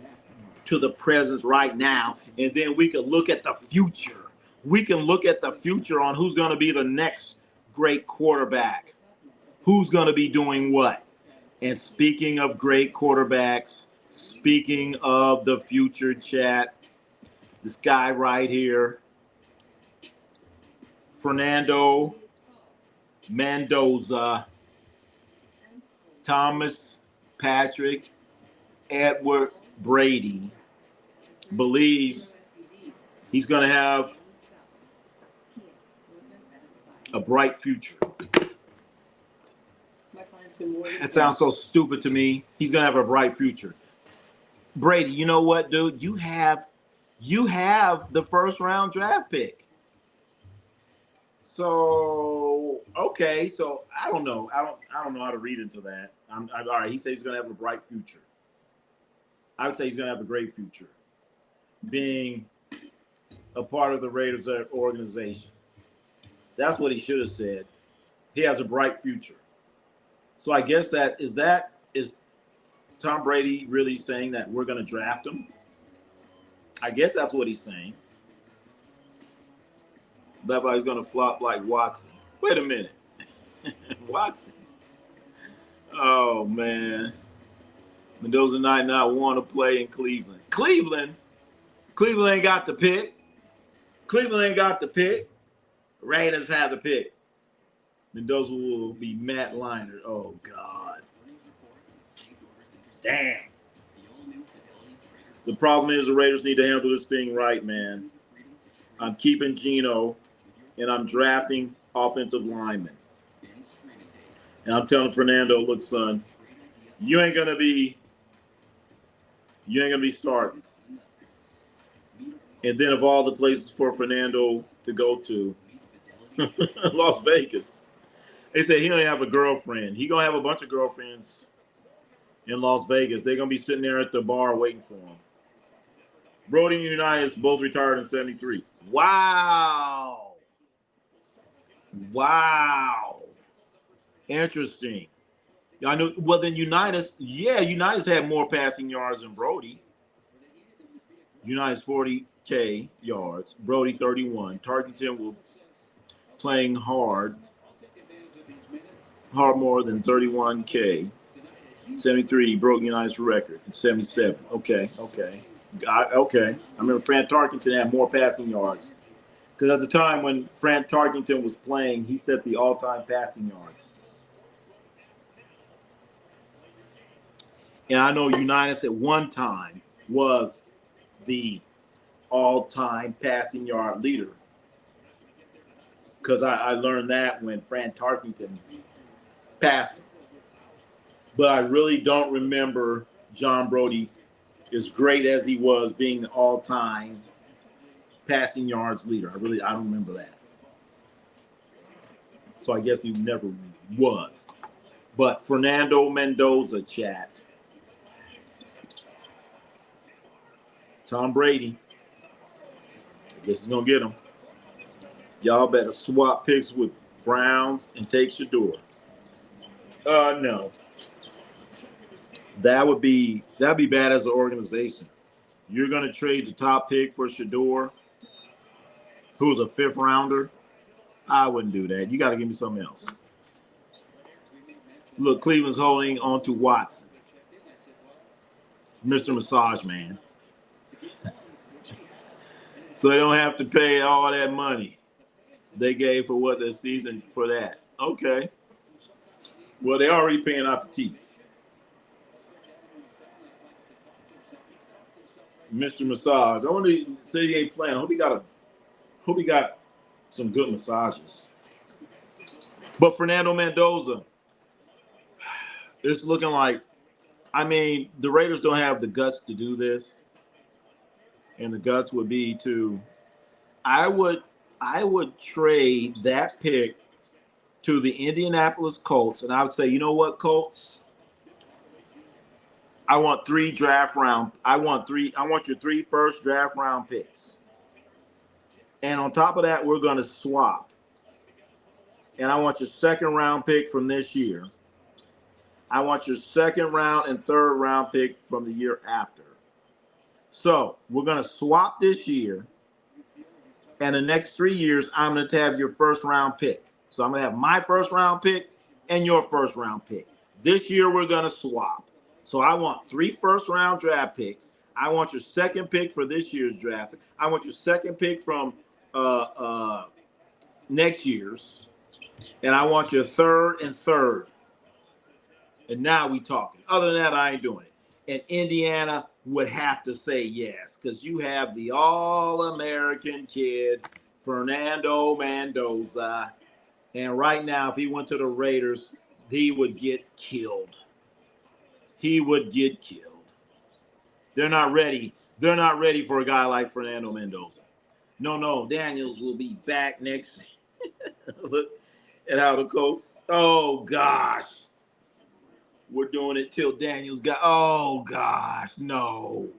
to the present right now, and then we can look at the future. We can look at the future on who's going to be the next great quarterback. Who's going to be doing what? And speaking of great quarterbacks, speaking of the future, chat, this guy right here, Fernando Mendoza, Thomas Patrick Edward Brady, believes he's going to have a bright future. That sounds so stupid to me. He's going to have a bright future. Brady, you know what, dude? You have the first round draft pick. So, okay. So I don't know. I don't know how to read into that. All right. He says he's going to have a bright future. I would say he's going to have a great future being a part of the Raiders organization. That's what he should have said. He has a bright future. So I guess is Tom Brady really saying that we're going to draft him? I guess that's what he's saying. That's why he's going to flop like Watson. Wait a minute. Watson. Oh, man. Mendoza might not want to play in Cleveland. Cleveland ain't got the pick. Raiders have the pick. Mendoza will be Matt Leinart. Oh, God. Damn. The problem is the Raiders need to handle this thing right, man. I'm keeping Geno, and I'm drafting offensive linemen. And I'm telling Fernando, look, son, you ain't gonna be starting. And then of all the places for Fernando to go to, Las Vegas. They say he don't have a girlfriend. He gonna have a bunch of girlfriends in Las Vegas. They're going to be sitting there at the bar waiting for him. Brody and Unitas both retired in 73. Wow. Wow. Interesting. I know. Well, then Unitas had more passing yards than Brody. Unitas 40K yards. Brody 31. Tarkington will playing hard more than 31K. 73 broke United's record in 77. Okay. I remember Fran Tarkington had more passing yards. Because at the time when Fran Tarkington was playing, he set the all-time passing yards. And I know Unitas at one time was the all-time passing yard leader. Because I learned that when Fran Tarkington passed him. But I really don't remember John Brody, as great as he was, being the all-time passing yards leader. I don't remember that. So I guess he never was. But Fernando Mendoza, chat. Tom Brady. I guess he's going to get him. Y'all better swap picks with Browns and take Shador. No. That'd be bad as an organization. You're going to trade the top pick for Shador, who's a 5th rounder. I wouldn't do that. You got to give me something else. Look, Cleveland's holding on to Watson. Mr. Massage Man. So they don't have to pay all that money they gave for what their season for that. Okay. Well, they're already paying out the teeth. Mr. Massage. I wonder if he said he ain't playing. I hope he got some good massages. But Fernando Mendoza, it's looking like, the Raiders don't have the guts to do this. And the guts would be I would trade that pick to the Indianapolis Colts. And I would say, you know what, Colts? I want your 3 first draft round picks. And on top of that, we're going to swap. And I want your 2nd round pick from this year. I want your 2nd round and 3rd round pick from the year after. So we're going to swap this year. And the next 3 years, I'm going to have your 1st round pick. So I'm going to have my 1st round pick and your 1st round pick. This year, we're going to swap. So I want 3 1st round draft picks. I want your 2nd pick for this year's draft. I want your 2nd pick from next year's. And I want your 3rd and 3rd. And now we talking. Other than that, I ain't doing it. And Indiana would have to say yes, because you have the All-American kid, Fernando Mendoza. And right now, if he went to the Raiders, he would get killed. He would get killed. They're not ready. They're not ready for a guy like Fernando Mendoza. No, Daniels will be back next. Look at how the Colts. Oh, gosh. We're doing it till Daniels got. Oh, gosh. No.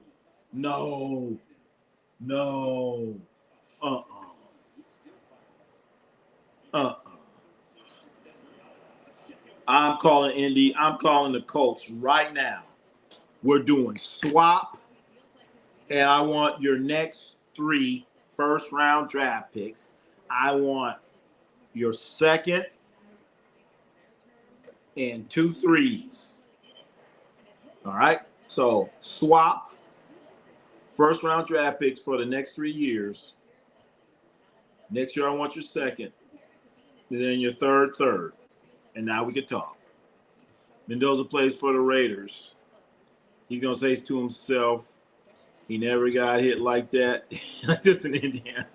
I'm calling Indy. I'm calling the Colts right now. We're doing swap. And I want your next 3 first round draft picks. I want your 2nd and 2 3s. All right. So swap 1st round draft picks for the next 3 years. Next year, I want your 2nd. And then your 3rd. And now we can talk. Mendoza plays for the Raiders. He's going to say to himself, he never got hit like that. Like this in Indiana.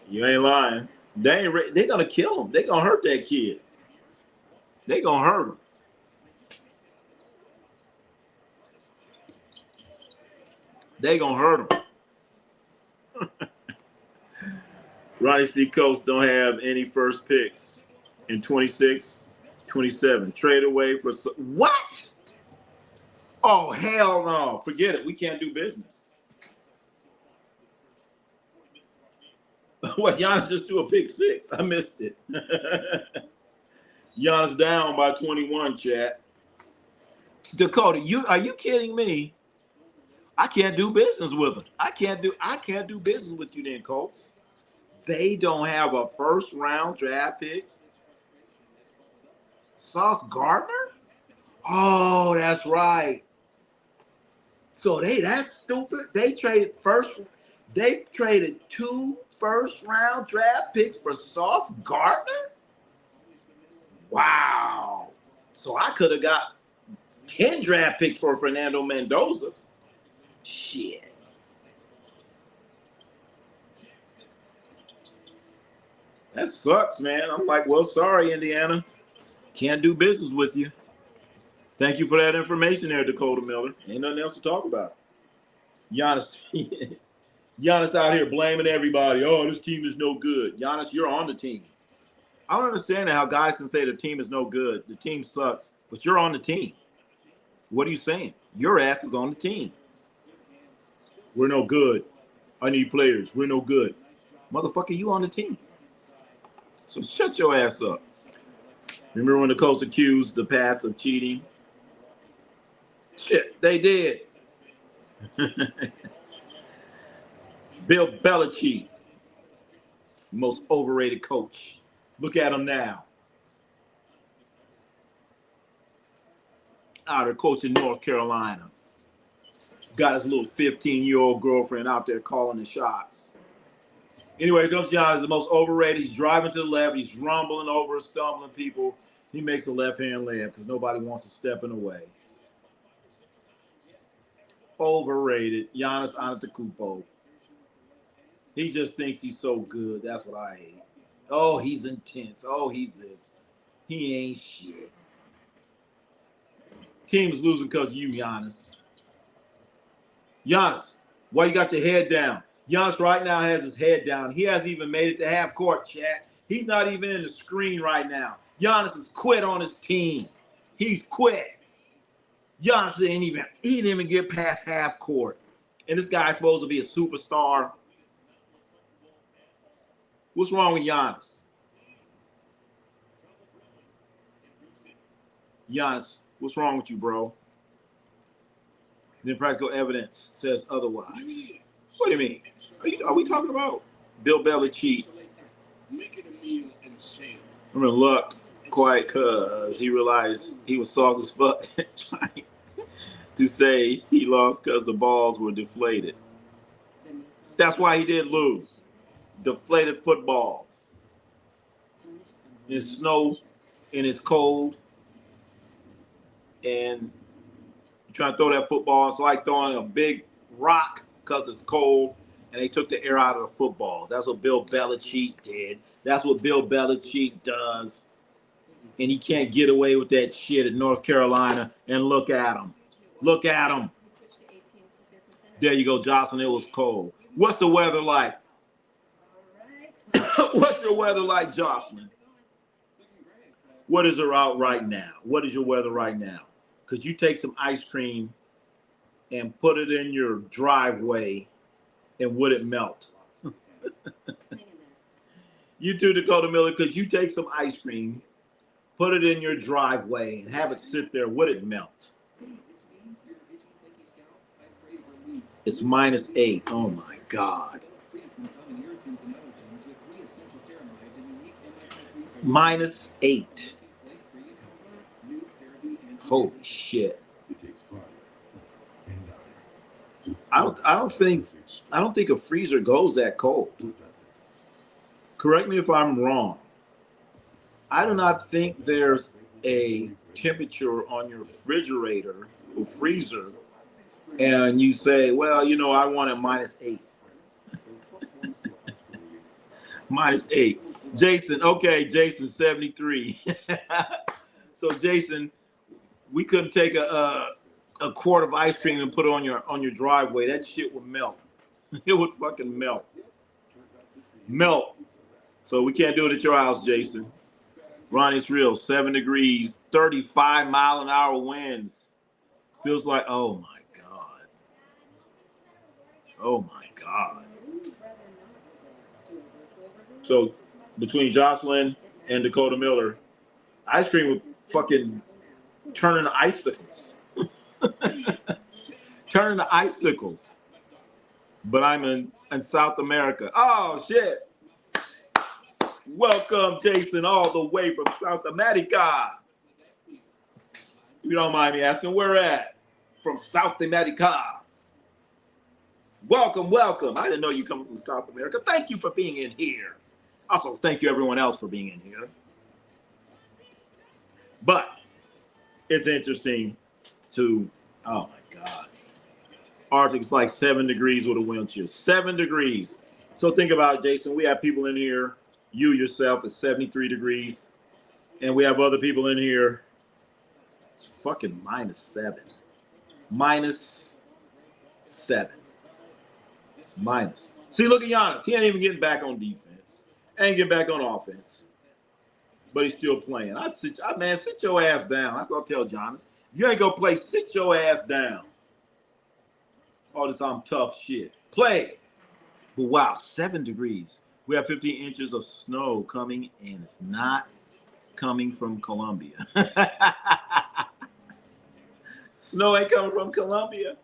You ain't lying. They're going to kill him. They're going to hurt that kid. They're going to hurt him. They're going to hurt him. Ronnie C Coast don't have any first picks in 26, 27. Trade away for what? Oh, hell no. Forget it. We can't do business. What, Giannis just threw a pick 6? I missed it. Giannis down by 21, chat. Dakota, are you kidding me? I can't do business with them. I can't do business with you then, Colts. They don't have a first round draft pick. Sauce Gardner? Oh, that's right. So that's stupid. They traded 2 first round draft picks for Sauce Gardner? Wow. So I could have got 10 draft picks for Fernando Mendoza. Shit. That sucks, man. I'm like, well, sorry, Indiana. Can't do business with you. Thank you for that information there, Dakota Miller. Ain't nothing else to talk about. Giannis out here blaming everybody. Oh, this team is no good. Giannis, you're on the team. I don't understand how guys can say the team is no good. The team sucks, but you're on the team. What are you saying? Your ass is on the team. We're no good. I need players. We're no good. Motherfucker, you on the team. So shut your ass up. Remember when the Colts accused the Pats of cheating? Shit, they did. Bill Belichick, most overrated coach. Look at him now. Out there coaching North Carolina. Got his little 15-year-old girlfriend out there calling the shots. Anyway, here comes Giannis, the most overrated. He's driving to the left. He's rumbling over, stumbling people. He makes a left-hand layup because nobody wants to step in the way. Overrated. Giannis Antetokounmpo. He just thinks he's so good. That's what I hate. Oh, he's intense. Oh, he's this. He ain't shit. Team's losing because of you, Giannis. Giannis, why you got your head down? Giannis right now has his head down. He hasn't even made it to half court, chat. He's not even in the screen right now. Giannis has quit on his team. He's quit. Giannis he didn't even get past half court. And this guy's supposed to be a superstar. What's wrong with Giannis? Giannis, what's wrong with you, bro? Then practical evidence says otherwise. What do you mean? Are we talking about Bill Belichick? Remember Luck, quiet cuz he realized he was soft as fuck trying to say he lost because the balls were deflated. That's why he did lose. Deflated footballs. It's snow and it's cold. And you try to throw that football, it's like throwing a big rock because it's cold, and they took the air out of the footballs. That's what Bill Belichick did. That's what Bill Belichick does. And he can't get away with that shit at North Carolina. And look at him. Look at him. There you go, Jocelyn. It was cold. What's the weather like? What's your weather like, Jocelyn? What is it out right now? What is your weather right now? Could you take some ice cream and put it in your driveway, and would it melt? You too, Dakota Miller, could you take some ice cream, put it in your driveway, and have it sit there? Would it melt? It's -8. Oh, my God. -8. Holy shit. I don't think a freezer goes that cold. Correct me if I'm wrong. I do not think there's a temperature on your refrigerator or freezer and you say, well, you know, I want it -8. -8. Jason, okay, Jason 73. So Jason, we couldn't take a quart of ice cream and put it on your driveway. That shit would melt. It would fucking melt. Melt. So we can't do it at your house, Jason. Ronnie's real, 7 degrees, 35-mile-an-hour winds. Feels like, oh my God. Oh my God. So between Jocelyn and Dakota Miller, ice cream would fucking turn into icicles. Turn into icicles. But I'm in South America. Oh shit. Welcome, Jason, all the way from South America. If you don't mind me asking, where at? From South America. Welcome, welcome. I didn't know you coming from South America. Thank you for being in here. Also, thank you everyone else for being in here. But it's interesting to, oh my God. Arctic's like 7 degrees with a wind chill. 7 degrees. So think about it, Jason. We have people in here. You yourself is 73 degrees. And we have other people in here. It's fucking -7. -7. Minus. See, look at Giannis. He ain't even getting back on defense. Ain't getting back on offense. But he's still playing. Man, sit your ass down. That's what I'll tell Giannis. If you ain't gonna play, sit your ass down. All this tough shit. Play. But wow, 7 degrees. We have 15 inches of snow coming, and it's not coming from Colombia. Snow ain't coming from Colombia.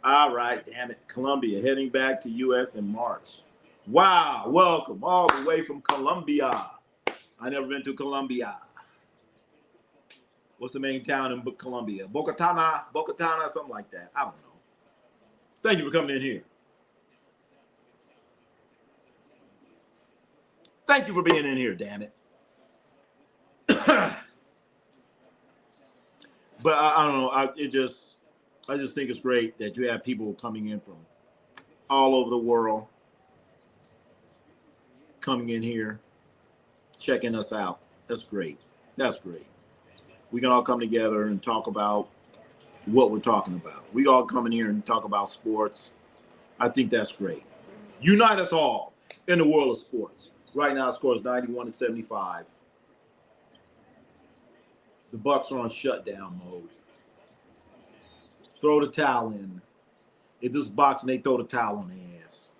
All right, damn it. Colombia heading back to U.S. in March. Wow, welcome all the way from Colombia. I never been to Colombia. What's the main town in Colombia? Bogotá, something like that. I don't know. Thank you for coming in here. Thank you for being in here, damn it. But I don't know. I just think it's great that you have people coming in from all over the world, coming in here, checking us out. That's great. That's great. We can all come together and talk about what we're talking about. We all come in here and talk about sports. I think that's great. Unite us all in the world of sports. Right now, it scores 91-75. The Bucks are on shutdown mode. Throw the towel in. If this is boxing, they throw the towel on their ass.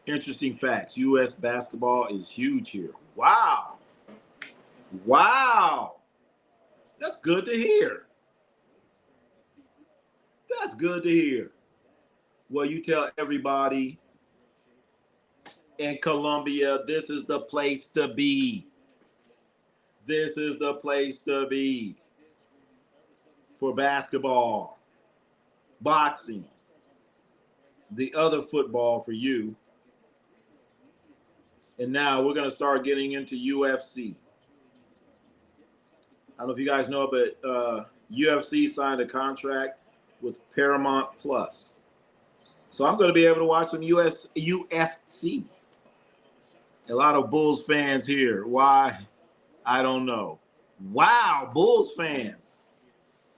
Interesting facts. U.S. basketball is huge here. Wow. Wow. That's good to hear. That's good to hear. Well, you tell everybody in Colombia, this is the place to be. This is the place to be for basketball, boxing, the other football for you. And now we're going to start getting into UFC. I don't know if you guys know, but UFC signed a contract with Paramount Plus. So I'm going to be able to watch some UFC. A lot of Bulls fans here. Why? I don't know. Wow, Bulls fans.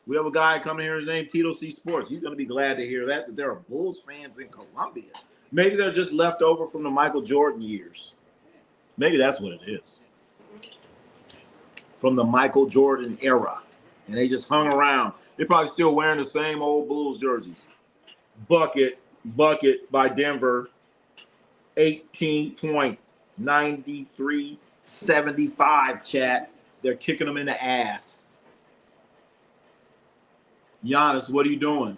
We have a guy coming here, his name Ronnie C Sports. You're going to be glad to hear that there are Bulls fans in Colombia. Maybe they're just left over from the Michael Jordan years. Maybe that's what it is. From the Michael Jordan era. And they just hung around. They're probably still wearing the same old Bulls jerseys. Bucket by Denver. 18.9375, chat. They're kicking them in the ass. Giannis, what are you doing?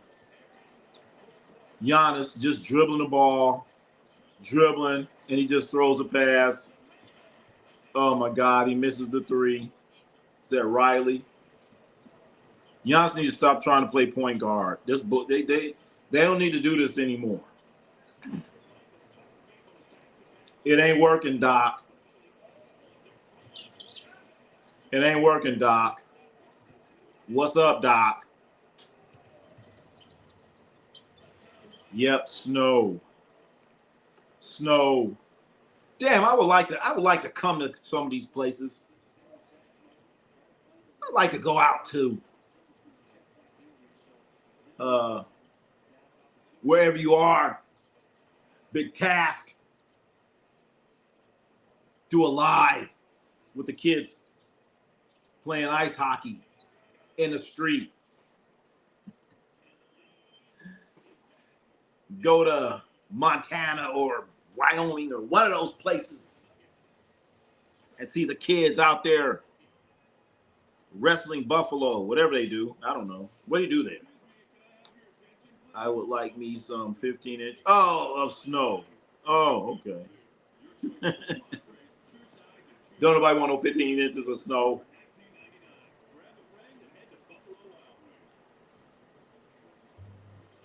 Giannis just dribbling the ball, and he just throws a pass. Oh my God, he misses the three. Is that Riley? Giannis needs to stop trying to play point guard. They don't need to do this anymore. It ain't working, Doc. It ain't working, Doc. What's up, Doc? Yep, snow. Damn, I would like to come to some of these places. I'd like to go out to wherever you are. Big task. do a live with the kids playing ice hockey in the street. Go to Montana or Wyoming or one of those places and see the kids out there wrestling buffalo, whatever they do. I don't know. What do you do there? I would like me some 15-inch. Oh, of snow. Oh, okay. Don't nobody want no 15 inches of snow.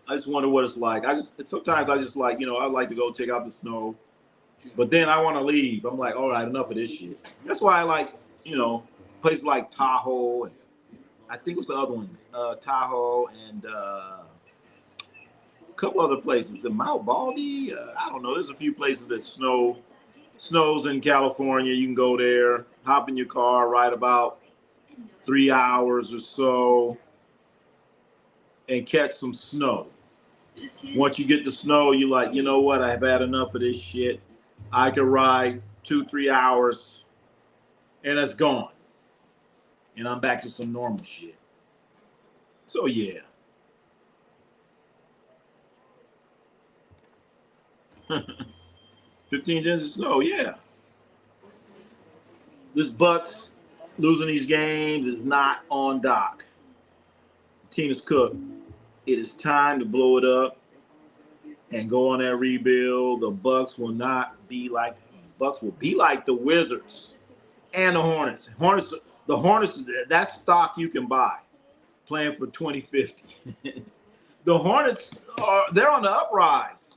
I just wonder what it's like. Sometimes I just like, I like to go check out the snow, but then I want to leave. I'm like, all right, enough of this shit. That's why I like, places like Tahoe, and I think what's the other one? Tahoe and a couple other places. In Mount Baldy, I don't know. There's a few places that snows in California. You can go there, hop in your car, ride about 3 hours or so, and catch some snow. Once you get the snow, you're like, you know what? I've had enough of this shit. I could ride 2-3 hours, and it's gone. And I'm back to some normal shit. So, yeah. 15 inches of snow, yeah. This Bucks losing these games is not on Doc. The team is cooked. It is time to blow it up and go on that rebuild. The Bucks will be like the Wizards and the Hornets. The Hornets, that's stock you can buy, playing for 2050. The Hornets they're on the uprise.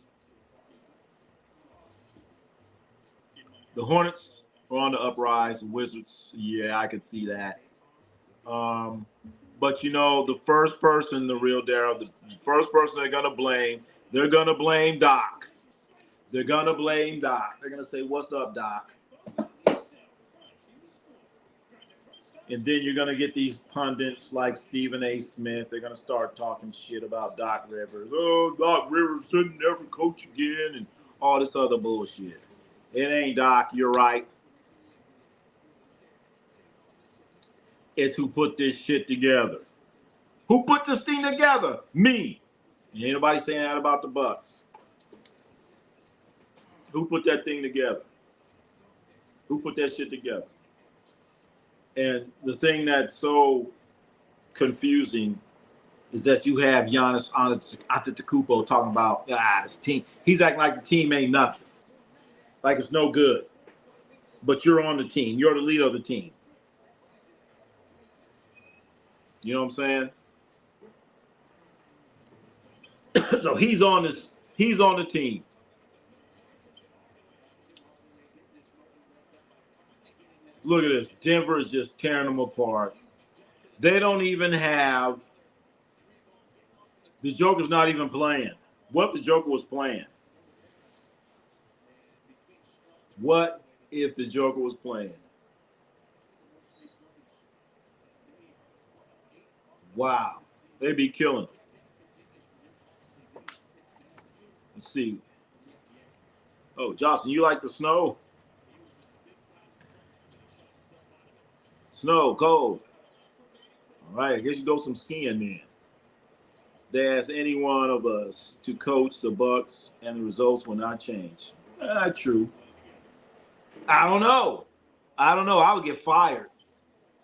The Hornets are on the uprise. The Wizards, yeah, I could see that. But the first person, the real Darryl, the first person they're gonna blame Doc. They're gonna blame Doc. They're gonna say, "What's up, Doc?" And then you're gonna get these pundits like Stephen A. Smith. They're gonna start talking shit about Doc Rivers. Oh, Doc Rivers shouldn't never coach again, and all this other bullshit. It ain't Doc. You're right. It's who put this shit together. Who put this thing together? Me. And ain't nobody saying that about the Bucks. Who put that thing together? Who put that shit together? And the thing that's so confusing is that you have Giannis Antetokounmpo talking about this team. He's acting like the team ain't nothing, like it's no good. But you're on the team. You're the leader of the team. You know what I'm saying? So he's on the team. Look at this. Denver is just tearing them apart. They don't even have the Joker's not even playing. What if the Joker was playing? What if the Joker was playing? Wow. They'd be killing them. Let's see. Oh, Jocelyn, you like the snow? Snow, cold. All right, I guess you go some skiing then. They ask any one of us to coach the Bucks, and the results will not change. True. I don't know. I would get fired.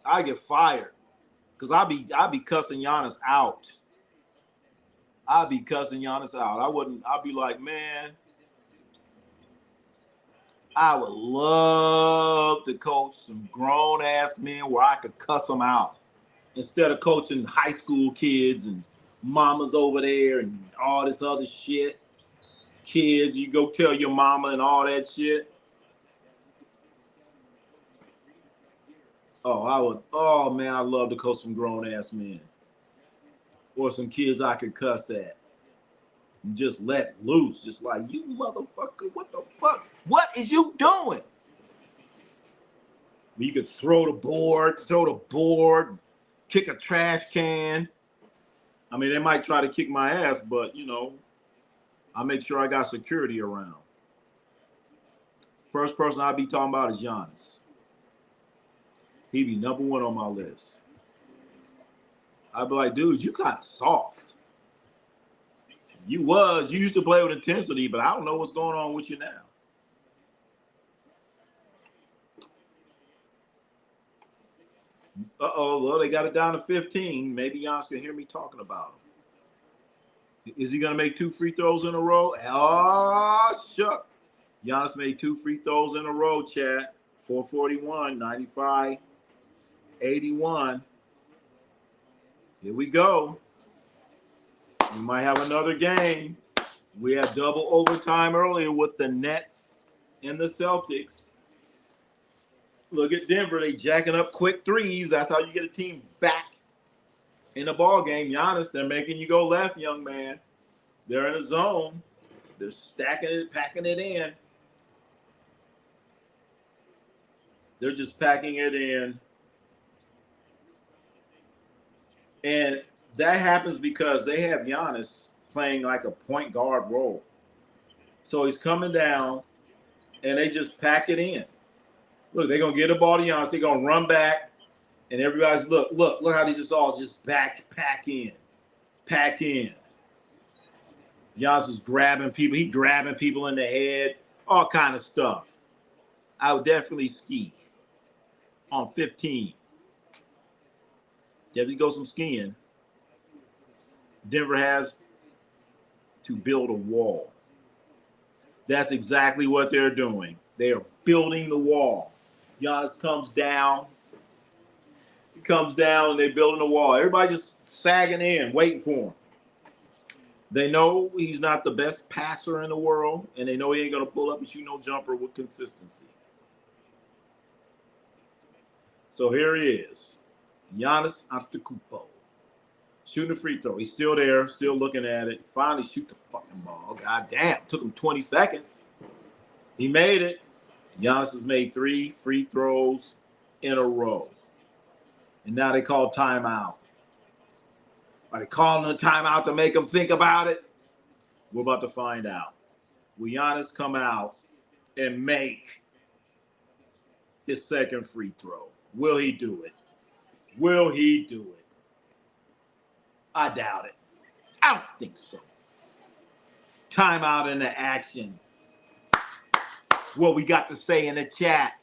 I get fired because I'll be cussing Giannis out. I'll be cussing Giannis out. I'll be like, man, I would love to coach some grown ass men where I could cuss them out instead of coaching high school kids and mamas over there and all this other shit. Kids, you go tell your mama and all that shit. Oh man, I'd love to coach some grown ass men. Or some kids I could cuss at. And just let loose. Just like, you motherfucker, what the fuck? What is you doing? You could throw the board, kick a trash can. I mean, they might try to kick my ass, but I make sure I got security around. First person I'd be talking about is Giannis. He'd be number one on my list. I'd be like, dude, you kind of soft. You used to play with intensity, but I don't know what's going on with you now. Well, they got it down to 15. Maybe Giannis can hear me talking about him. Is he going to make 2 free throws in a row? Oh, shuck. Giannis made 2 free throws in a row, chat. 441, 95, 81. Here we go. We might have another game. We had double overtime earlier with the Nets and the Celtics. Look at Denver. They jacking up quick threes. That's how you get a team back in the ball game. Giannis, they're making you go left, young man. They're in a zone. They're stacking it, packing it in. They're just packing it in. And that happens because they have Giannis playing like a point guard role. So he's coming down, and they just pack it in. Look, they're going to get the ball to Giannis. They're going to run back, and everybody's, look how they just all just pack in. Giannis is grabbing people. He's grabbing people in the head, all kind of stuff. I would definitely ski on 15. Definitely go some skiing. Denver has to build a wall. That's exactly what they're doing. They are building the wall. Giannis comes down. He comes down and they're building the wall. Everybody just sagging in, waiting for him. They know he's not the best passer in the world, and they know he ain't going to pull up and shoot no jumper with consistency. So here he is. Giannis Antetokounmpo. Shooting a free throw. He's still there, still looking at it. Finally shoot the fucking ball. God damn. Took him 20 seconds. He made it. Giannis has made 3 free throws in a row. And now they call timeout. Are they calling a timeout to make him think about it? We're about to find out. Will Giannis come out and make his second free throw? Will he do it? Will he do it? I doubt it. I don't think so. Timeout in the action. What we got to say in the chat.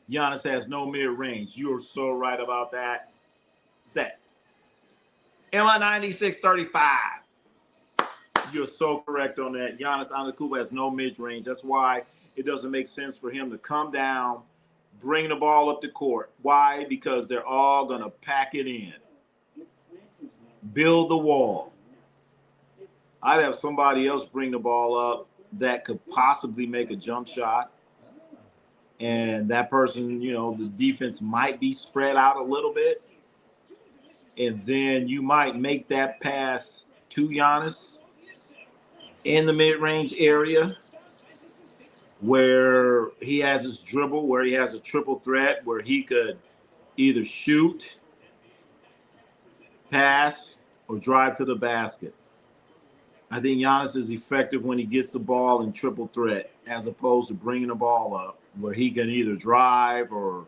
Giannis has no mid-range. You are so right about that. Set. MI9635. You're so correct on that. Giannis Antetokounmpo has no mid-range. That's why it doesn't make sense for him to come down, bring the ball up the court. Why? Because they're all going to pack it in. Build the wall. I'd have somebody else bring the ball up that could possibly make a jump shot. And that person, the defense might be spread out a little bit. And then you might make that pass to Giannis in the mid-range area where he has his dribble, where he has a triple threat, where he could either shoot, pass, or drive to the basket. I think Giannis is effective when he gets the ball in triple threat as opposed to bringing the ball up where he can either drive or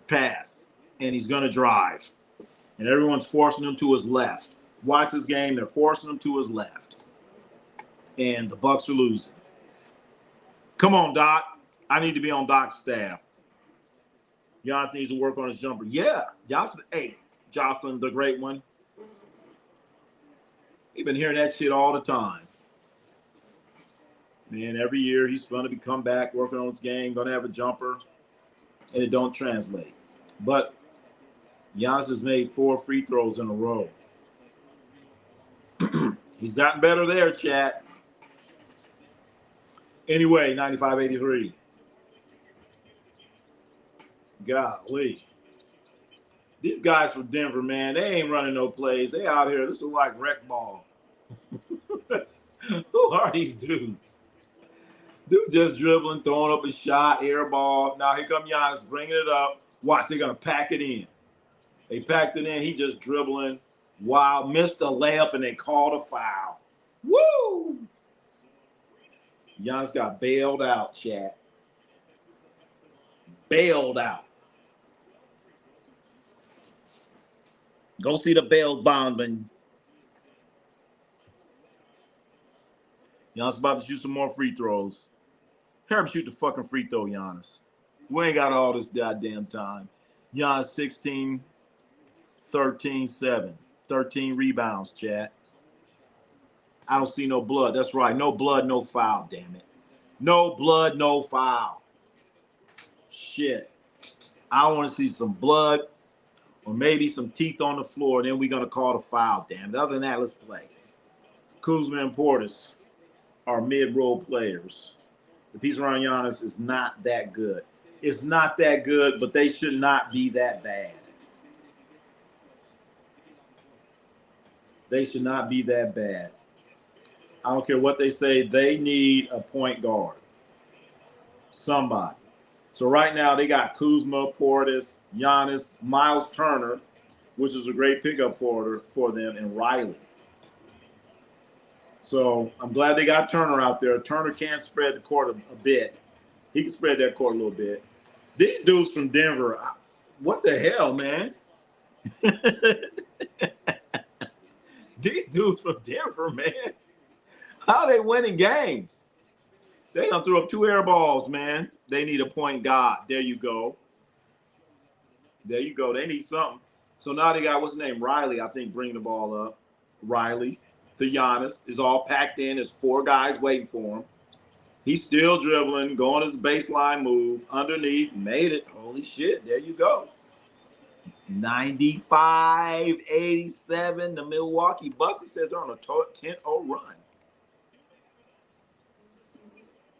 pass. And he's going to drive. And everyone's forcing him to his left. Watch this game. They're forcing him to his left. And the Bucks are losing. Come on, Doc. I need to be on Doc's staff. Giannis needs to work on his jumper. Yeah. Jocelyn, the great one. We've been hearing that shit all the time. Man, every year he's going to come back, working on his game, going to have a jumper, and it don't translate. But Giannis has made 4 free throws in a row. He's gotten better there, chat. Anyway, 95-83. Golly. These guys from Denver, man, they ain't running no plays. They out here. This is like rec ball. Who are these dudes? Dude just dribbling, throwing up a shot, air ball. Now here come Giannis bringing it up. Watch, they're going to pack it in. They packed it in. He just dribbling. Wow, missed a layup, and they called a foul. Woo! Giannis got bailed out, chat. Bailed out. Go see the bail bondman. Giannis about to shoot some more free throws. Have him shoot the fucking free throw, Giannis. We ain't got all this goddamn time. Giannis 16, 13, 7. 13 rebounds, chat. I don't see no blood. That's right. No blood, no foul, damn it. No blood, no foul. Shit. I want to see some blood or maybe some teeth on the floor. Then we're going to call the foul, damn it. Other than that, let's play. Kuzma and Portis are mid-roll players. The piece around Giannis is not that good. It's not that good, but they should not be that bad. They should not be that bad. I don't care what they say. They need a point guard. Somebody. So right now they got Kuzma, Portis, Giannis, Miles Turner, which is a great pickup for them, and Riley. So I'm glad they got Turner out there. Turner can spread the court a bit. He can spread that court a little bit. These dudes from Denver, what the hell, man? These dudes from Denver, man. How are they winning games? They done threw up 2 air balls, man. They need a point guard. There you go. There you go. They need something. So now they got, what's his name? Riley, I think, bringing the ball up. Riley to Giannis is all packed in. There's 4 guys waiting for him. He's still dribbling, going his baseline move. Underneath, made it. Holy shit, there you go. 95-87, the Milwaukee Bucks. He says they're on a 10-0 run.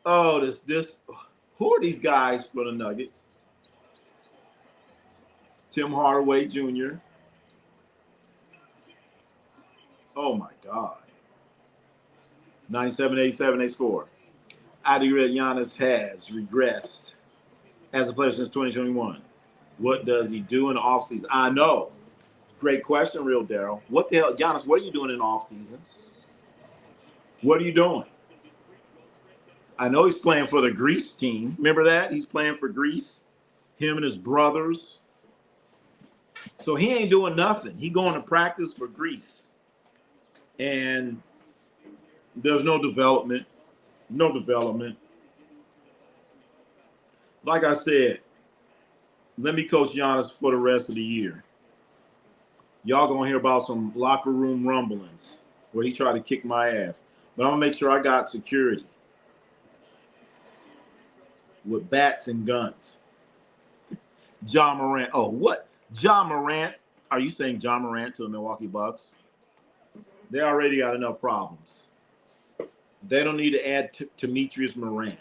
Oh, this. Who are these guys for the Nuggets? Tim Hardaway Jr. Oh, my God. 97-87, they score. I agree that Giannis has regressed as a player since 2021. What does he do in the offseason? I know. Great question, Real Daryl. What the hell, Giannis, what are you doing in the offseason? What are you doing? I know he's playing for the Greece team. Remember that? He's playing for Greece, him and his brothers. So he ain't doing nothing. He going to practice for Greece. And there's no development. No development. Like I said, let me coach Giannis for the rest of the year. Y'all gonna hear about some locker room rumblings where he tried to kick my ass. But I'm gonna make sure I got security with bats and guns. John Morant. Oh, what? John Morant. Are you saying John Morant to the Milwaukee Bucks? They already got enough problems. They don't need to add Demetrius Morant.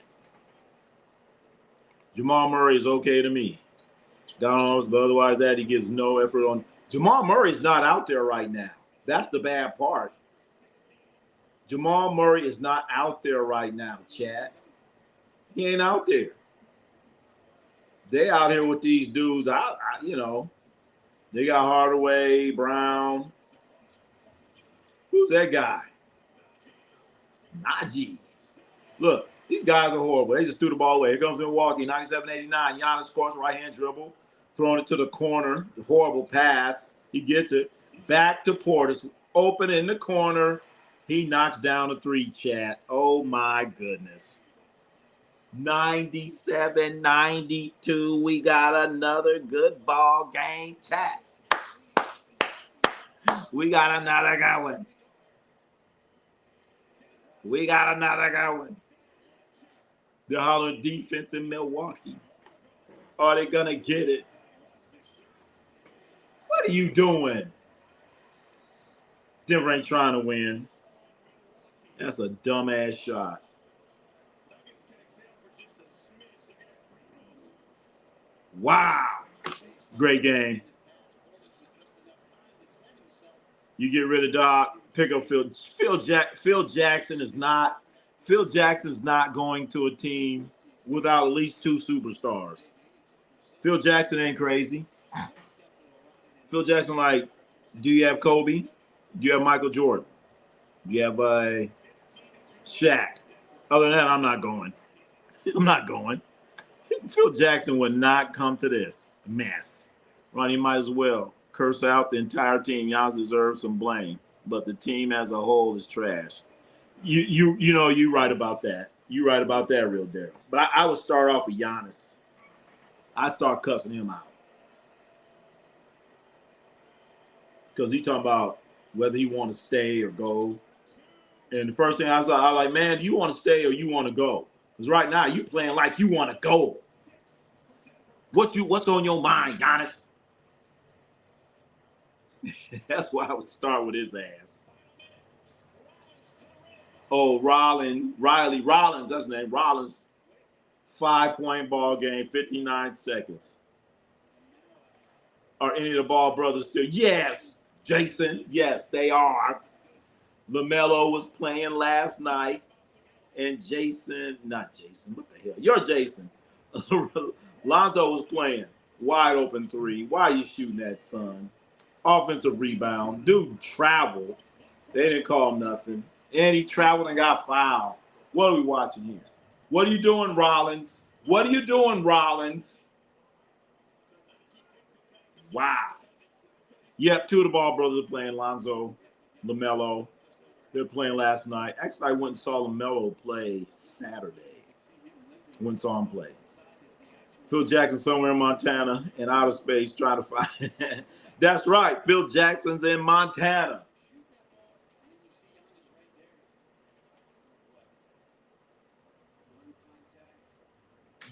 Jamal Murray is okay to me. But otherwise that he gives no effort on. Jamal Murray's not out there right now. That's the bad part. Jamal Murray is not out there right now, Chad. He ain't out there. They out here with these dudes. They got Hardaway, Brown. Who's that guy? Najee. Look, these guys are horrible. They just threw the ball away. Here comes Milwaukee, 97-89. Giannis scores, right-hand dribble, throwing it to the corner. The horrible pass. He gets it. Back to Portis. Open in the corner. He knocks down a 3, chat. Oh, my goodness. 97-92. We got another good ball game, chat. We got another good one. We got another good one. They're hollering defense in Milwaukee. Are they going to get it? What are you doing? Denver ain't trying to win. That's a dumbass shot. Wow. Great game. You get rid of Doc, pick up Phil. Phil Jackson is not going to a team without at least 2 superstars. Phil Jackson ain't crazy. Phil Jackson, like, do you have Kobe? Do you have Michael Jordan? Do you have Shaq? Other than that, I'm not going. I'm not going. Phil Jackson would not come to this mess. Ronnie might as well curse out the entire team. Giannis deserves some blame, but the team as a whole is trash. You right about that. You right about that, real Daryl. But I would start off with Giannis. I start cussing him out because he's talking about whether he want to stay or go. And the first thing I was like, man, do you want to stay or you want to go? Because right now you playing like you want to go. What's on your mind, Giannis? That's why I would start with his ass. Oh, Riley Rollins, that's his name. Rollins, 5-point ball game, 59 seconds. Are any of the Ball brothers still? Yes, Jason. Yes, they are. LaMelo was playing last night, and not Jason. What the hell? You're Jason. Lonzo was playing. Wide open three. Why are you shooting that, son? Offensive rebound. Dude traveled. They didn't call him nothing. And he traveled and got fouled. What are we watching here? What are you doing, Rollins? What are you doing, Rollins? Wow. Yep, two of the Ball brothers are playing. Lonzo, LaMelo. They're playing last night. Actually, I went and saw LaMelo play Saturday. Went and saw him play. Phil Jackson somewhere in Montana in outer space trying to find. That's right. Phil Jackson's in Montana.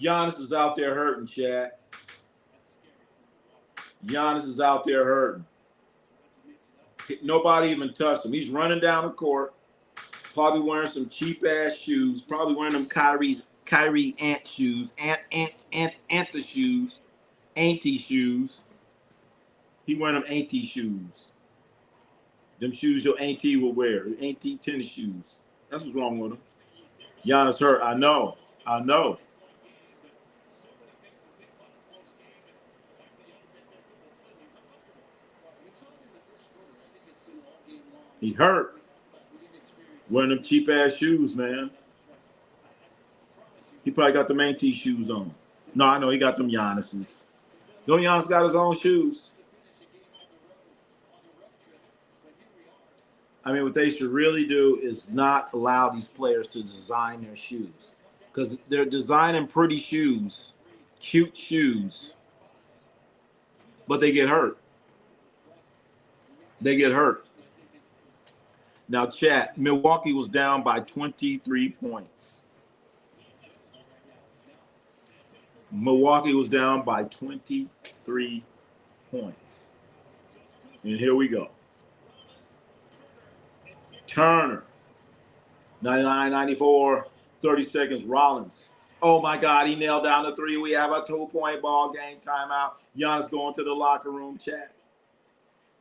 Giannis is out there hurting, Chad. Giannis is out there hurting. Nobody even touched him. He's running down the court, probably wearing some cheap-ass shoes, probably wearing them Kyrie Ant shoes, Anta shoes, Auntie shoes. He wearing them Auntie shoes. Them shoes your Auntie will wear, Auntie tennis shoes. That's what's wrong with him. Giannis hurt. I know. He hurt. Wearing them cheap-ass shoes, man. He probably got them Auntie shoes on. No, I know he got them Giannis's. No, Giannis got his own shoes. I mean, what they should really do is not allow these players to design their shoes. Because they're designing pretty shoes, cute shoes, but they get hurt. They get hurt. Now, chat, Milwaukee was down by 23 points. Milwaukee was down by 23 points. And here we go. Turner, 99-94, 30 seconds. Rollins. Oh, my God, he nailed down the three. We have a 2-point ball game timeout. Giannis going to the locker room, chat.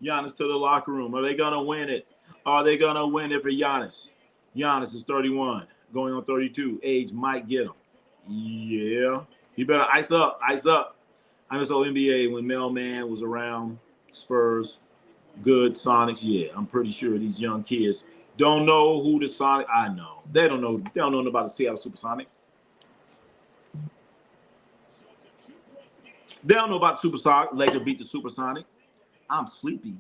Giannis to the locker room. Are they going to win it? Are they going to win it for Giannis? Giannis is 31, going on 32. Age might get him. Yeah. He better ice up. I just saw NBA when Mailman was around. Spurs, good Sonics. Yeah, I'm pretty sure these young kids don't know who the Sonic. I know. They don't know. They don't know about the Seattle Supersonic. They don't know about the Supersonic. Lakers beat the Supersonic. I'm sleepy.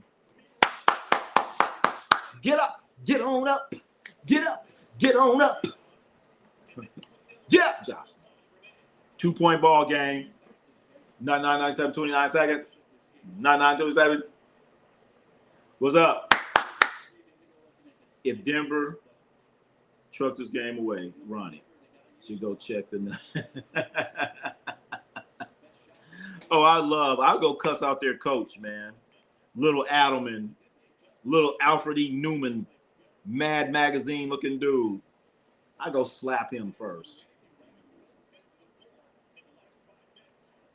Get up. Get on up. Get up. Get on up. Get up, Josh. 2-point ball game. 99-97, 29 seconds. 99-27. What's up? If Denver trucks this game away, Ronnie should go check the. Oh, I'll go cuss out their coach, man. Little Adelman, little Alfred E. Newman, Mad Magazine looking dude. I go slap him first.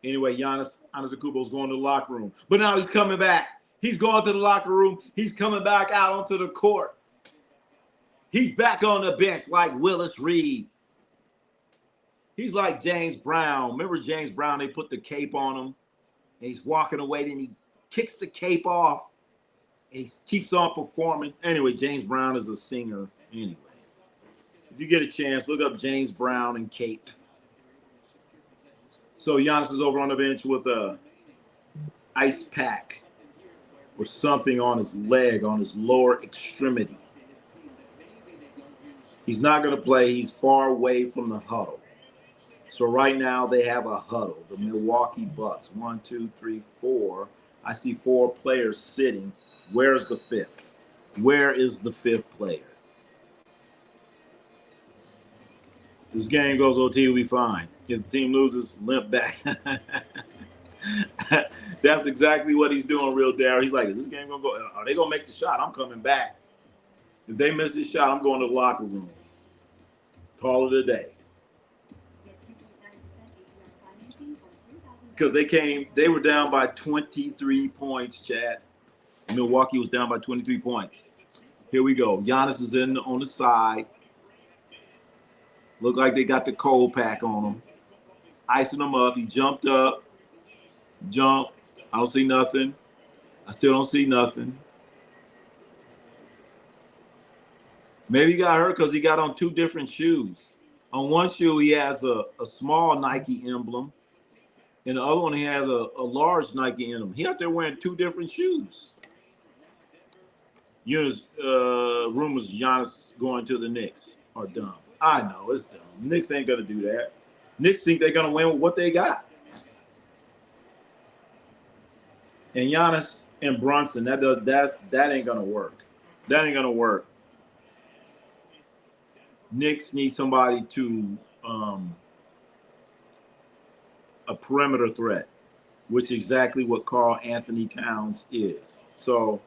Anyway, Giannis Antetokounmpo's going to the locker room. But now he's coming back. He's going to the locker room. He's coming back out onto the court. He's back on the bench like Willis Reed. He's like James Brown. Remember James Brown? They put the cape on him. And he's walking away. Then he kicks the cape off. And he keeps on performing. Anyway, James Brown is a singer anyway. If you get a chance, look up James Brown and Cape. So Giannis is over on the bench with a ice pack or something on his leg, on his lower extremity. He's not going to play. He's far away from the huddle. So right now they have a huddle. The Milwaukee Bucks. 1, 2, 3, 4. I see 4 players sitting. Where's the 5th? Where is the 5th player? This game goes OT, we'll be fine. If the team loses, limp back. That's exactly what he's doing, real Darryl. He's like, is this game going to go? Are they going to make the shot? I'm coming back. If they miss this shot, I'm going to the locker room. Call it a day. Because they were down by 23 points, Chad. Milwaukee was down by 23 points. Here we go. Giannis is on the side. Look like they got the cold pack on him. Icing him up. He jumped up. Jump. I don't see nothing. I still don't see nothing. Maybe he got hurt because he got on 2 different shoes. On one shoe, he has a small Nike emblem. And the other one, he has a large Nike emblem. He out there wearing 2 different shoes. Rumors Giannis going to the Knicks are dumb. I know, it's dumb. Knicks ain't going to do that. Knicks think they're going to win with what they got. And Giannis and Brunson, that ain't going to work. That ain't going to work. Knicks need somebody to a perimeter threat, which is exactly what Karl Anthony Towns is. So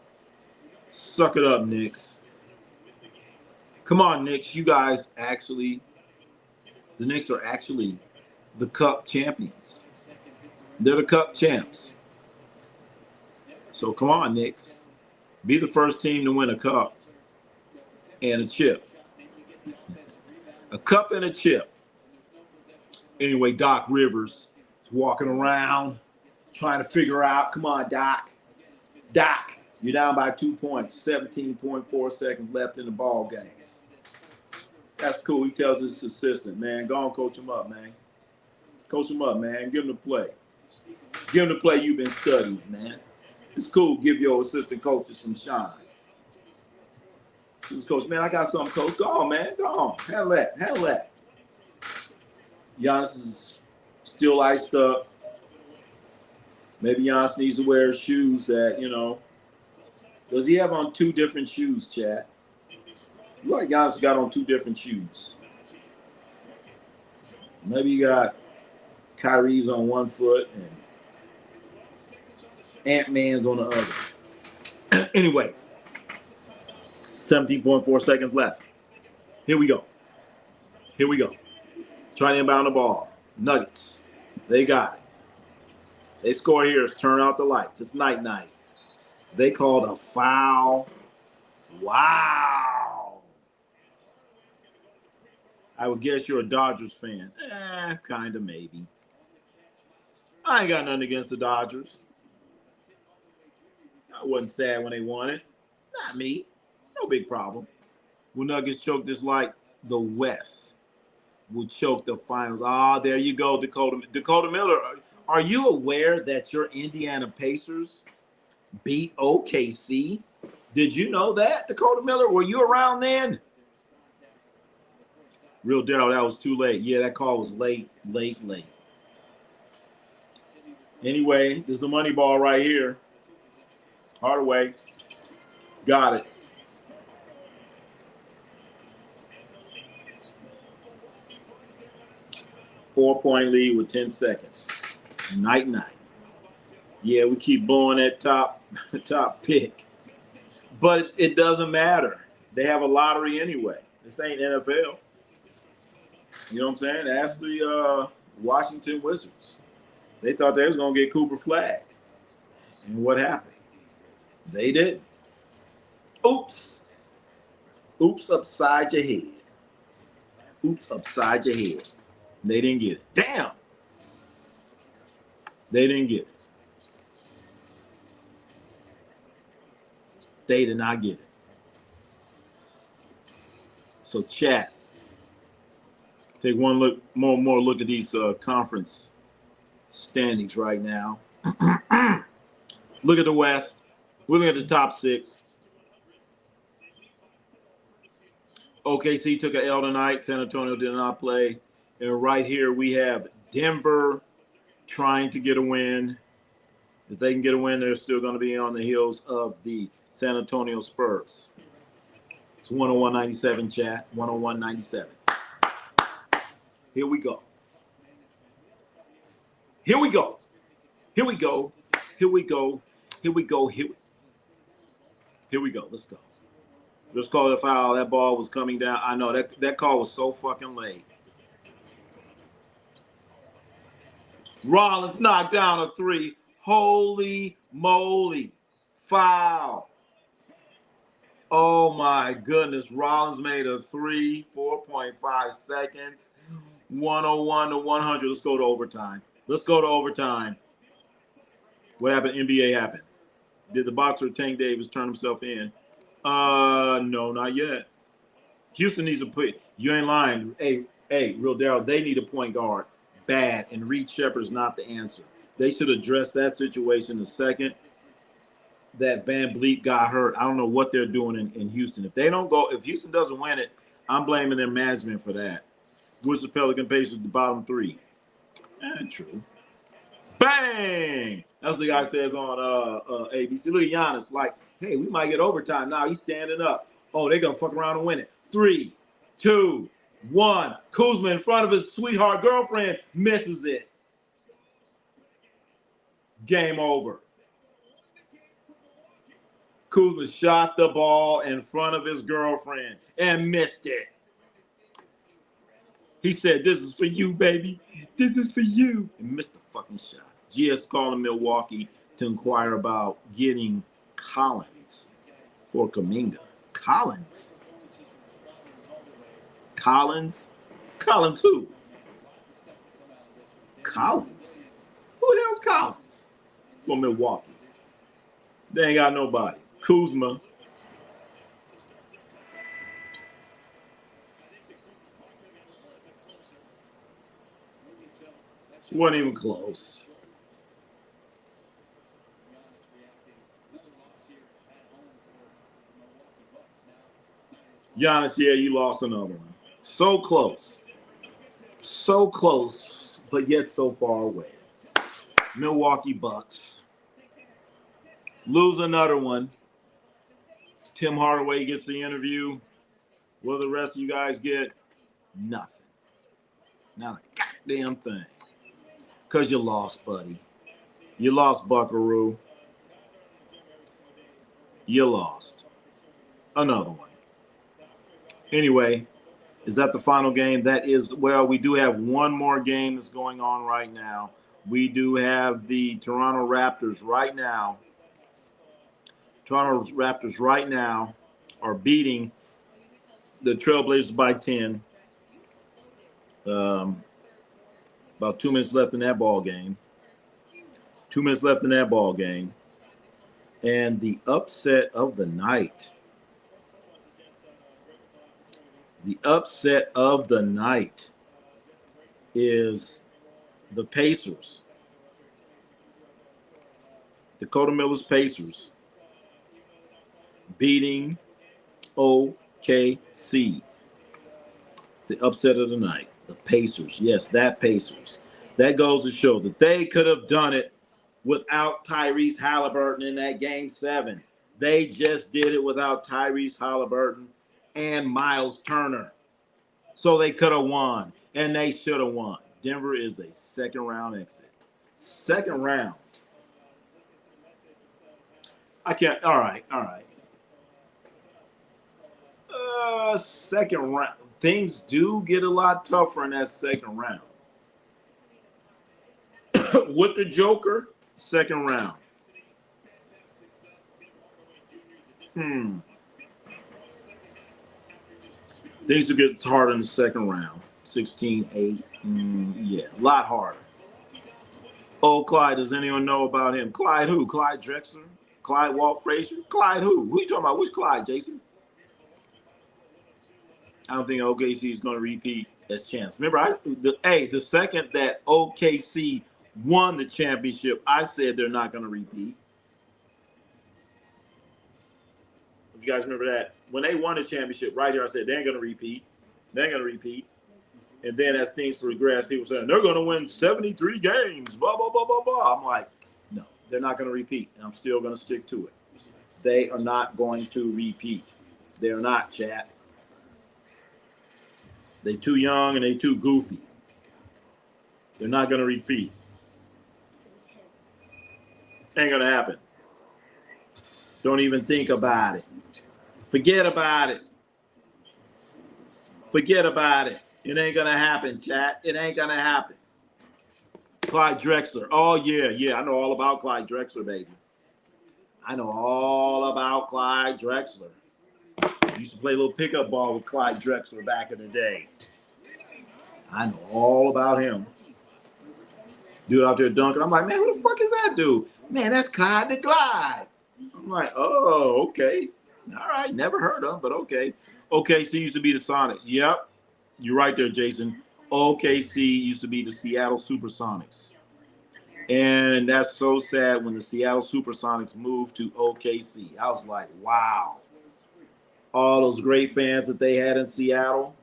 suck it up, Knicks. Come on, Knicks. You guys the Knicks are actually the Cup champions. They're the Cup champs. So come on, Knicks. Be the first team to win a cup and a chip. A cup and a chip. Anyway, Doc Rivers is walking around trying to figure out, come on, Doc. Doc, you're down by 2 points, 17.4 seconds left in the ball game. That's cool. He tells his assistant, man, go on, coach him up, man. Coach him up, man. Give him the play. Give him the play you've been studying, man. It's cool. Give your assistant coaches some shine. This coach, man, I got something, coach. Go on, man. Go on. Handle that. Giannis is still iced up. Maybe Giannis needs to wear shoes that, does he have on 2 different shoes, Chad? Look like Giannis got on 2 different shoes. Maybe you got Kyrie's on one foot and Ant-Man's on the other. Anyway, 17.4 seconds left. Here we go. Trying to inbound the ball. Nuggets. They got it. They score here. Turn out the lights. It's night. They called a foul. Wow. I would guess you're a Dodgers fan. Kind of, maybe. I ain't got nothing against the Dodgers. I wasn't sad when they won it. Not me. No big problem. Will Nuggets choke this like the West will choke the finals? There you go, Dakota Miller. Are you aware that your Indiana Pacers beat OKC? Did you know that, Dakota Miller? Were you around then? Real Darryl, that was too late. Yeah, that call was late. Anyway, there's the money ball right here. Hardaway. Got it. Four-point lead with 10 seconds. Night. Yeah, we keep blowing that top pick. But it doesn't matter. They have a lottery anyway. This ain't NFL. You know what I'm saying? Ask the Washington Wizards. They thought they was going to get Cooper flagged. And what happened? They didn't. Oops upside your head. They didn't get it. Damn. They didn't get it. They did not get it. So chat, Take one look, more look at these conference standings right now. Look at the West. We're looking at the top 6. OKC took an L tonight. San Antonio did not play. And right here we have Denver trying to get a win. If they can get a win, they're still going to be on the heels of the San Antonio Spurs. It's 101.97 chat. 101.97. Here we go. Here we go. Here we go. Here we go. Here we go. Here we go. Let's go. Just call it a foul. That ball was coming down. I know that call was so fucking late. Rollins knocked down a 3. Holy moly. Foul. Oh my goodness. Rollins made a 3, 4.5 seconds. 101 to 100. Let's go to overtime. Let's go to overtime. What happened? NBA happened. Did the boxer Tank Davis turn himself in? No, not yet. Houston needs a put. You ain't lying. Hey, Real Daryl, they need a point guard. Bad. And Reed Shepard's not the answer. They should address that situation the second that Van Vliet got hurt. I don't know what they're doing in Houston. If Houston doesn't win it, I'm blaming their management for that. Where's the Pelican Pacers the bottom 3? True. Bang! That's what the guy says on ABC. Look at Giannis, like, hey, we might get overtime. Now he's standing up. Oh, they're going to fuck around and win it. 3, 2, 1. Kuzma in front of his sweetheart girlfriend misses it. Game over. Kuzma shot the ball in front of his girlfriend and missed it. He said, this is for you, baby. This is for you. And missed the fucking shot. GS calling Milwaukee to inquire about getting Collins for Kuminga. Collins? Collins who? Collins? Who the hell's Collins for Milwaukee? They ain't got nobody. Kuzma. Wasn't even close. Giannis, yeah, you lost another one. So close. So close, but yet so far away. Milwaukee Bucks. Lose another one. Tim Hardaway gets the interview. What do the rest of you guys get? Nothing. Not a goddamn thing. Because you lost, buddy. You lost, Buckaroo. You lost. Another one. Anyway, is that the final game? That is, well, we do have one more game that's going on right now. We do have the Toronto Raptors right now. Toronto Raptors right now are beating the Trailblazers by 10. About 2 minutes left in that ball game. 2 minutes left in that ball game. And the upset of the night. The upset of the night is the Pacers. Dakota Miller's Pacers beating OKC. The upset of the night. The Pacers. Yes, that Pacers. That goes to show that they could have done it without Tyrese Halliburton in that Game 7. They just did it without Tyrese Halliburton and Miles Turner. So they could have won, and they should have won. Denver is a second-round exit. Second round. I can't. All right. Second round. Things do get a lot tougher in that second round. With the Joker, second round. Things will get harder in the second round. 16-8. Yeah, a lot harder. Oh, Clyde, does anyone know about him? Clyde who? Clyde Drexler? Clyde Walt Frazier? Clyde who? Who are you talking about? Which Clyde, Jason? I don't think OKC is going to repeat as champs. Remember, the second that OKC won the championship, I said they're not going to repeat. If you guys remember that, when they won the championship, right here, I said they ain't going to repeat. They ain't going to repeat. And then as things progress, people saying they're going to win 73 games, blah, blah, blah, blah, blah. I'm like, no, they're not going to repeat. And I'm still going to stick to it. They are not going to repeat. They're not, chat. They too young and they too goofy. They're not going to repeat. Ain't going to happen. Don't even think about it. Forget about it. Forget about it. It ain't going to happen, chat. It ain't going to happen. Clyde Drexler. Oh, yeah. I know all about Clyde Drexler, baby. I know all about Clyde Drexler. I used to play a little pickup ball with Clyde Drexler back in the day. I know all about him. Dude out there dunking. I'm like, man, who the fuck is that dude? Man, that's Clyde the Glide. I'm like, oh, okay. All right. Never heard of him, but okay. OKC used to be the Sonics. Yep. You're right there, Jason. OKC used to be the Seattle Supersonics. And that's so sad when the Seattle Supersonics moved to OKC. I was like, wow. All those great fans that they had in Seattle.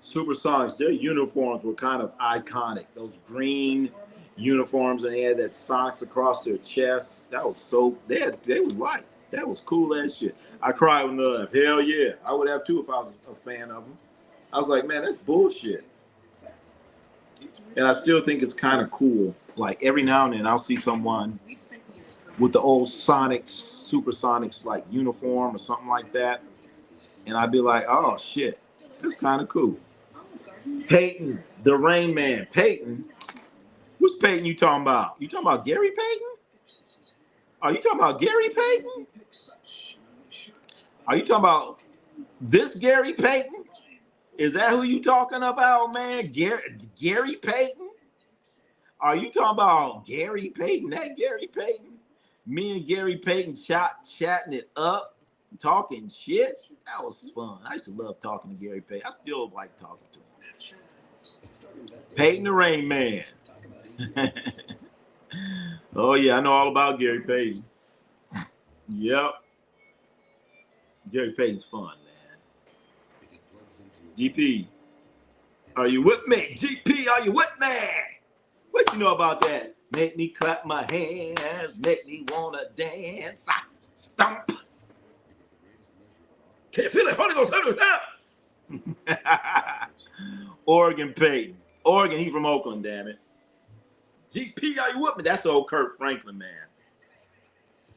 Supersonics, their uniforms were kind of iconic. Those green uniforms, and they had that socks across their chests. That was so, they was like, that was cool as shit. I cried when they left. Hell yeah. I would have too if I was a fan of them. I was like, man, that's bullshit. And I still think it's kind of cool. Like every now and then I'll see someone with the old Sonics, Supersonics like uniform or something like that. And I'd be like, oh shit, that's kind of cool. Peyton, the Rain Man. Peyton? Who's Peyton you talking about? You talking about Gary Payton? Are you talking about Gary Payton? Are you talking about this Gary Payton? Is that who you talking about, man? Gary Payton? Are you talking about Gary Payton? That Gary Payton? Me and Gary Payton chatting it up, talking shit. That was fun. I used to love talking to Gary Payton. I still like talking to him. Peyton the Rain Man. Oh, yeah, I know all about Gary Payton. Yep. Gary Payton's fun, man. GP, are you with me? GP, are you with me? What you know about that? Make me clap my hands, make me wanna dance, stomp. Can you feel it? Holy Ghost, now. Oregon Payton. Oregon, he from Oakland, damn it. GP, are you with me? That's old Kurt Franklin, man.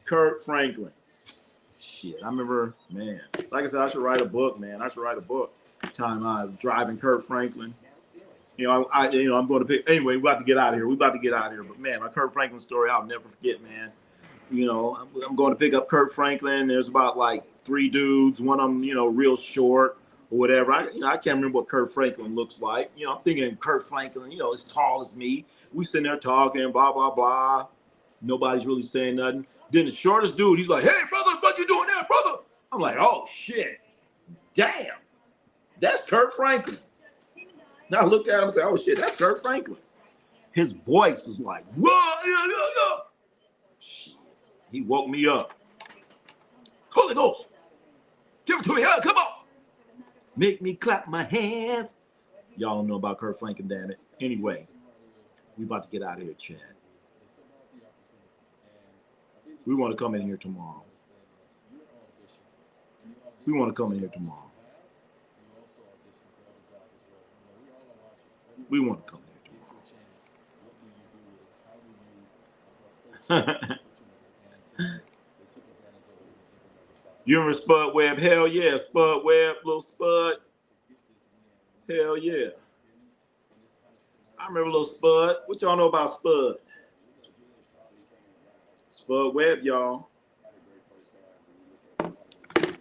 Kurt Franklin. Shit, I remember, man. Like I said, I should write a book, man. I should write a book. Time I was driving Kurt Franklin. You know, I'm going to pick. Anyway, we're about to get out of here. But man, my Kurt Franklin story, I'll never forget, man. You know, I'm going to pick up Kurt Franklin. There's about like 3 dudes. One of them, you know, real short or whatever. I can't remember what Kurt Franklin looks like. You know, I'm thinking Kurt Franklin, you know, as tall as me. We sitting there talking, blah, blah, blah. Nobody's really saying nothing. Then the shortest dude, he's like, hey, brother, what you doing there, brother? I'm like, oh, shit. Damn. That's Kurt Franklin. Now I looked at him and said, oh, shit, that's Kurt Franklin. His voice was like, whoa, shit. He woke me up. Holy Ghost. Give it to me. Come on. Make me clap my hands. Y'all don't know about Kurt Franklin, damn it. Anyway, we about to get out of here, Chad. We want to come in here tomorrow. We want to come here tomorrow. You remember Spud Webb? Hell yeah, Spud Webb, little Spud. Hell yeah. I remember little Spud. What y'all know about Spud? Spud Webb, y'all.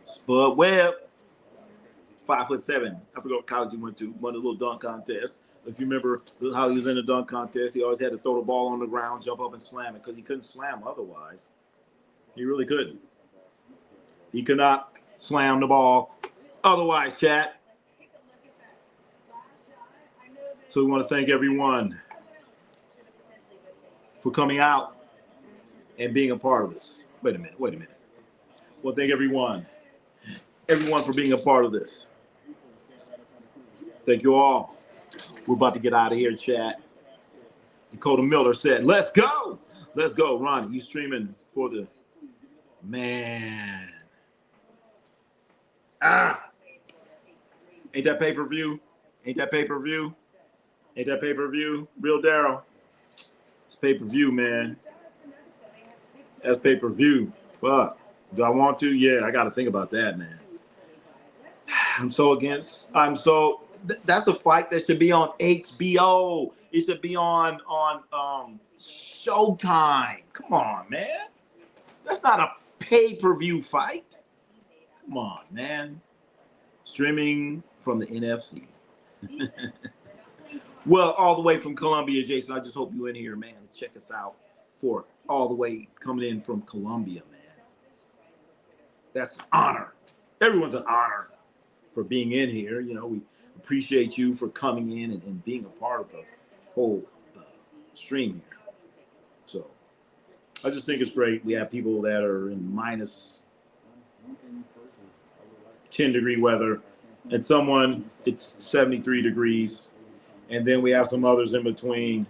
Spud Webb, 5'7". I forgot what college he went to. Won a little dunk contest. If you remember how he was in the dunk contest, he always had to throw the ball on the ground, jump up and slam it because he couldn't slam otherwise. He really couldn't. He could not slam the ball otherwise, chat. So we want to thank everyone for coming out and being a part of this. Wait a minute. Well, thank everyone for being a part of this. Thank you all. We're about to get out of here, chat. Dakota Miller said, let's go. Let's go. Ronnie, you streaming for the man. Ain't that pay-per-view? Real Daryl. It's pay-per-view, man. That's pay-per-view. Fuck. Do I want to? Yeah, I got to think about that, man. That's a fight that should be on HBO. It should be on Showtime. Come on, man. That's not a pay-per-view fight. Come on, man. Streaming from the NFC. Well, all the way from Columbia, Jason. I just hope you in here, man. Check us out for all the way coming in from Columbia, man. That's an honor. Everyone's an honor for being in here. You know, we appreciate you for coming in and being a part of the whole stream here. So I just think it's great. We have people that are in minus 10-degree weather, and someone it's 73 degrees, and then we have some others in between,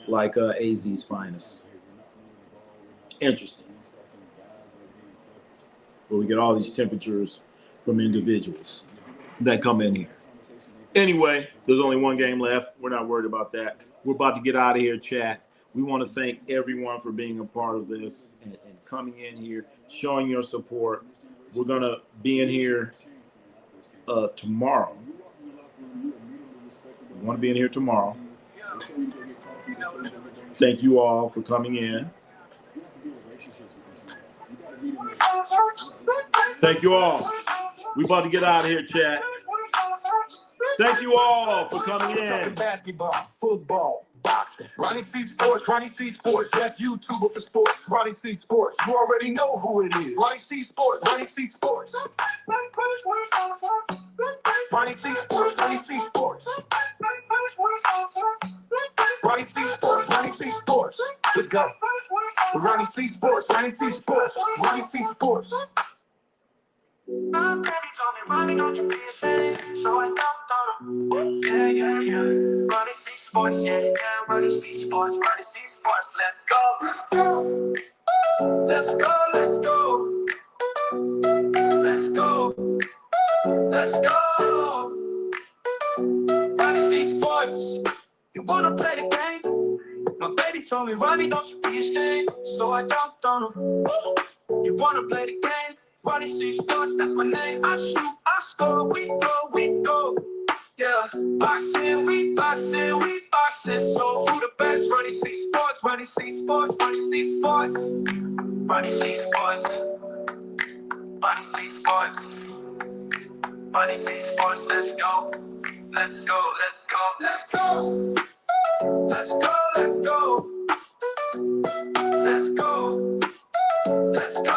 like AZ's finest. Interesting. But we get all these temperatures from individuals that come in here. Anyway, there's only one game left. We're not worried about that. We're about to get out of here, chat. We want to thank everyone for being a part of this and coming in here, showing your support. We're going to be in here tomorrow. We want to be in here tomorrow. Thank you all for coming in. Thank you all. We about to get out of here, chat. Thank you all for coming in. Basketball, football, boxing. Ronnie C Sports, Ronnie C Sports. That's YouTuber for sports. Ronnie C Sports. You already know who it is. Ronnie C Sports, Ronnie C Sports. Ronnie C Sports, Ronnie C Sports. Ronnie C Sports, Ronnie C Sports. Let's go. Ronnie C Sports, Ronnie C Sports. Ronnie C Sports. My baby told me, Ronnie, don't you be ashamed. So I dumped on him. Yeah. Ronnie C Sports, yeah. Ronnie C Sports, Ronnie C Sports. Let's go. Let's go. Let's go. Let's go. Let's go. Ronnie C Sports. You wanna play the game? My baby told me, Ronnie, don't you be ashamed. So I dumped on him. You wanna play the game? Ronnie C Sports, that's my name. I shoot, I score, we go. Yeah, boxing, we boxing. So who the best? Ronnie C Sports, Ronnie C Sports, Ronnie C Sports. Ronnie C Sports. Ronnie C Sports. Ronnie C Sports, let's go. Let's go. Let's go. Let's go. Let's go. Let's go. Let's go.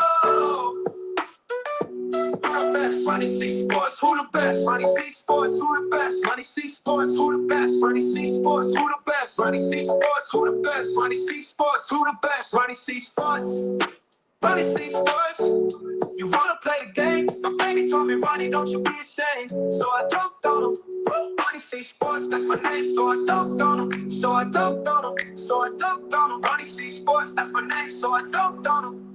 Ronnie C Sports, who the best? Ronnie C Sports, who the best? Ronnie C Sports, who the best? Ronnie C Sports, who the best? Ronnie C Sports, who the best? Ronnie C Sports, who the best? Ronnie C Sports, Ronnie C Sports. You wanna play the game? My baby told me, Ronnie, don't you be ashamed. So I dunked on him. Ronnie C Sports, that's my name. So I dunked on him. So I dunked on him. So I dunked on him. Ronnie C Sports, that's my name. So I dunked on him.